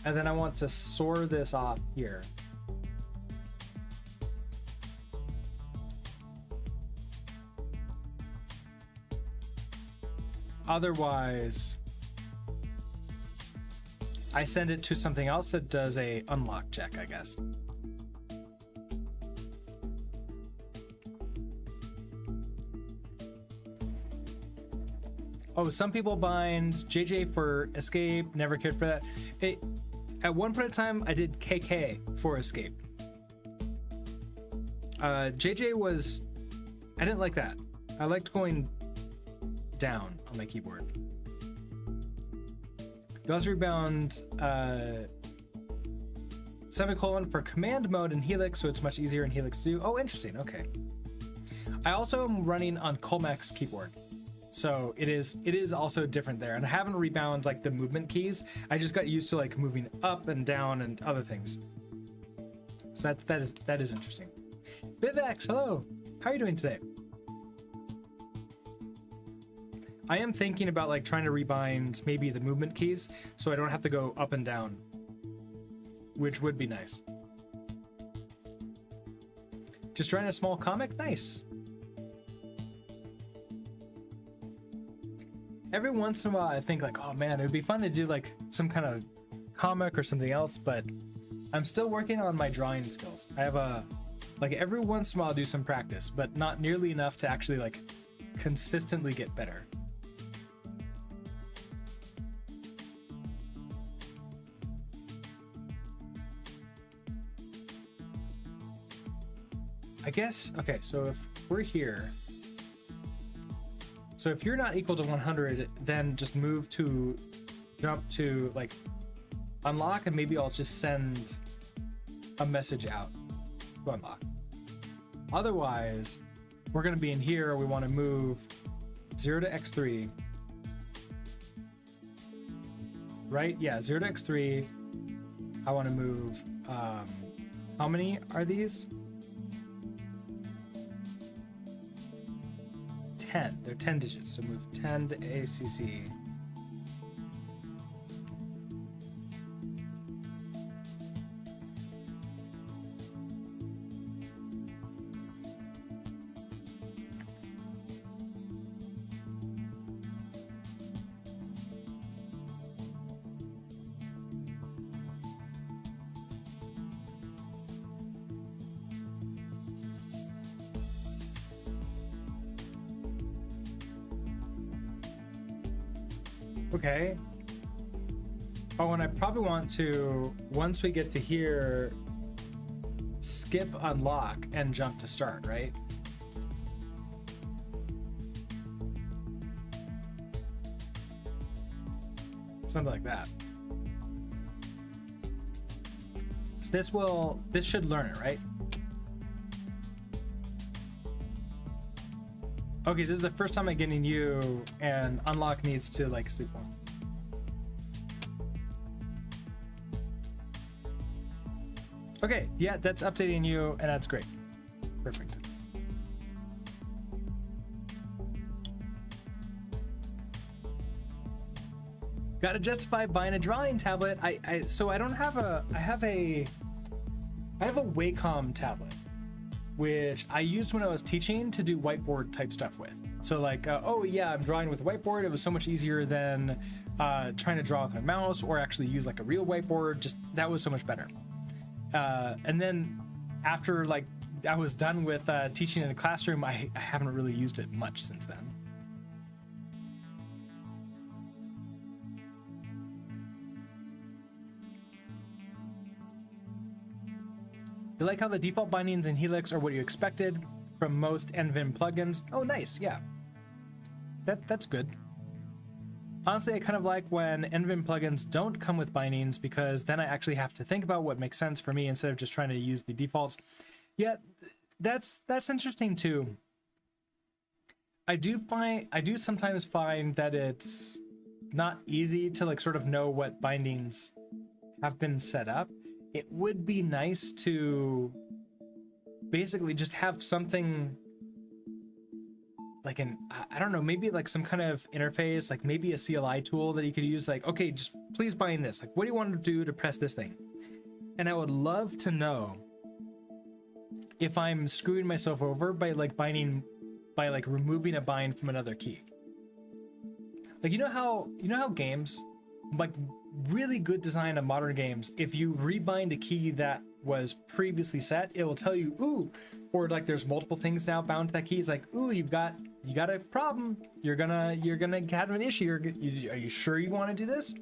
And then I want to soar this off here. Otherwise, I send it to something else that does a unlock check, I guess. Oh, some people bind JJ for escape, never cared for that. At one point in time, I did KK for escape. JJ was, I didn't like that. I liked going down on my keyboard. You also rebound semicolon for command mode in Helix, so it's much easier in Helix to do. Oh, interesting. Okay. I also am running on Colmac's keyboard, so it is also different there. And I haven't rebound like the movement keys. I just got used to like moving up and down and other things. So that is interesting. Bivex, hello. How are you doing today? I am thinking about like trying to rebind maybe the movement keys so I don't have to go up and down, which would be nice. Just trying a small comic? Nice. Every once in a while I think like, oh man, it would be fun to do like some kind of comic or something else, but I'm still working on my drawing skills. I have like every once in a while I'll do some practice, but not nearly enough to actually like consistently get better. I guess, okay, so if we're here, so if you're not equal to 100, then just jump to like unlock, and maybe I'll just send a message out to unlock. Otherwise, we're gonna be in here, we wanna move 0 to X3, right? Yeah, 0 to X3, I wanna move, how many are these? 10. They're 10 digits, so move 10 to ACC. Okay. Oh, and I probably want to, once we get to here, skip unlock and jump to start, right? Something like that. So this should learn it, right? Okay, this is the first time I'm getting you, and unlock needs to like sleep on. Okay, yeah, that's updating you, and that's great. Perfect. Gotta justify buying a drawing tablet. So I don't have a, I have a Wacom tablet, which I used when I was teaching to do whiteboard type stuff with. So like, oh yeah, I'm drawing with a whiteboard. It was so much easier than trying to draw with my mouse or actually use like a real whiteboard. Just that was so much better. And then after like I was done with teaching in the classroom, I haven't really used it much since then. You like how the default bindings in Helix are what you expected from most NVim plugins? Oh, nice, yeah. That's good. Honestly, I kind of like when NVim plugins don't come with bindings because then I actually have to think about what makes sense for me instead of just trying to use the defaults. Yeah, that's interesting too. I do sometimes find that it's not easy to like sort of know what bindings have been set up. It would be nice to basically just have something like I don't know, maybe like some kind of interface, like maybe a CLI tool that you could use, like, okay, just please bind this. Like, what do you want to do to press this thing? And I would love to know if I'm screwing myself over by like binding, by like removing a bind from another key. Like, you know how games, like really good design of modern games, if you rebind a key that was previously set, it will tell you, ooh, or like there's multiple things now bound to that key. It's like, ooh, you got a problem. You're gonna have an issue. Are you sure you want to do this?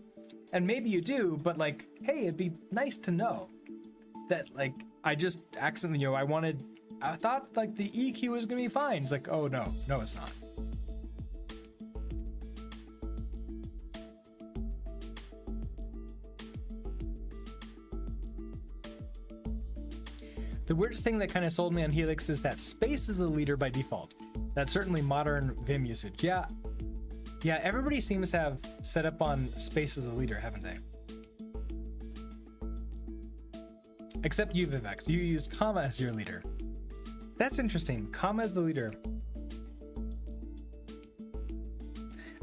And maybe you do, but like, hey, it'd be nice to know that like I just accidentally, you know, I thought like the E key was gonna be fine. It's like, oh no, it's not. The weirdest thing that kind of sold me on Helix is that space is the leader by default. That's certainly modern Vim usage. Yeah, everybody seems to have set up on space as the leader, haven't they? Except you, Vivex. You used comma as your leader. That's interesting. Comma as the leader.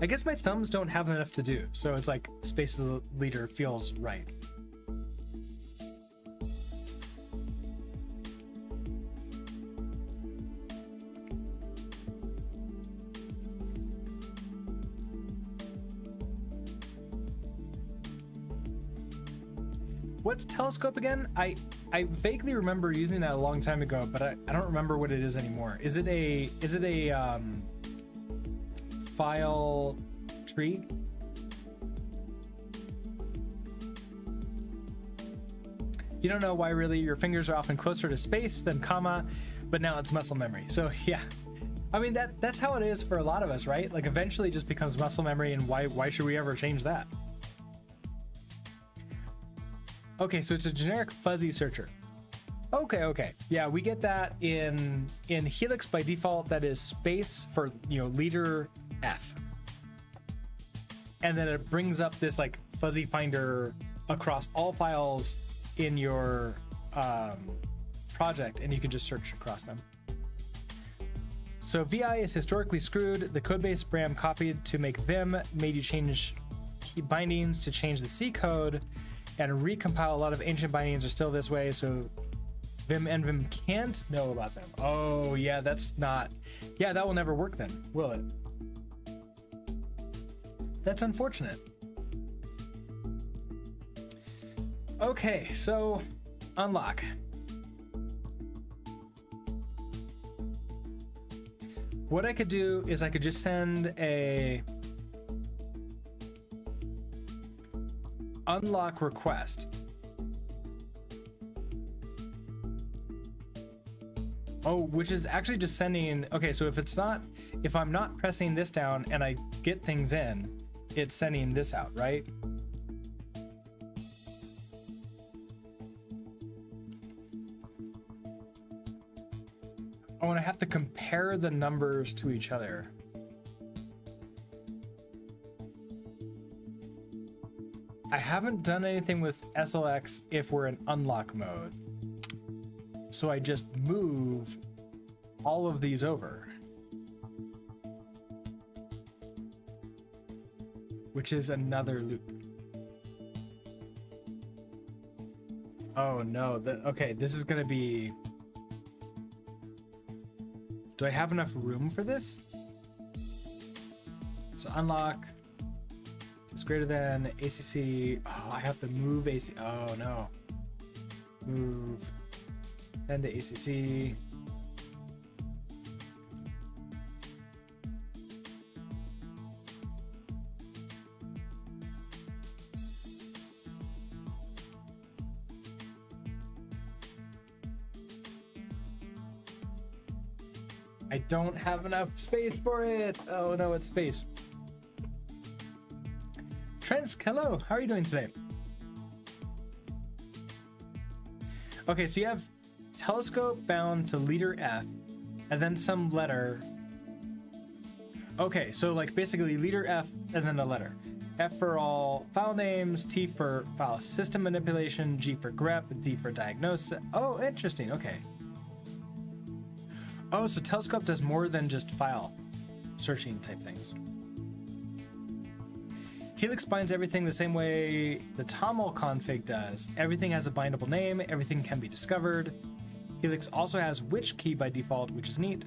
I guess my thumbs don't have enough to do, so it's like space as the leader feels right. What's telescope again? I vaguely remember using that a long time ago, but I don't remember what it is anymore. Is it a file tree? You don't know why really. Your fingers are often closer to space than comma, but now it's muscle memory. So yeah, I mean that's how it is for a lot of us, right? Like eventually it just becomes muscle memory, and why should we ever change that? Okay, so it's a generic fuzzy searcher. Okay. Yeah, we get that in Helix by default. That is space for, you know, leader F. And then it brings up this like fuzzy finder across all files in your project, and you can just search across them. So VI is historically screwed. The codebase Bram copied to make Vim made you change key bindings to change the C code and recompile. A lot of ancient bindings are still this way, so Vim and Vim can't know about them. Oh yeah, that's not, yeah, that will never work then, will it? That's unfortunate. Okay, so unlock. What I could do is I could just send a unlock request. Oh, which is actually just sending, okay, so if I'm not pressing this down and I get things in, it's sending this out, right? Oh, and I have to compare the numbers to each other. I haven't done anything with SLX if we're in unlock mode. So I just move all of these over. Which is another loop. Oh no, okay, this is gonna be... Do I have enough room for this? So unlock is greater than ACC. Oh, I have to move AC. Oh no. Move and the ACC. I don't have enough space for it. Oh no, it's space. Trent, hello, how are you doing today? Okay, so you have telescope bound to leader F and then some letter. Okay, so like basically leader F and then a letter. F for all file names, T for file system manipulation, G for grep, D for diagnosis. Oh, interesting, okay. Oh, so Telescope does more than just file searching type things. Helix binds everything the same way the TOML config does. Everything has a bindable name, everything can be discovered. Helix also has which key by default, which is neat.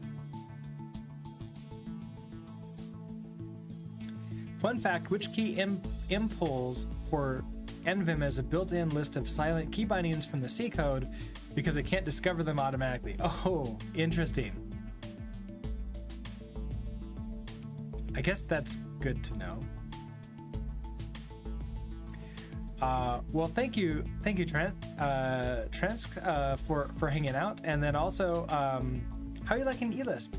Fun fact, which key impulls for NVim as a built-in list of silent key bindings from the C code because they can't discover them automatically. Oh, interesting. I guess that's good to know. Well, thank you, Trent, for hanging out, and then also, how are you liking eLisp?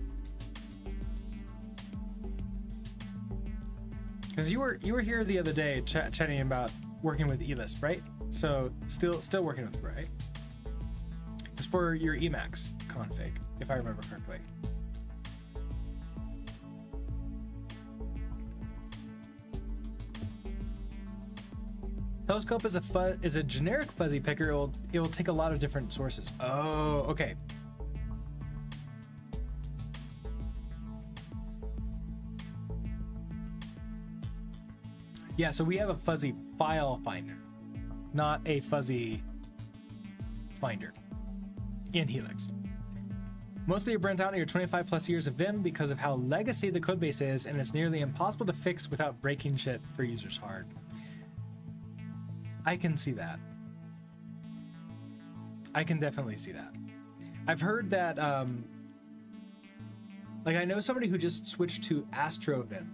Because you were here the other day chatting about working with eLisp, right? So still working with it, right? It's for your Emacs config, if I remember correctly. Telescope is a generic fuzzy picker. It will take a lot of different sources. Oh, okay. Yeah, so we have a fuzzy file finder, not a fuzzy finder in Helix. Mostly you're burnt out on your 25 plus years of Vim because of how legacy the codebase is, and it's nearly impossible to fix without breaking shit for users hard. I can see that. I can definitely see that. I've heard that, like I know somebody who just switched to AstroVim,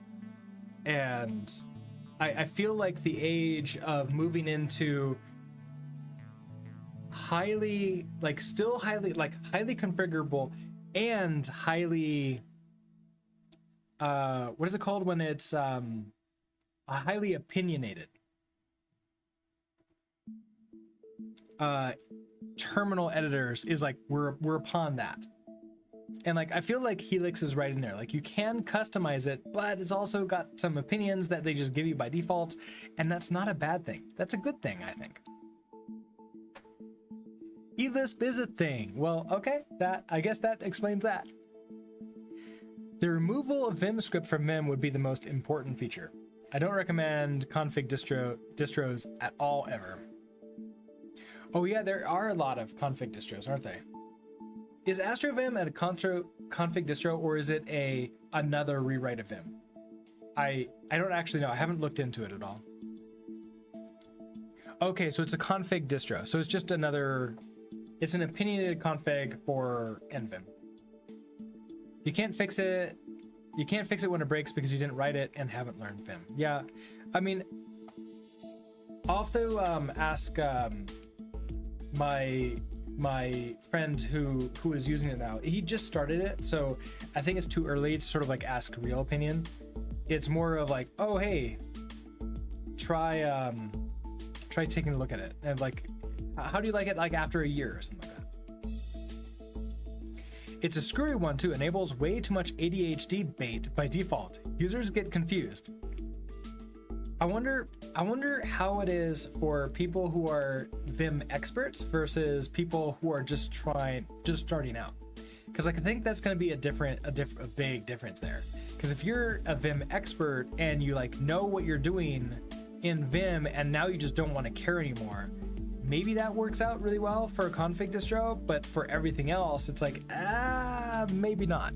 and I feel like the age of moving into highly, like still highly configurable and highly, what is it called when it's highly opinionated? Terminal editors is like we're upon that, and like I feel like Helix is right in there. Like you can customize it, but it's also got some opinions that they just give you by default, and that's not a bad thing. That's a good thing, I think. eLisp is a thing. Well, okay, I guess that explains that. The removal of Vim script from Vim would be the most important feature. I don't recommend config distros at all ever. Oh yeah, there are a lot of config distros, aren't they? Is AstroVim a config distro, or is it another rewrite of Vim? I don't actually know. I haven't looked into it at all. Okay, so it's a config distro. So it's just it's an opinionated config for NVim. You can't fix it. You can't fix it when it breaks because you didn't write it and haven't learned Vim. Yeah, I mean, I'll have to ask my friend who is using it now. He just started it, so I think it's too early to sort of like ask real opinion. It's more of like, oh hey, try taking a look at it, and like, how do you like it like after a year or something like that. It's a screwy one too. Enables way too much ADHD bait by default. Users get confused. I wonder how it is for people who are Vim experts versus people who are just starting out. Because I think that's going to be a big difference there. Because if you're a Vim expert and you like know what you're doing in Vim and now you just don't want to care anymore, maybe that works out really well for a config distro, but for everything else, it's like, maybe not.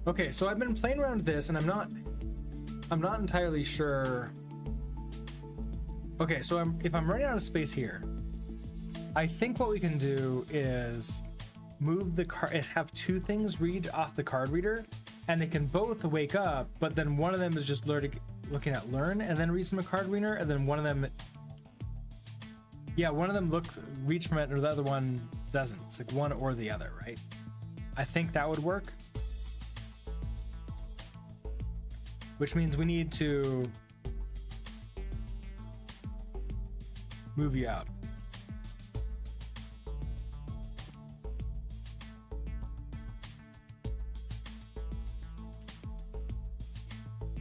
Okay, so I've been playing around with this and I'm not entirely sure. Okay, so if I'm running out of space here, I think what we can do is move the card, have two things read off the card reader, and they can both wake up, but then one of them is just looking at learn and then reads from a card reader, and then one of them reads from it, or the other one doesn't. It's like one or the other, right? I think that would work. Which means we need to move you out.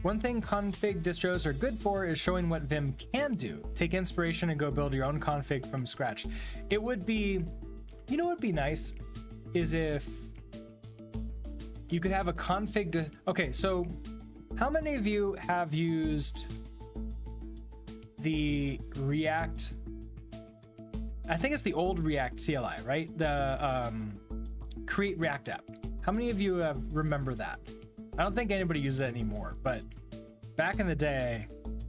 One thing config distros are good for is showing what Vim can do. Take inspiration and go build your own config from scratch. It would be, you know what would be nice is if you could have a config. Okay, so how many of you have used the React? I think it's the old React CLI, right? The create React app. How many of you have remember that? I don't think anybody uses it anymore, but back in the day,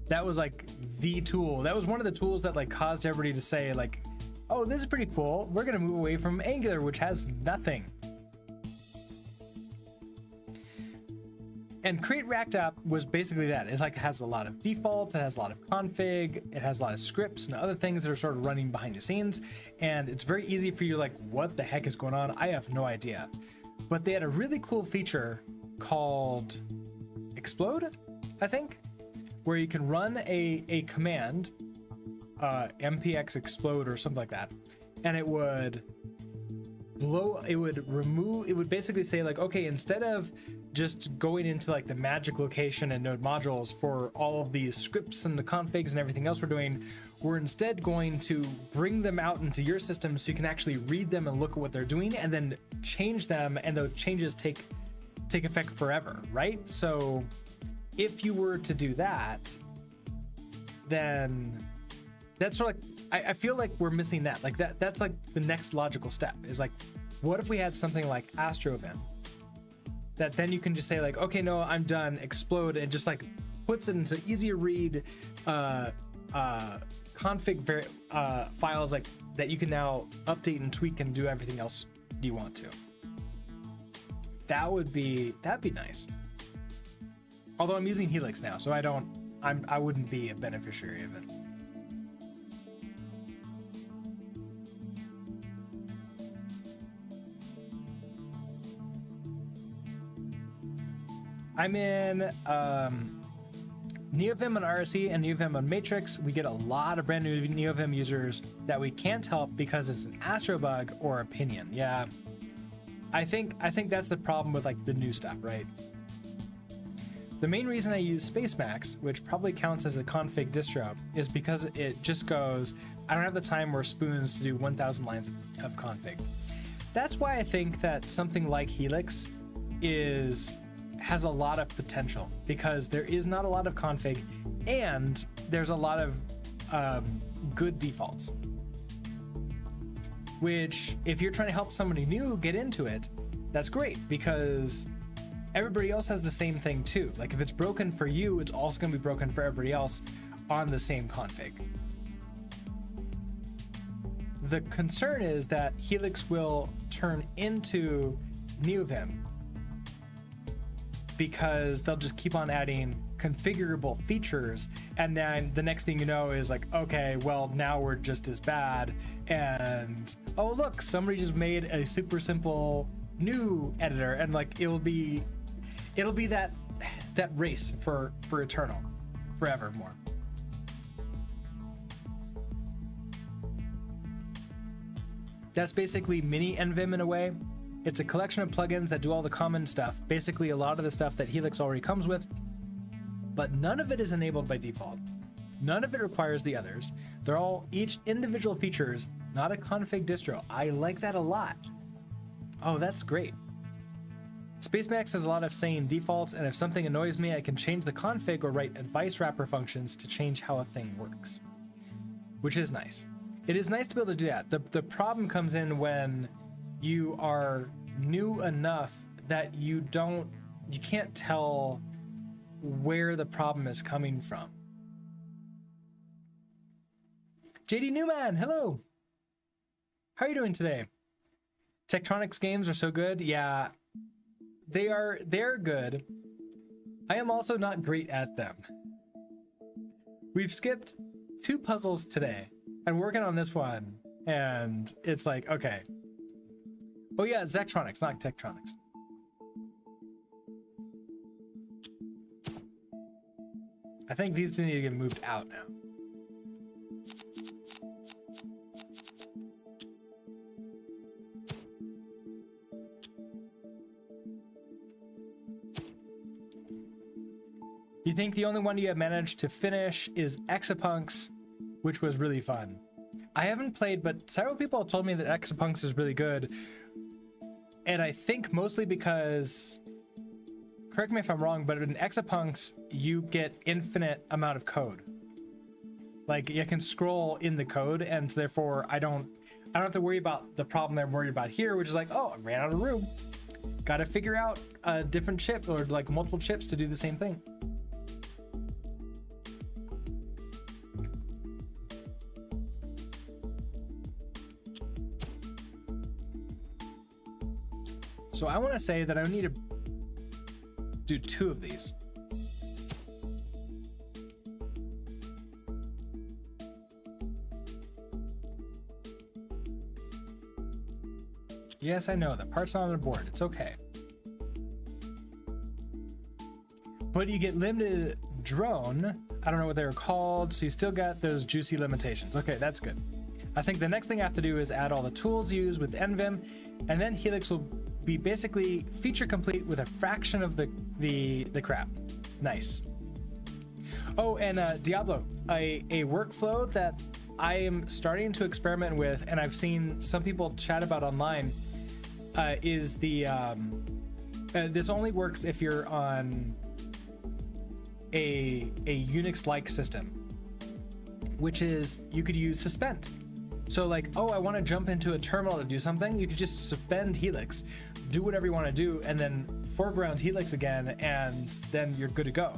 that was like the tool. That was one of the tools that like caused everybody to say like, oh, this is pretty cool. We're gonna move away from Angular, which has nothing. And create React app was basically that. It like has a lot of defaults, it has a lot of config, it has a lot of scripts and other things that are sort of running behind the scenes. And it's very easy for you to like, what the heck is going on? I have no idea. But they had a really cool feature called Explode, I think, where you can run a command, mpx explode or something like that, and it would basically say like, okay, instead of just going into like the magic location and node modules for all of these scripts and the configs and everything else we're doing, we're instead going to bring them out into your system so you can actually read them and look at what they're doing and then change them, and those changes take effect forever, right? So if you were to do that, then that's sort of like, I feel like we're missing that. Like that's like the next logical step is like, what if we had something like AstroVim that then you can just say like, okay, no, I'm done, explode, and just like puts it into easier read config files like that you can now update and tweak and do everything else you want to. That'd be nice. Although I'm using Helix now, so I wouldn't be a beneficiary of it. I'm in NeoVim on RSE and NeoVim on Matrix. We get a lot of brand new NeoVim users that we can't help because it's an Astro bug or opinion. Yeah, I think that's the problem with like the new stuff, right? The main reason I use Spacemax, which probably counts as a config distro, is because it just goes, I don't have the time or spoons to do 1,000 lines of config. That's why I think that something like Helix has a lot of potential, because there is not a lot of config and there's a lot of good defaults, which if you're trying to help somebody new get into it, that's great, because everybody else has the same thing too. Like if it's broken for you, it's also going to be broken for everybody else on the same config. The concern is that Helix will turn into NeoVim because they'll just keep on adding configurable features, and then the next thing you know is like, okay, well now we're just as bad, and oh look, somebody just made a super simple new editor, and like it'll be that race for eternal, forevermore. That's basically mini NVim in a way. It's a collection of plugins that do all the common stuff, basically a lot of the stuff that Helix already comes with, but none of it is enabled by default. None of it requires the others. They're all each individual features, not a config distro. I like that a lot. Oh, that's great. Spacemax has a lot of sane defaults, and if something annoys me, I can change the config or write advice wrapper functions to change how a thing works, which is nice. It is nice to be able to do that. The problem comes in when you are new enough that you can't tell where the problem is coming from. JD Newman, hello. How are you doing today? Zachtronics games are so good. Yeah, they're good. I am also not great at them. We've skipped 2 puzzles today and working on this one, and it's like, okay. Oh yeah, Zachtronics, not Tektronics. I think these two need to get moved out now. You think the only one you have managed to finish is Exapunks, which was really fun. I haven't played, but several people have told me that Exapunks is really good. And I think mostly because, correct me if I'm wrong, but in Exapunks, you get infinite amount of code. Like, you can scroll in the code, and therefore I don't have to worry about the problem that I'm worried about here, which is like, oh, I ran out of room. Gotta figure out a different chip or like multiple chips to do the same thing. So I want to say that I need to do 2 of these. Yes, I know, the part's not on the board. It's okay. But you get limited drone. I don't know what they were called, so you still got those juicy limitations. Okay, that's good. I think the next thing I have to do is add all the tools used with NVim, and then Helix will be basically feature complete with a fraction of the crap. Nice. Oh, and Diablo, a workflow that I am starting to experiment with, and I've seen some people chat about online, is the this only works if you're on a Unix-like system, which is you could use suspend. So like, oh, I want to jump into a terminal to do something, you could just suspend Helix, do whatever you want to do, and then foreground Helix again, and then you're good to go.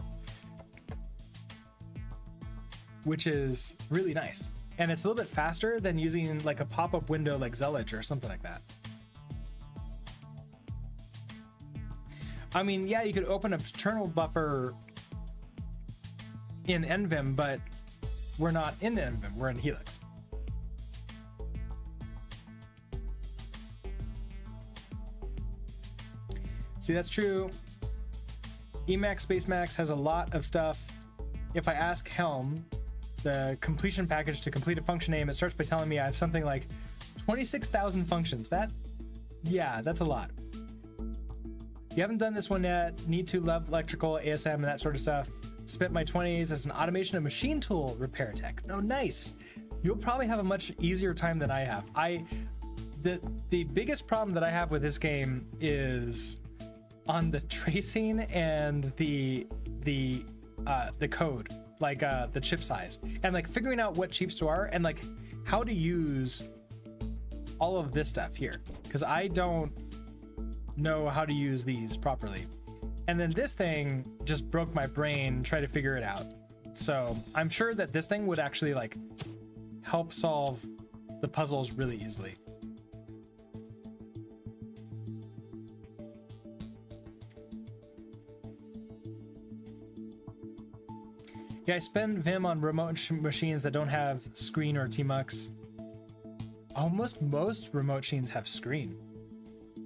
Which is really nice. And it's a little bit faster than using like a pop-up window like Zelich or something like that. I mean, yeah, you could open a kernel buffer in NVim, but we're not in NVim, we're in Helix. See, that's true. Emacs Spacemax has a lot of stuff. If I ask Helm, the completion package to complete a function name, it starts by telling me I have something like 26,000 functions. Yeah, that's a lot. You haven't done this one yet. Need to love electrical, ASM, and that sort of stuff. Spent my 20s as an automation and machine tool repair tech. Oh, nice. You'll probably have a much easier time than I have. The biggest problem that I have with this game is on the tracing and the code, like the chip size, and like figuring out what chips to are, and like how to use all of this stuff here, because I don't know how to use these properly. And then this thing just broke my brain trying to figure it out. So I'm sure that this thing would actually like help solve the puzzles really easily. Yeah, I spend Vim on remote machines that don't have screen or tmux. Almost most remote machines have screen.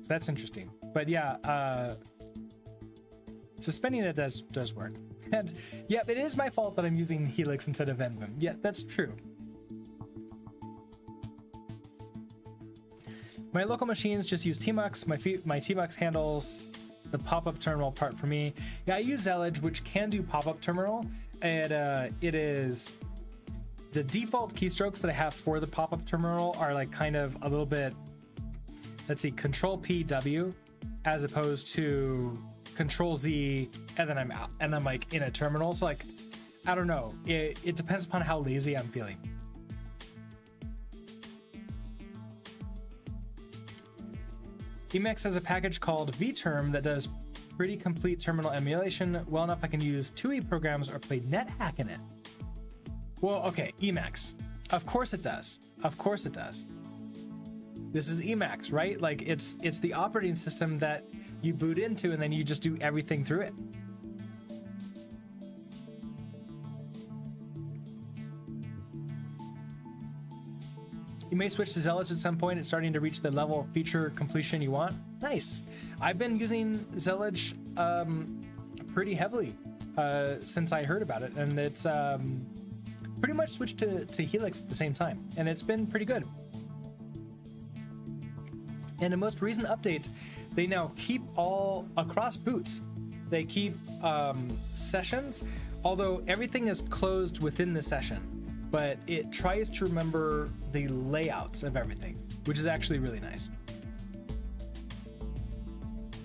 So that's interesting. But yeah, suspending it does work. And yeah, it is my fault that I'm using Helix instead of Envim. Yeah, that's true. My local machines just use Tmux. My Tmux handles the pop-up terminal part for me. Yeah, I use Zellige, which can do pop-up terminal. And it is the default keystrokes that I have for the pop-up terminal are like kind of a little bit, let's see, Control P W, as opposed to Control Z, and then I'm out, and I'm like in a terminal. So like, I don't know. It depends upon how lazy I'm feeling. Emacs has a package called vterm that does pretty complete terminal emulation. Well enough I can use TUI programs or play NetHack in it. Well, okay, Emacs. Of course it does. Of course it does. This is Emacs, right? Like it's the operating system that you boot into and then you just do everything through it. You may switch to Zellige at some point. It's starting to reach the level of feature completion you want. Nice. I've been using Zellige pretty heavily since I heard about it, and it's pretty much switched to Helix at the same time, and it's been pretty good. In a most recent update, they now keep all across boots. They keep sessions, although everything is closed within the session, but it tries to remember the layouts of everything, which is actually really nice.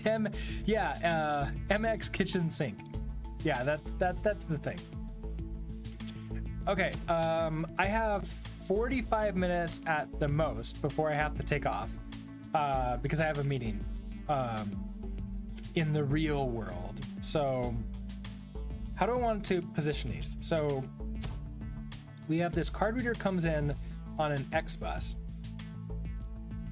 MX kitchen sink. Yeah, that's the thing. Okay, I have 45 minutes at the most before I have to take off because I have a meeting in the real world. So how do I want to position these? So we have this card reader comes in on an X bus,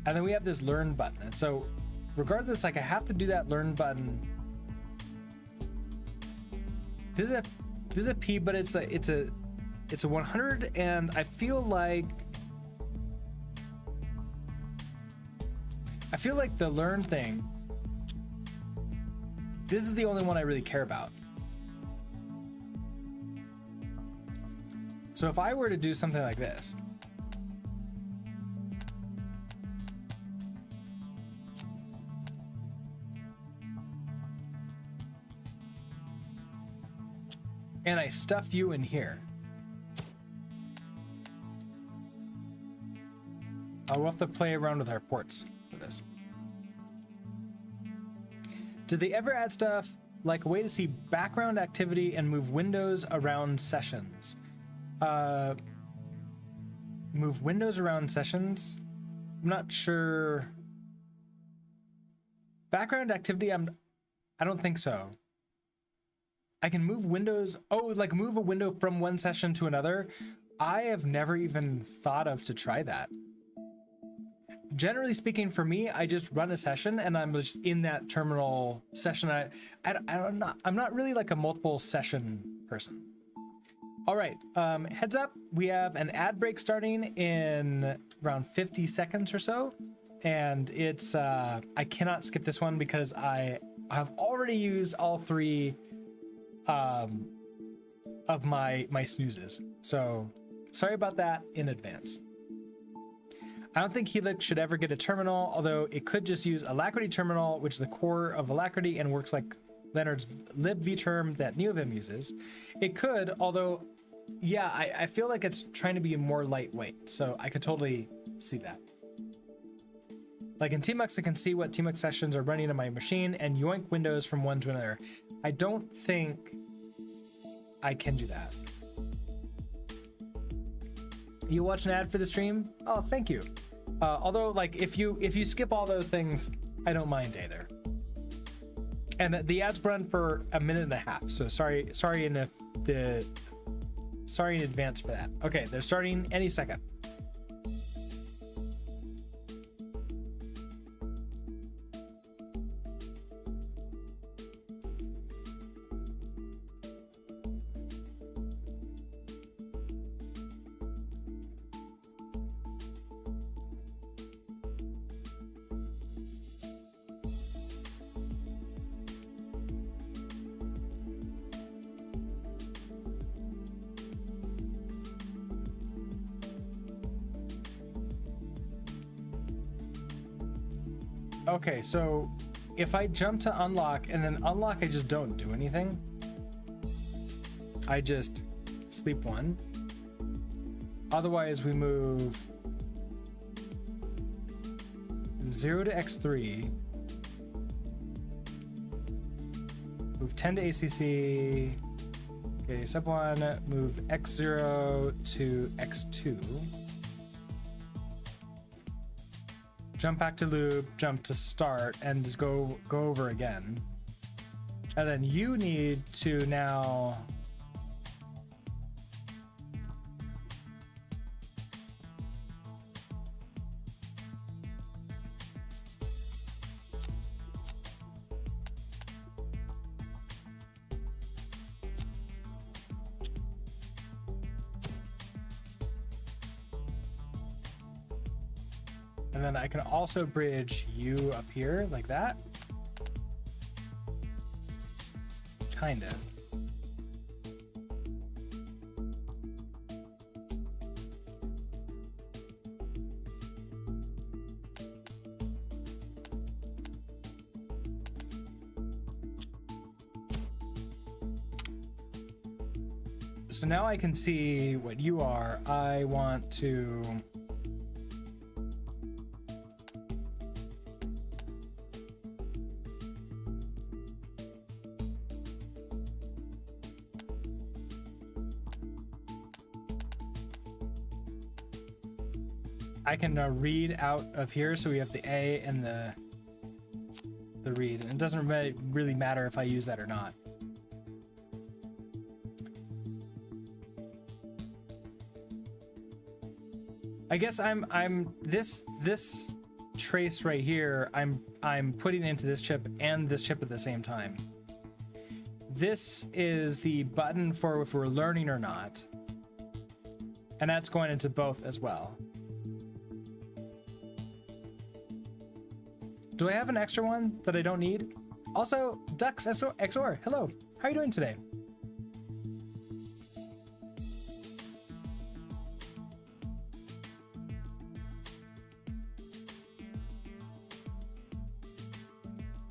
and then we have this learn button. And so regardless, like I have to do that learn button. This is a P, but it's a 100, and I feel like the learn thing, this is the only one I really care about. So if I were to do something like this, and I stuff you in here, I'll have to play around with our ports for this. Did they ever add stuff like a way to see background activity and move windows around sessions? Move windows around sessions? I'm not sure. Background activity, I don't think so. I can move windows. Oh, like move a window from one session to another. I have never even thought of to try that. Generally speaking, for me, I just run a session and I'm just in that terminal session. I'm not really like a multiple session person. All right, heads up, we have an ad break starting in around 50 seconds or so. And it's, I cannot skip this one because I have already used all three of my snoozes. So sorry about that in advance. I don't think Helix should ever get a terminal, although it could just use Alacrity terminal, which is the core of Alacrity and works like Leonard's libvterm that NeoVim uses. It could, although, yeah, I feel like it's trying to be more lightweight, so I could totally see that. Like in Tmux, I can see what Tmux sessions are running on my machine and yoink windows from one to another. I don't think I can do that. You watch an ad for the stream? Oh, thank you. Although, like, if you skip all those things, I don't mind either. And the ads run for a minute and a half, so sorry in advance for that. Okay, they're starting any second. Okay, so if I jump to unlock and then unlock, I just don't do anything. I just sleep 1. Otherwise, we move 0 to X3. Move 10 to ACC. Okay, step 1, move X0 to X2. Jump back to loop, jump to start, and just go over again. And then you need to now... And then I can also bridge you up here like that. Kind of. So now I can see what you are. I want to... I can read out of here, so we have the A and the read, and it doesn't really matter if I use that or not. I guess I'm this trace right here, I'm putting into this chip and this chip at the same time. This is the button for if we're learning or not, and that's going into both as well. Do I have an extra one that I don't need? Also, Dux XOR, hello. How are you doing today?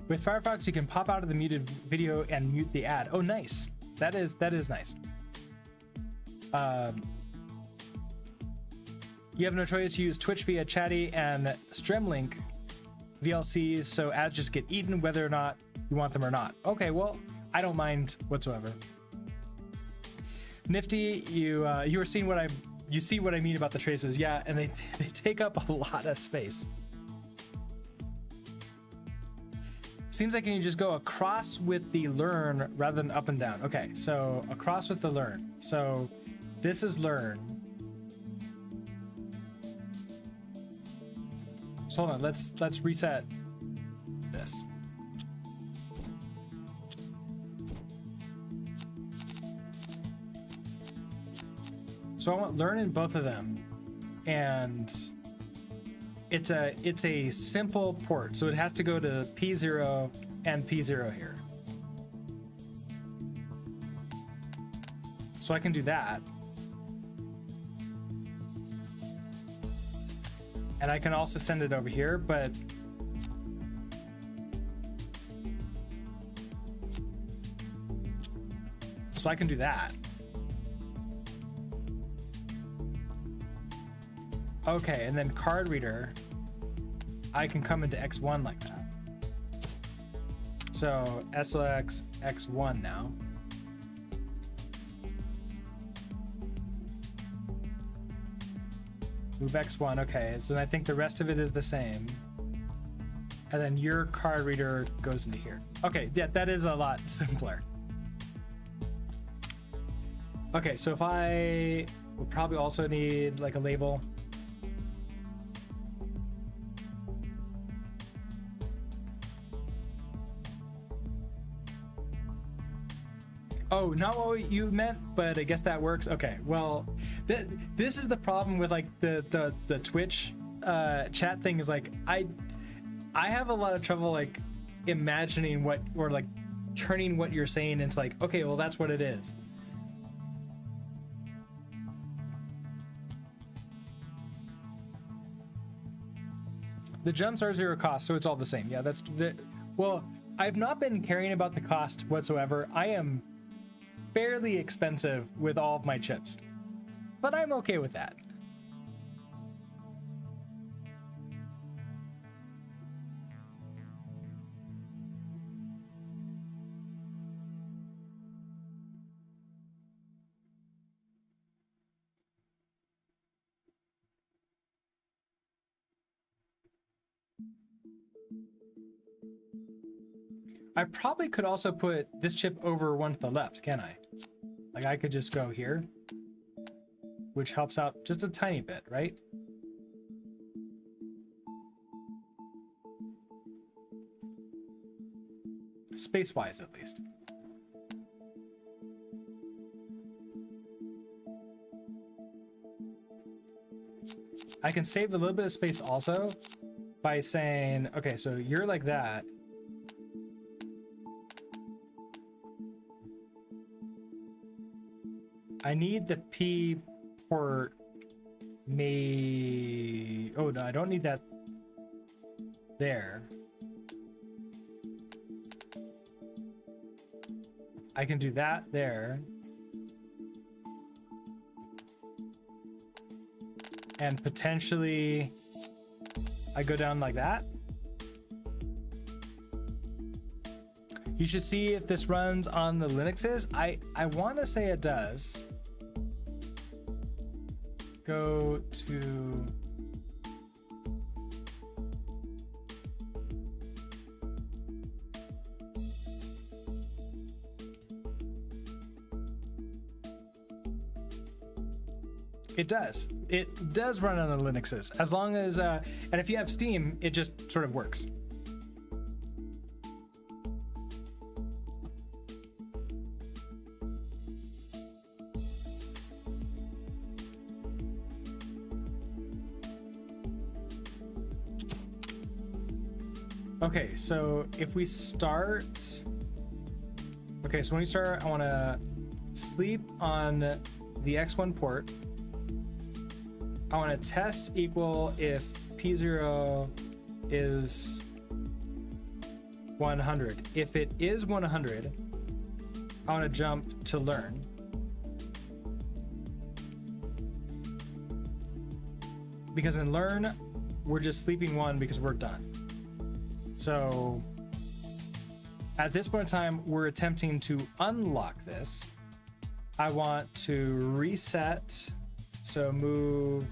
With Firefox, you can pop out of the muted video and mute the ad. Oh, nice. That is nice. You have no choice. You use Twitch via Chatty and Stremlink VLCs, so ads just get eaten whether or not you want them or not. Okay, well, I don't mind whatsoever. Nifty, you were seeing you see what I mean about the traces, yeah, and they take up a lot of space. Seems like you can just go across with the learn rather than up and down. Okay, so across with the learn. So this is learn. So hold on, let's reset this. So I want learn in both of them, and it's a simple port, so it has to go to P0 and P0 here. So I can do that. And I can also send it over here, but so I can do that. Okay, and then card reader, I can come into X1 like that. So SLX X1 now. Move X1, okay, so I think the rest of it is the same. And then your card reader goes into here. Okay, yeah, that is a lot simpler. Okay, so if I will probably also need like a label. Oh, not what you meant, but I guess that works. Okay, well, this is the problem with like the Twitch chat thing is like I have a lot of trouble like imagining what, or like turning what you're saying into like, okay, well, that's what it is. The jumps are 0 cost, so it's all the same. Yeah, well, I've not been caring about the cost whatsoever. I am fairly expensive with all of my chips, but I'm okay with that. I probably could also put this chip over one to the left, can I? Like I could just go here, which helps out just a tiny bit, right? Space-wise, at least. I can save a little bit of space also by saying, okay, so you're like that. I need the P port may... Oh, no, I don't need that there. I can do that there. And potentially I go down like that. You should see if this runs on the Linuxes. I want to say it does. Go to... It does. It does run on the Linuxes. As long as, and if you have Steam, it just sort of works. Okay, so if we start... Okay, so when we start, I want to sleep on the X1 port. I want to test equal if P0 is 100. If it is 100, I want to jump to learn. Because in learn, we're just sleeping 1 because we're done. So at this point in time, we're attempting to unlock this. I want to reset. So move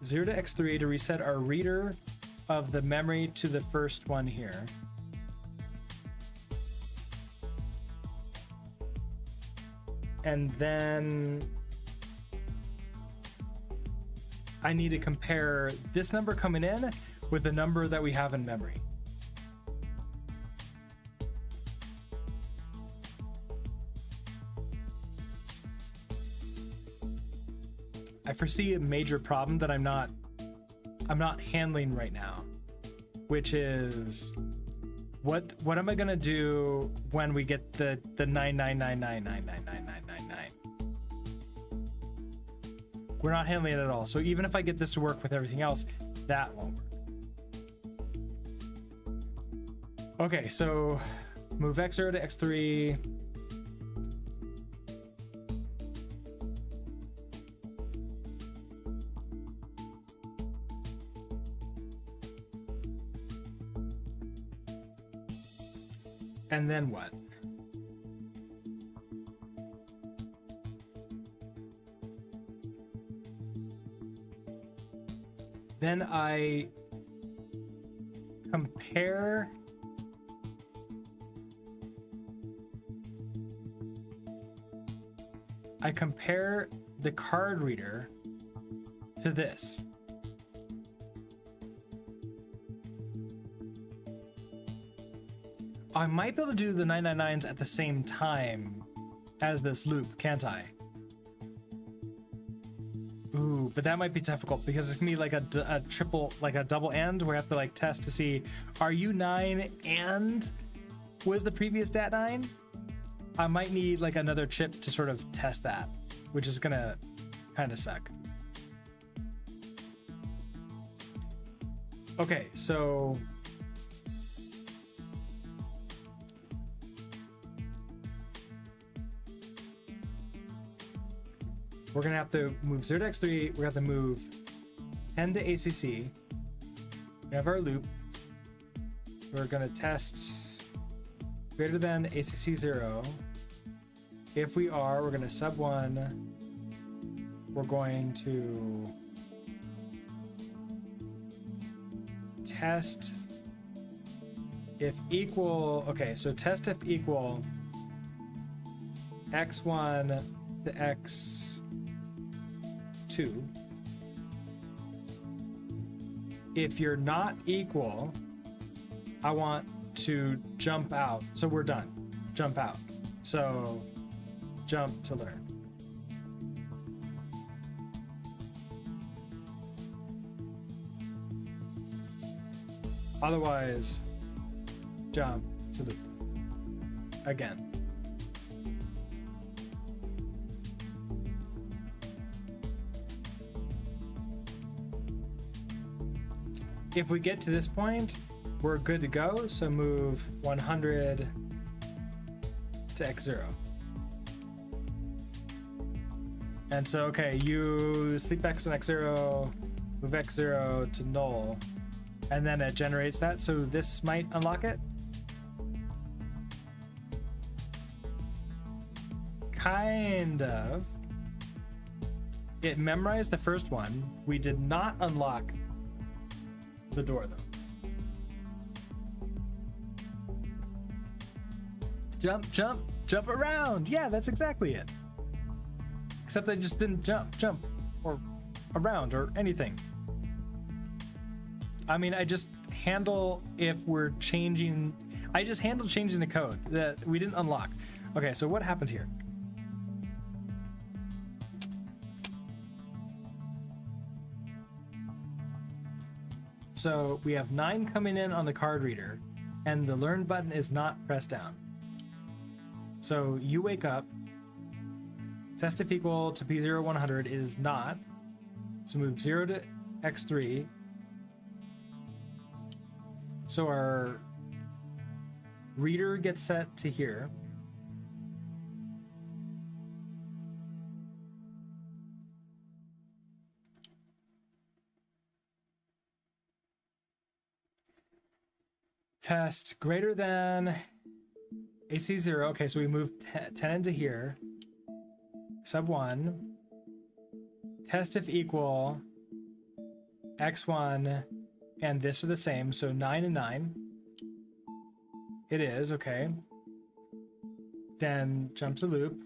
0 to X3 to reset our reader of the memory to the first one here. And then I need to compare this number coming in with the number that we have in memory. I foresee a major problem that I'm not handling right now, which is what am I gonna do when we get the 99999999999? We're not handling it at all. So even if I get this to work with everything else, that won't work. Okay, so move X0 to X3. And then what? Then I compare the card reader to this. I might be able to do the 999s at the same time as this loop, can't I? Ooh, but that might be difficult because it's gonna be like a triple, like a double AND where I have to like test to see, are you 9 and was the previous DAT 9? I might need like another chip to sort of test that, which is gonna kind of suck. Okay, so we're gonna have to move 0 to x3. We're gonna have to move 10 to ACC. We have our loop. We're gonna test greater than ACC 0. If we are, we're gonna sub 1. We're going to test if equal. Okay, so test if equal x1 to x2. If you're not equal, I want to jump out. So we're done. Jump out. So jump to learn. Otherwise, jump to loop again. If we get to this point, we're good to go. So move 100 to x0. And so, okay, use sleep x and x0, move x0 to null. And then it generates that, so this might unlock it. Kind of. It memorized the first one. We did not unlock the door though. Jump, jump, jump around. Yeah, that's exactly it. Except I just didn't jump, or around, or anything. I mean, I just handle if we're changing. I just handle changing the code that we didn't unlock. Okay, so what happened here? So we have 9 coming in on the card reader, and the learn button is not pressed down. So you wake up, test if equal to P0 100 is not. So move 0 to x3. So our reader gets set to here. Test greater than AC 0. Okay, so we move 10 into here. Sub 1. Test if equal x1 and this are the same, so 9 and 9. It is, okay. Then jump to loop.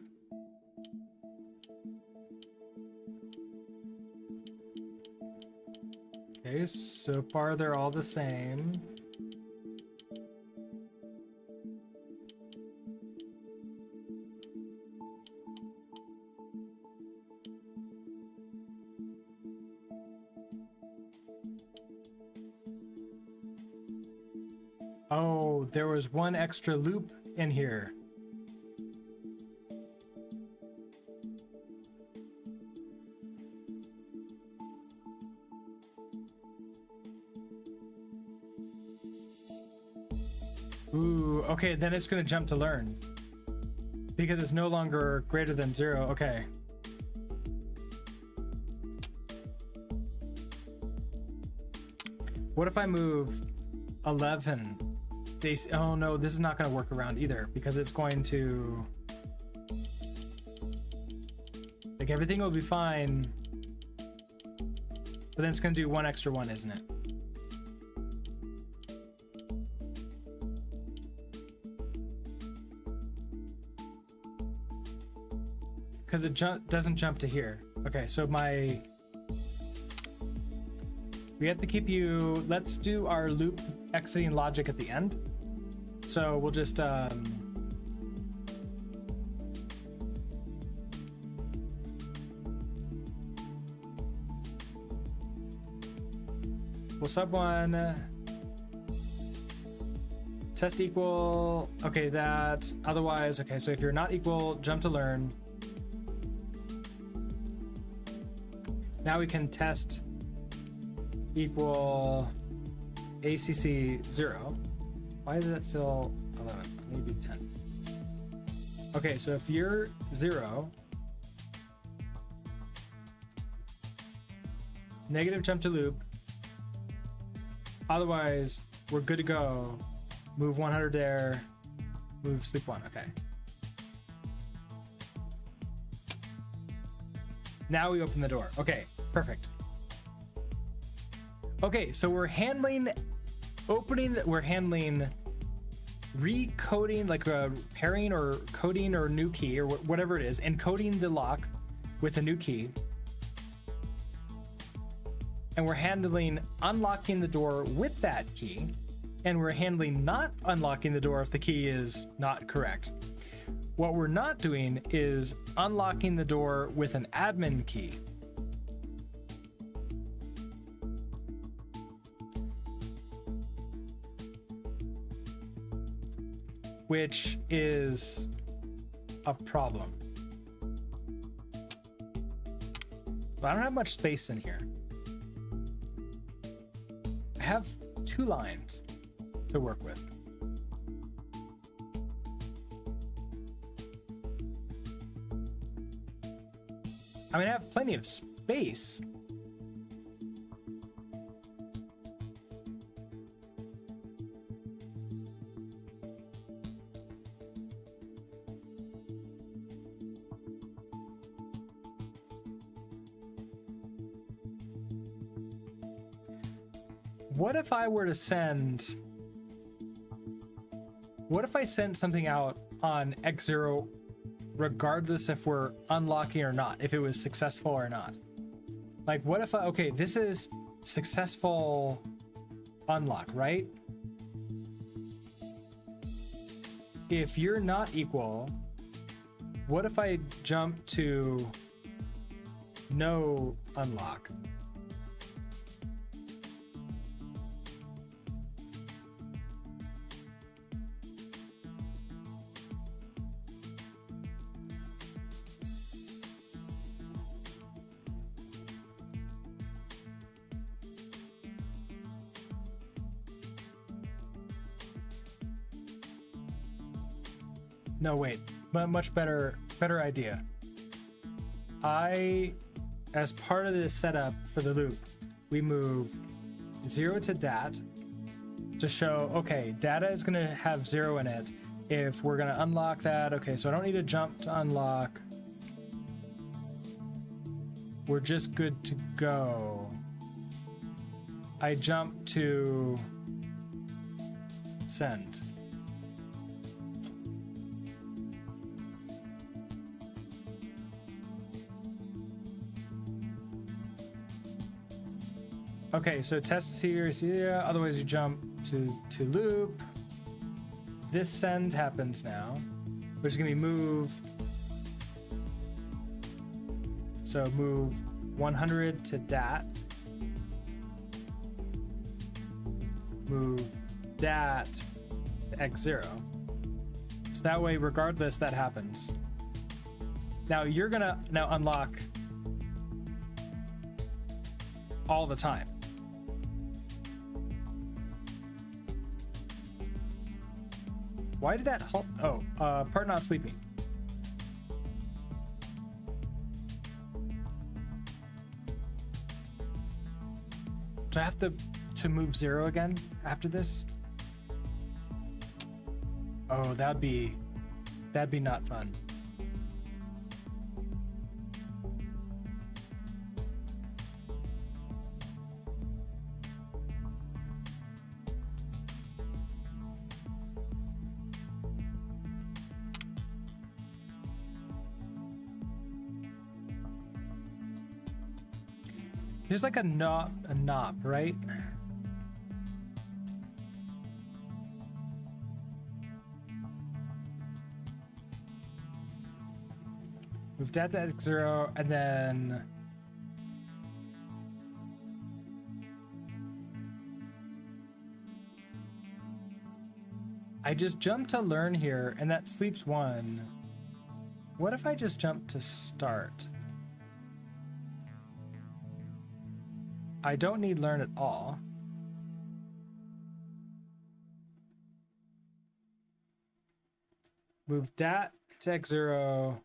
Okay, so far they're all the same. Oh, there was one extra loop in here. Ooh, okay, then it's gonna jump to learn. Because it's no longer greater than 0, okay. What if I move 11? Oh no, this is not going to work around either because it's going to, like, everything will be fine, but then it's going to do one extra one, isn't it? Because it doesn't jump to here. Okay, so we have to keep you, let's do our loop exiting logic at the end. So we'll just we'll sub 1 test equal, okay, that otherwise, okay, so if you're not equal, jump to learn. Now we can test equal ACC 0. Why is that still 11? Maybe 10. Okay, so if you're 0, negative jump to loop. Otherwise, we're good to go. Move 100 there. Move sleep 1. Okay. Now we open the door. Okay, perfect. Okay, so we're handling recoding, like pairing or coding or new key or whatever it is, encoding the lock with a new key. And we're handling unlocking the door with that key, and we're handling not unlocking the door if the key is not correct. What we're not doing is unlocking the door with an admin key. Which is a problem. But I don't have much space in here. I have 2 lines to work with. I mean, I have plenty of space. What if I were to send... What if I sent something out on X0 regardless if we're unlocking or not, if it was successful or not? Like, what if okay, this is successful unlock, right? If you're not equal, what if I jump to no unlock? No, wait, but much better idea. As part of this setup for the loop, we move 0 to dat to show, okay, data is gonna have 0 in it. If we're gonna unlock that, okay, so I don't need to jump to unlock. We're just good to go. I jump to send. Okay, so test here, otherwise you jump to loop. This send happens now. We're just gonna be move. So move 100 to dat. Move dat to X0. So that way, regardless, that happens. Now you're gonna unlock all the time. Why did that halt? Oh, part not sleeping. Do I have to move 0 again after this? Oh, that'd be not fun. There's like a knob, right? Move that to X0, and then I just jump to learn here, and that sleeps 1. What if I just jump to start? I don't need learn at all. Move dat to x0.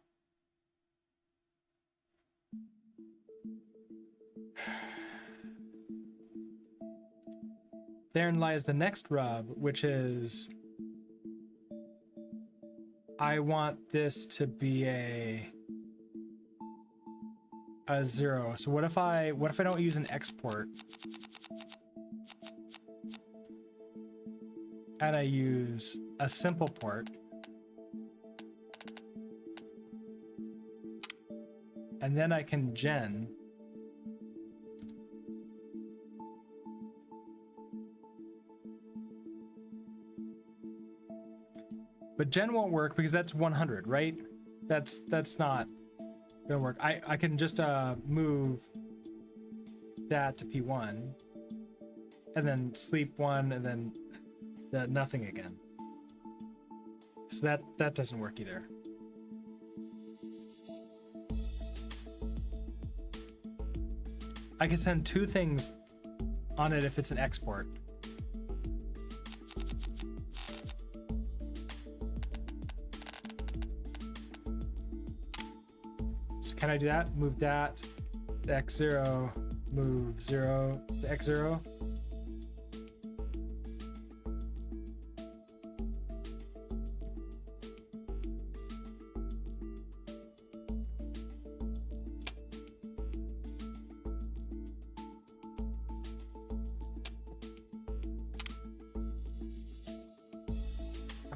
Therein lies the next rub, which is I want this to be a 0. So what if I don't use an export and I use a simple port, and then I can gen. But gen won't work because that's 100, right? That's not gonna work. I can just move that to P1 and then sleep 1 and then the nothing again. So that doesn't work either. I can send 2 things on it if it's an export. So can I do that? Move that to x0, move 0 to x0.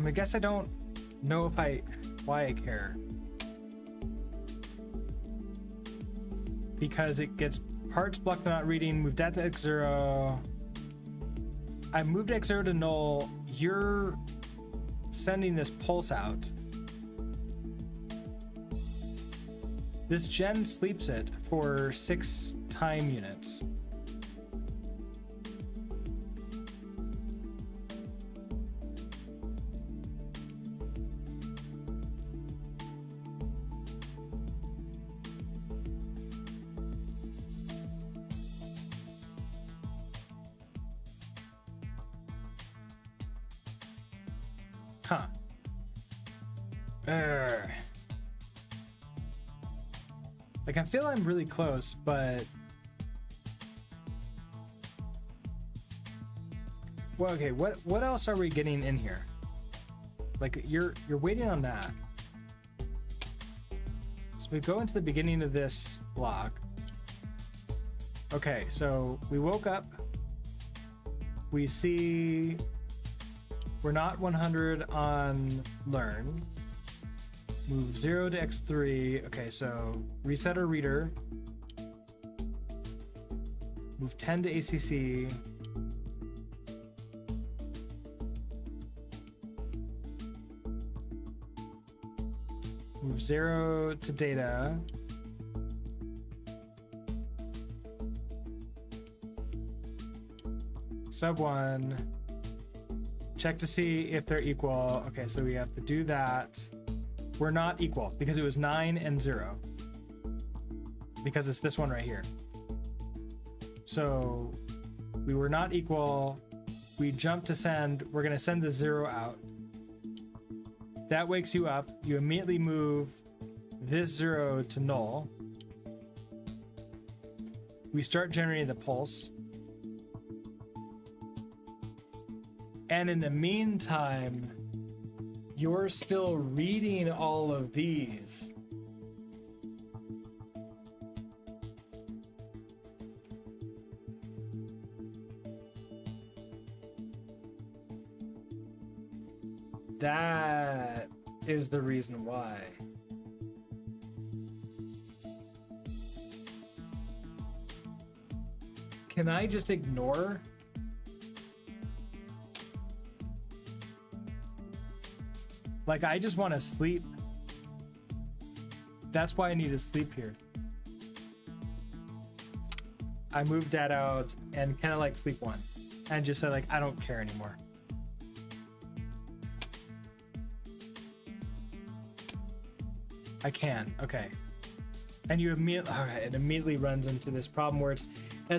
I guess I don't know why I care. Because it gets parts blocked but not reading, move that to x0. I moved x0 to null. You're sending this pulse out. This gen sleeps it for 6 time units. Huh. Like, I feel I'm really close, but... Well, okay, what else are we getting in here? Like, you're waiting on that. So we go into the beginning of this block. Okay, so we woke up. We see... We're not 100 on learn. Move 0 to x3. Okay, so reset our reader. Move 10 to ACC. Move 0 to data. Sub 1. Check to see if they're equal. Okay, so we have to do that. We're not equal because it was 9 and 0. Because it's this one right here. So we were not equal. We jump to send. We're going to send the 0 out. That wakes you up. You immediately move this 0 to null. We start generating the pulse. And in the meantime, you're still reading all of these. That is the reason why. Can I just ignore? Like, I just want to sleep. That's why I need to sleep here. I moved that out and kind of like sleep 1 and just said, like, I don't care anymore. I can, okay. And you immediately, okay, it immediately runs into this problem where it's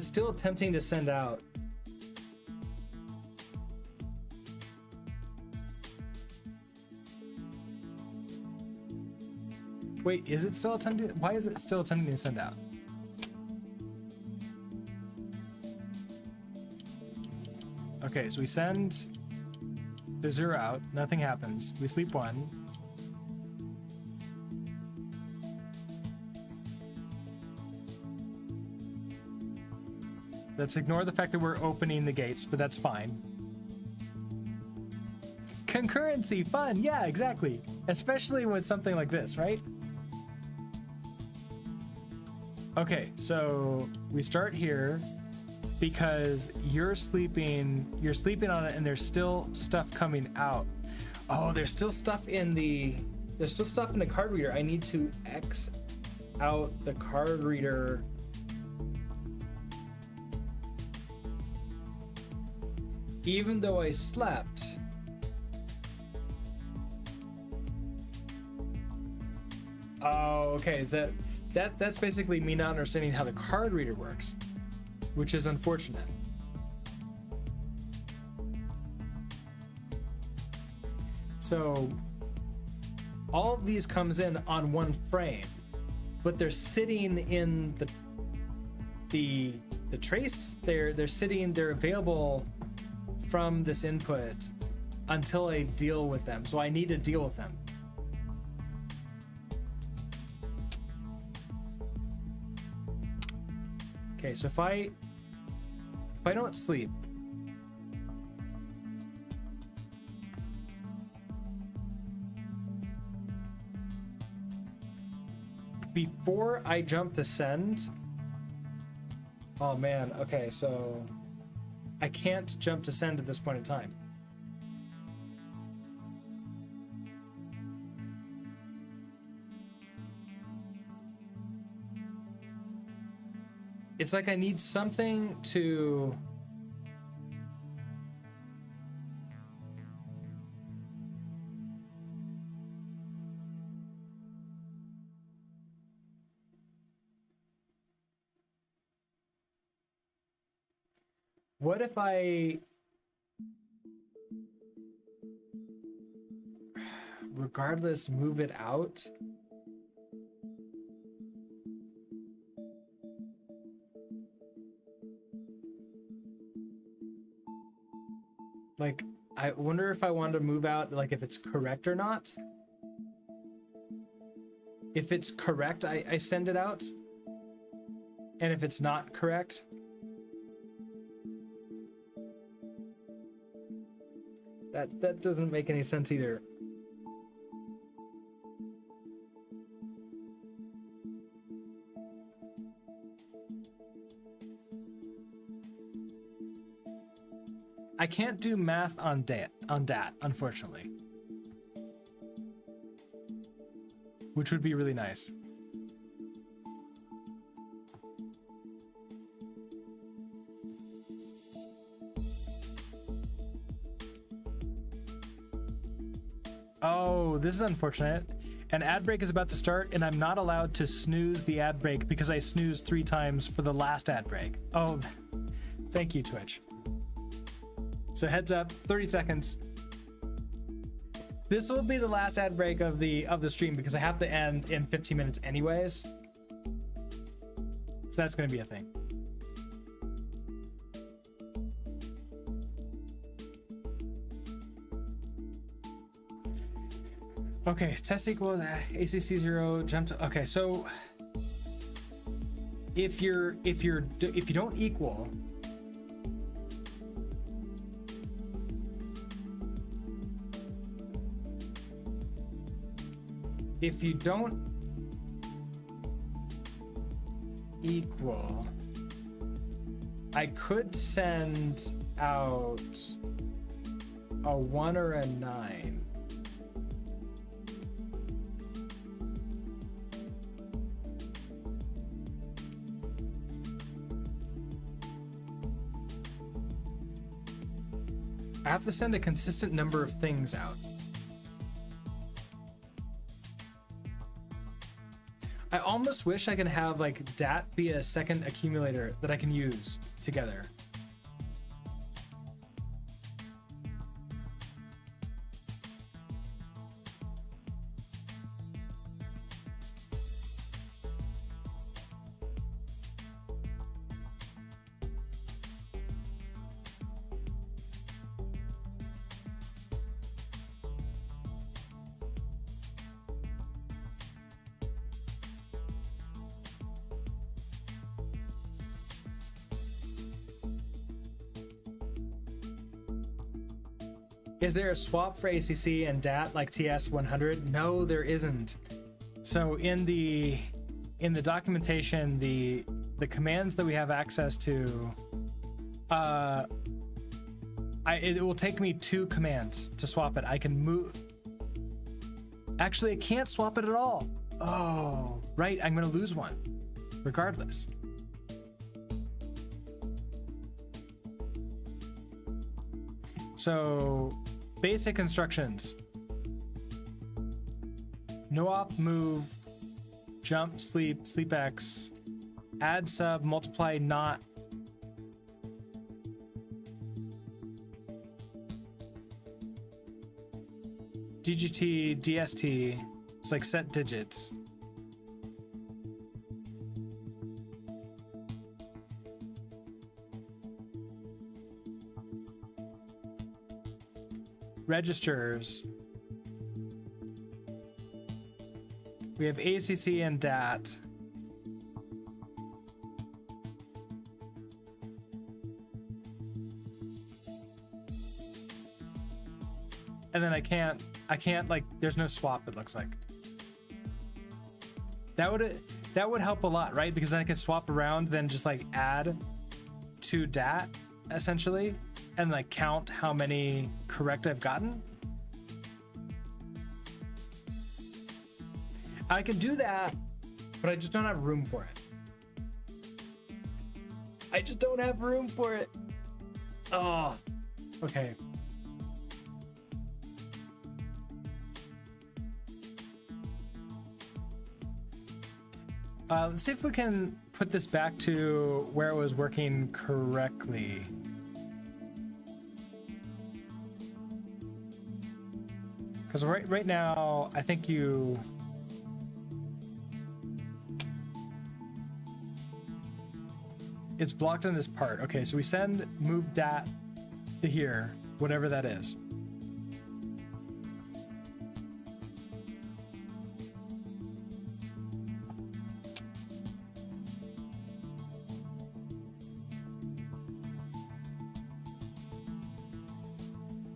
still tempting to send out. Wait, is it still attempting? Why is it still attempting to send out? Okay, so we send the 0 out, nothing happens. We sleep 1. Let's ignore the fact that we're opening the gates, but that's fine. Concurrency, fun, yeah, exactly. Especially with something like this, right? Okay, so we start here because you're sleeping on it and there's still stuff coming out. Oh, there's still stuff in the card reader. I need to X out the card reader. Even though I slept. Oh, okay. That's basically me not understanding how the card reader works, which is unfortunate. So all of these comes in on one frame, but they're sitting in the trace. They're available from this input until I deal with them. So I need to deal with them. Okay, so if I don't sleep, before I jump to send, oh man, okay, so I can't jump to send at this point in time. It's like I need something to... What if I... regardless, move it out? Like, I wonder if I want to move out, like, if it's correct or not. If it's correct, I send it out. And if it's not correct, that doesn't make any sense either. I can't do math on dat, unfortunately. Which would be really nice. Oh, this is unfortunate. An ad break is about to start and I'm not allowed to snooze the ad break because I snoozed 3 times for the last ad break. Oh, thank you, Twitch. So heads up, 30 seconds. This will be the last ad break of the stream because I have to end in 15 minutes anyways. So that's going to be a thing. Okay, test equals ACC 0 jump to, okay, so if you don't equal, if you don't equal, I could send out a 1 or a 9. I have to send a consistent number of things out. I almost wish I could have like dat be a second accumulator that I can use together. Is there a swap for ACC and DAT like TS100? No, there isn't. So in the documentation, the commands that we have access to, it will take me 2 commands to swap it. I can move. Actually, I can't swap it at all. Oh, right. I'm going to lose one regardless. So basic instructions: no op, move, jump, sleep, sleep X, add, sub, multiply, not. DGT, DST, it's like set digits. Registers. We have ACC and DAT. And then I can't like, there's no swap, it looks like. That would help a lot, right? Because then I can swap around, then just like add to DAT essentially, and like count how many correct I've gotten. I can do that, but I just don't have room for it. I just don't have room for it. Oh, okay. Let's see if we can put this back to where it was working correctly. Because right now, I think it's blocked in this part. Okay, so we send move dat to here, whatever that is.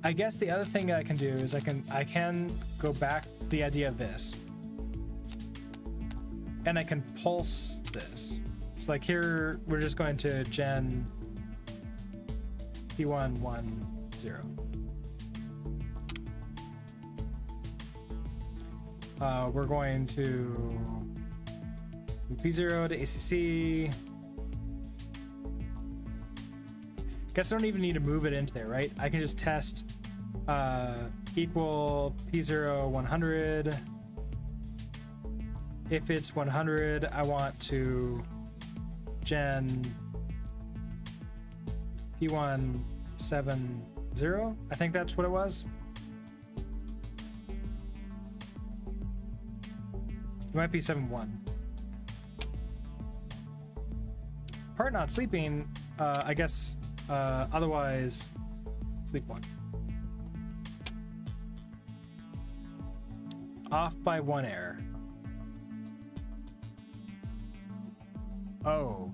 I guess the other thing that I can do is I can go back to the idea of this, and I can pulse this. So like here, we're just going to gen P110. We're going to P0 to ACC. Guess I don't even need to move it into there, right? I can just test equal P0 100. If it's 100, I want to gen P170. I think that's what it was. It might be 71. Part not sleeping, I guess. Otherwise, sleep 1. Off by 1 error. Oh.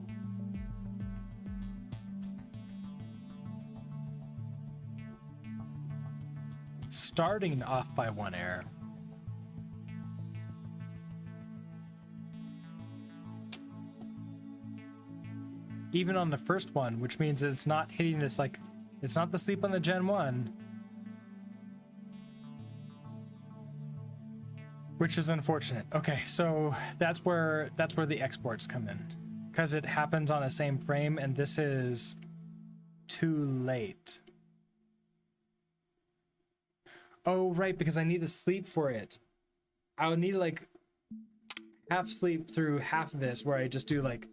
Starting off by 1 error. Even on the first one, which means that it's not hitting this, like, it's not the sleep on the Gen 1. Which is unfortunate. Okay, so that's where the exports come in. Because it happens on the same frame, and this is too late. Oh, right, because I need to sleep for it. I would need to, like, half sleep through half of this, where I just do, like,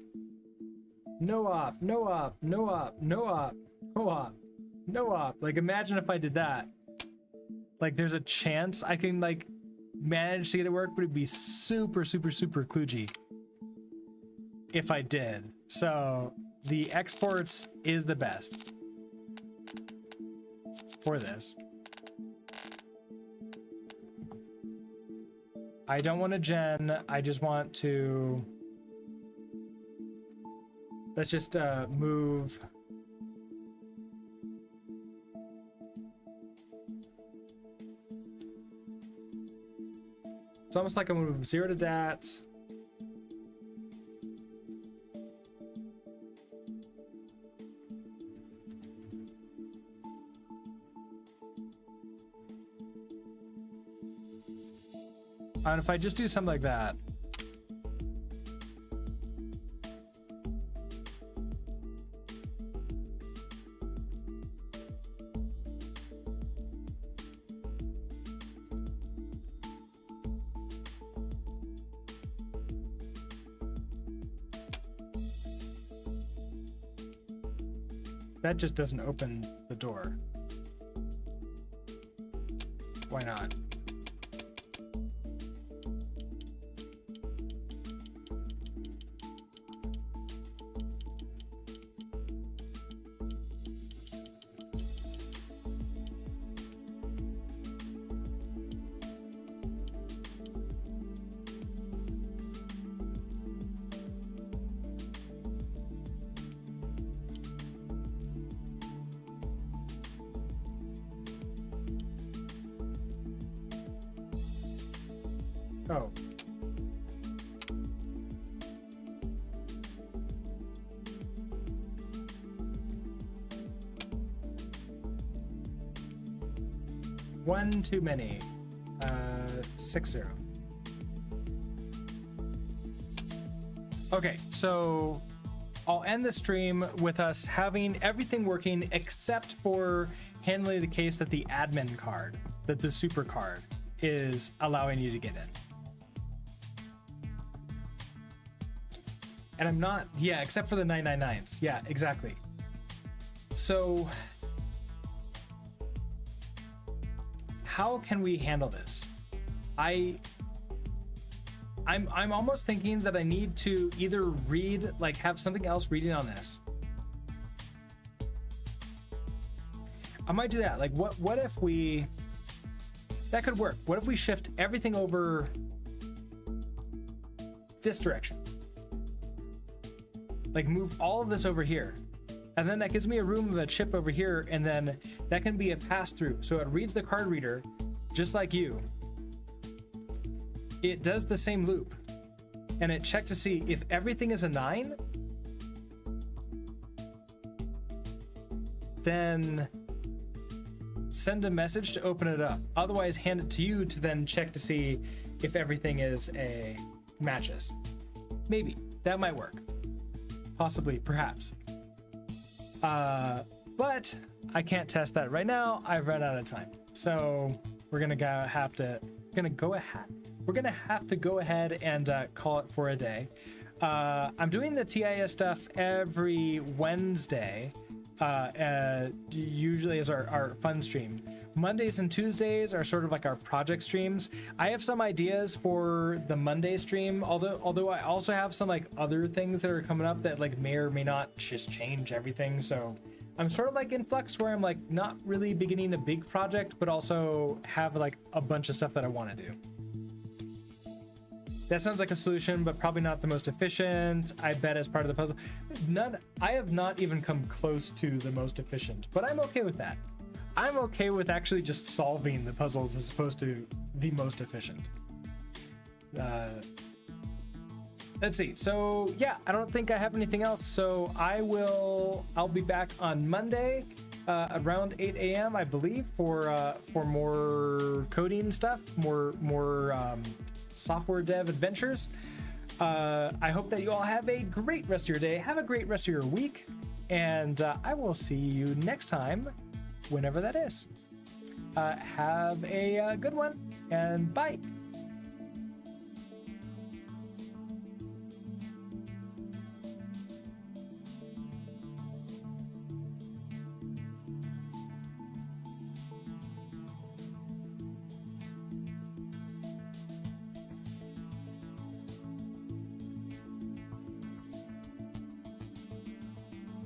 no op, no op, no op, no op, no op, no op. Like, imagine if I did that. Like, there's a chance I can, like, manage to get it work, but it'd be super, super, super kludgy if I did. So, the exports is the best for this. I don't want to gen, I just want to... Let's just move It's almost like I'm gonna move 0 to dat. And if I just do something like that. That just doesn't open the door. Why not? Oh. One too many. 6-0. Okay, so I'll end the stream with us having everything working except for handling the case that the admin card, that the super card, is allowing you to get in. And I'm not, yeah, except for the 999s. Yeah, exactly. So how can we handle this? I'm almost thinking that I need to either read, like have something else reading on this. I might do that. Like what if we, that could work. What if we shift everything over this direction? Like move all of this over here. And then that gives me a room of a chip over here, and then that can be a pass-through. So it reads the card reader, just like you. It does the same loop, and it checks to see if everything is a 9, then send a message to open it up. Otherwise, hand it to you to then check to see if everything is a matches. Maybe that might work. Possibly, perhaps. But I can't test that right now. I've run out of time. So we're gonna have to go ahead and call it for a day. I'm doing the TIS stuff every Wednesday, usually as our fun stream. Mondays and Tuesdays are sort of like our project streams. I have some ideas for the Monday stream, although I also have some like other things that are coming up that like may or may not just change everything. So I'm sort of like in flux where I'm like not really beginning a big project, but also have like a bunch of stuff that I want to do. That sounds like a solution, but probably not the most efficient. I bet as part of the puzzle. I have not even come close to the most efficient, but I'm okay with that. I'm okay with actually just solving the puzzles as opposed to the most efficient. Let's see. So yeah, I don't think I have anything else. So I'll be back on Monday around 8 a.m. I believe for more coding stuff, more software dev adventures. I hope that you all have a great rest of your day. Have a great rest of your week, and I will see you next time, whenever that is. Have a good one, and bye.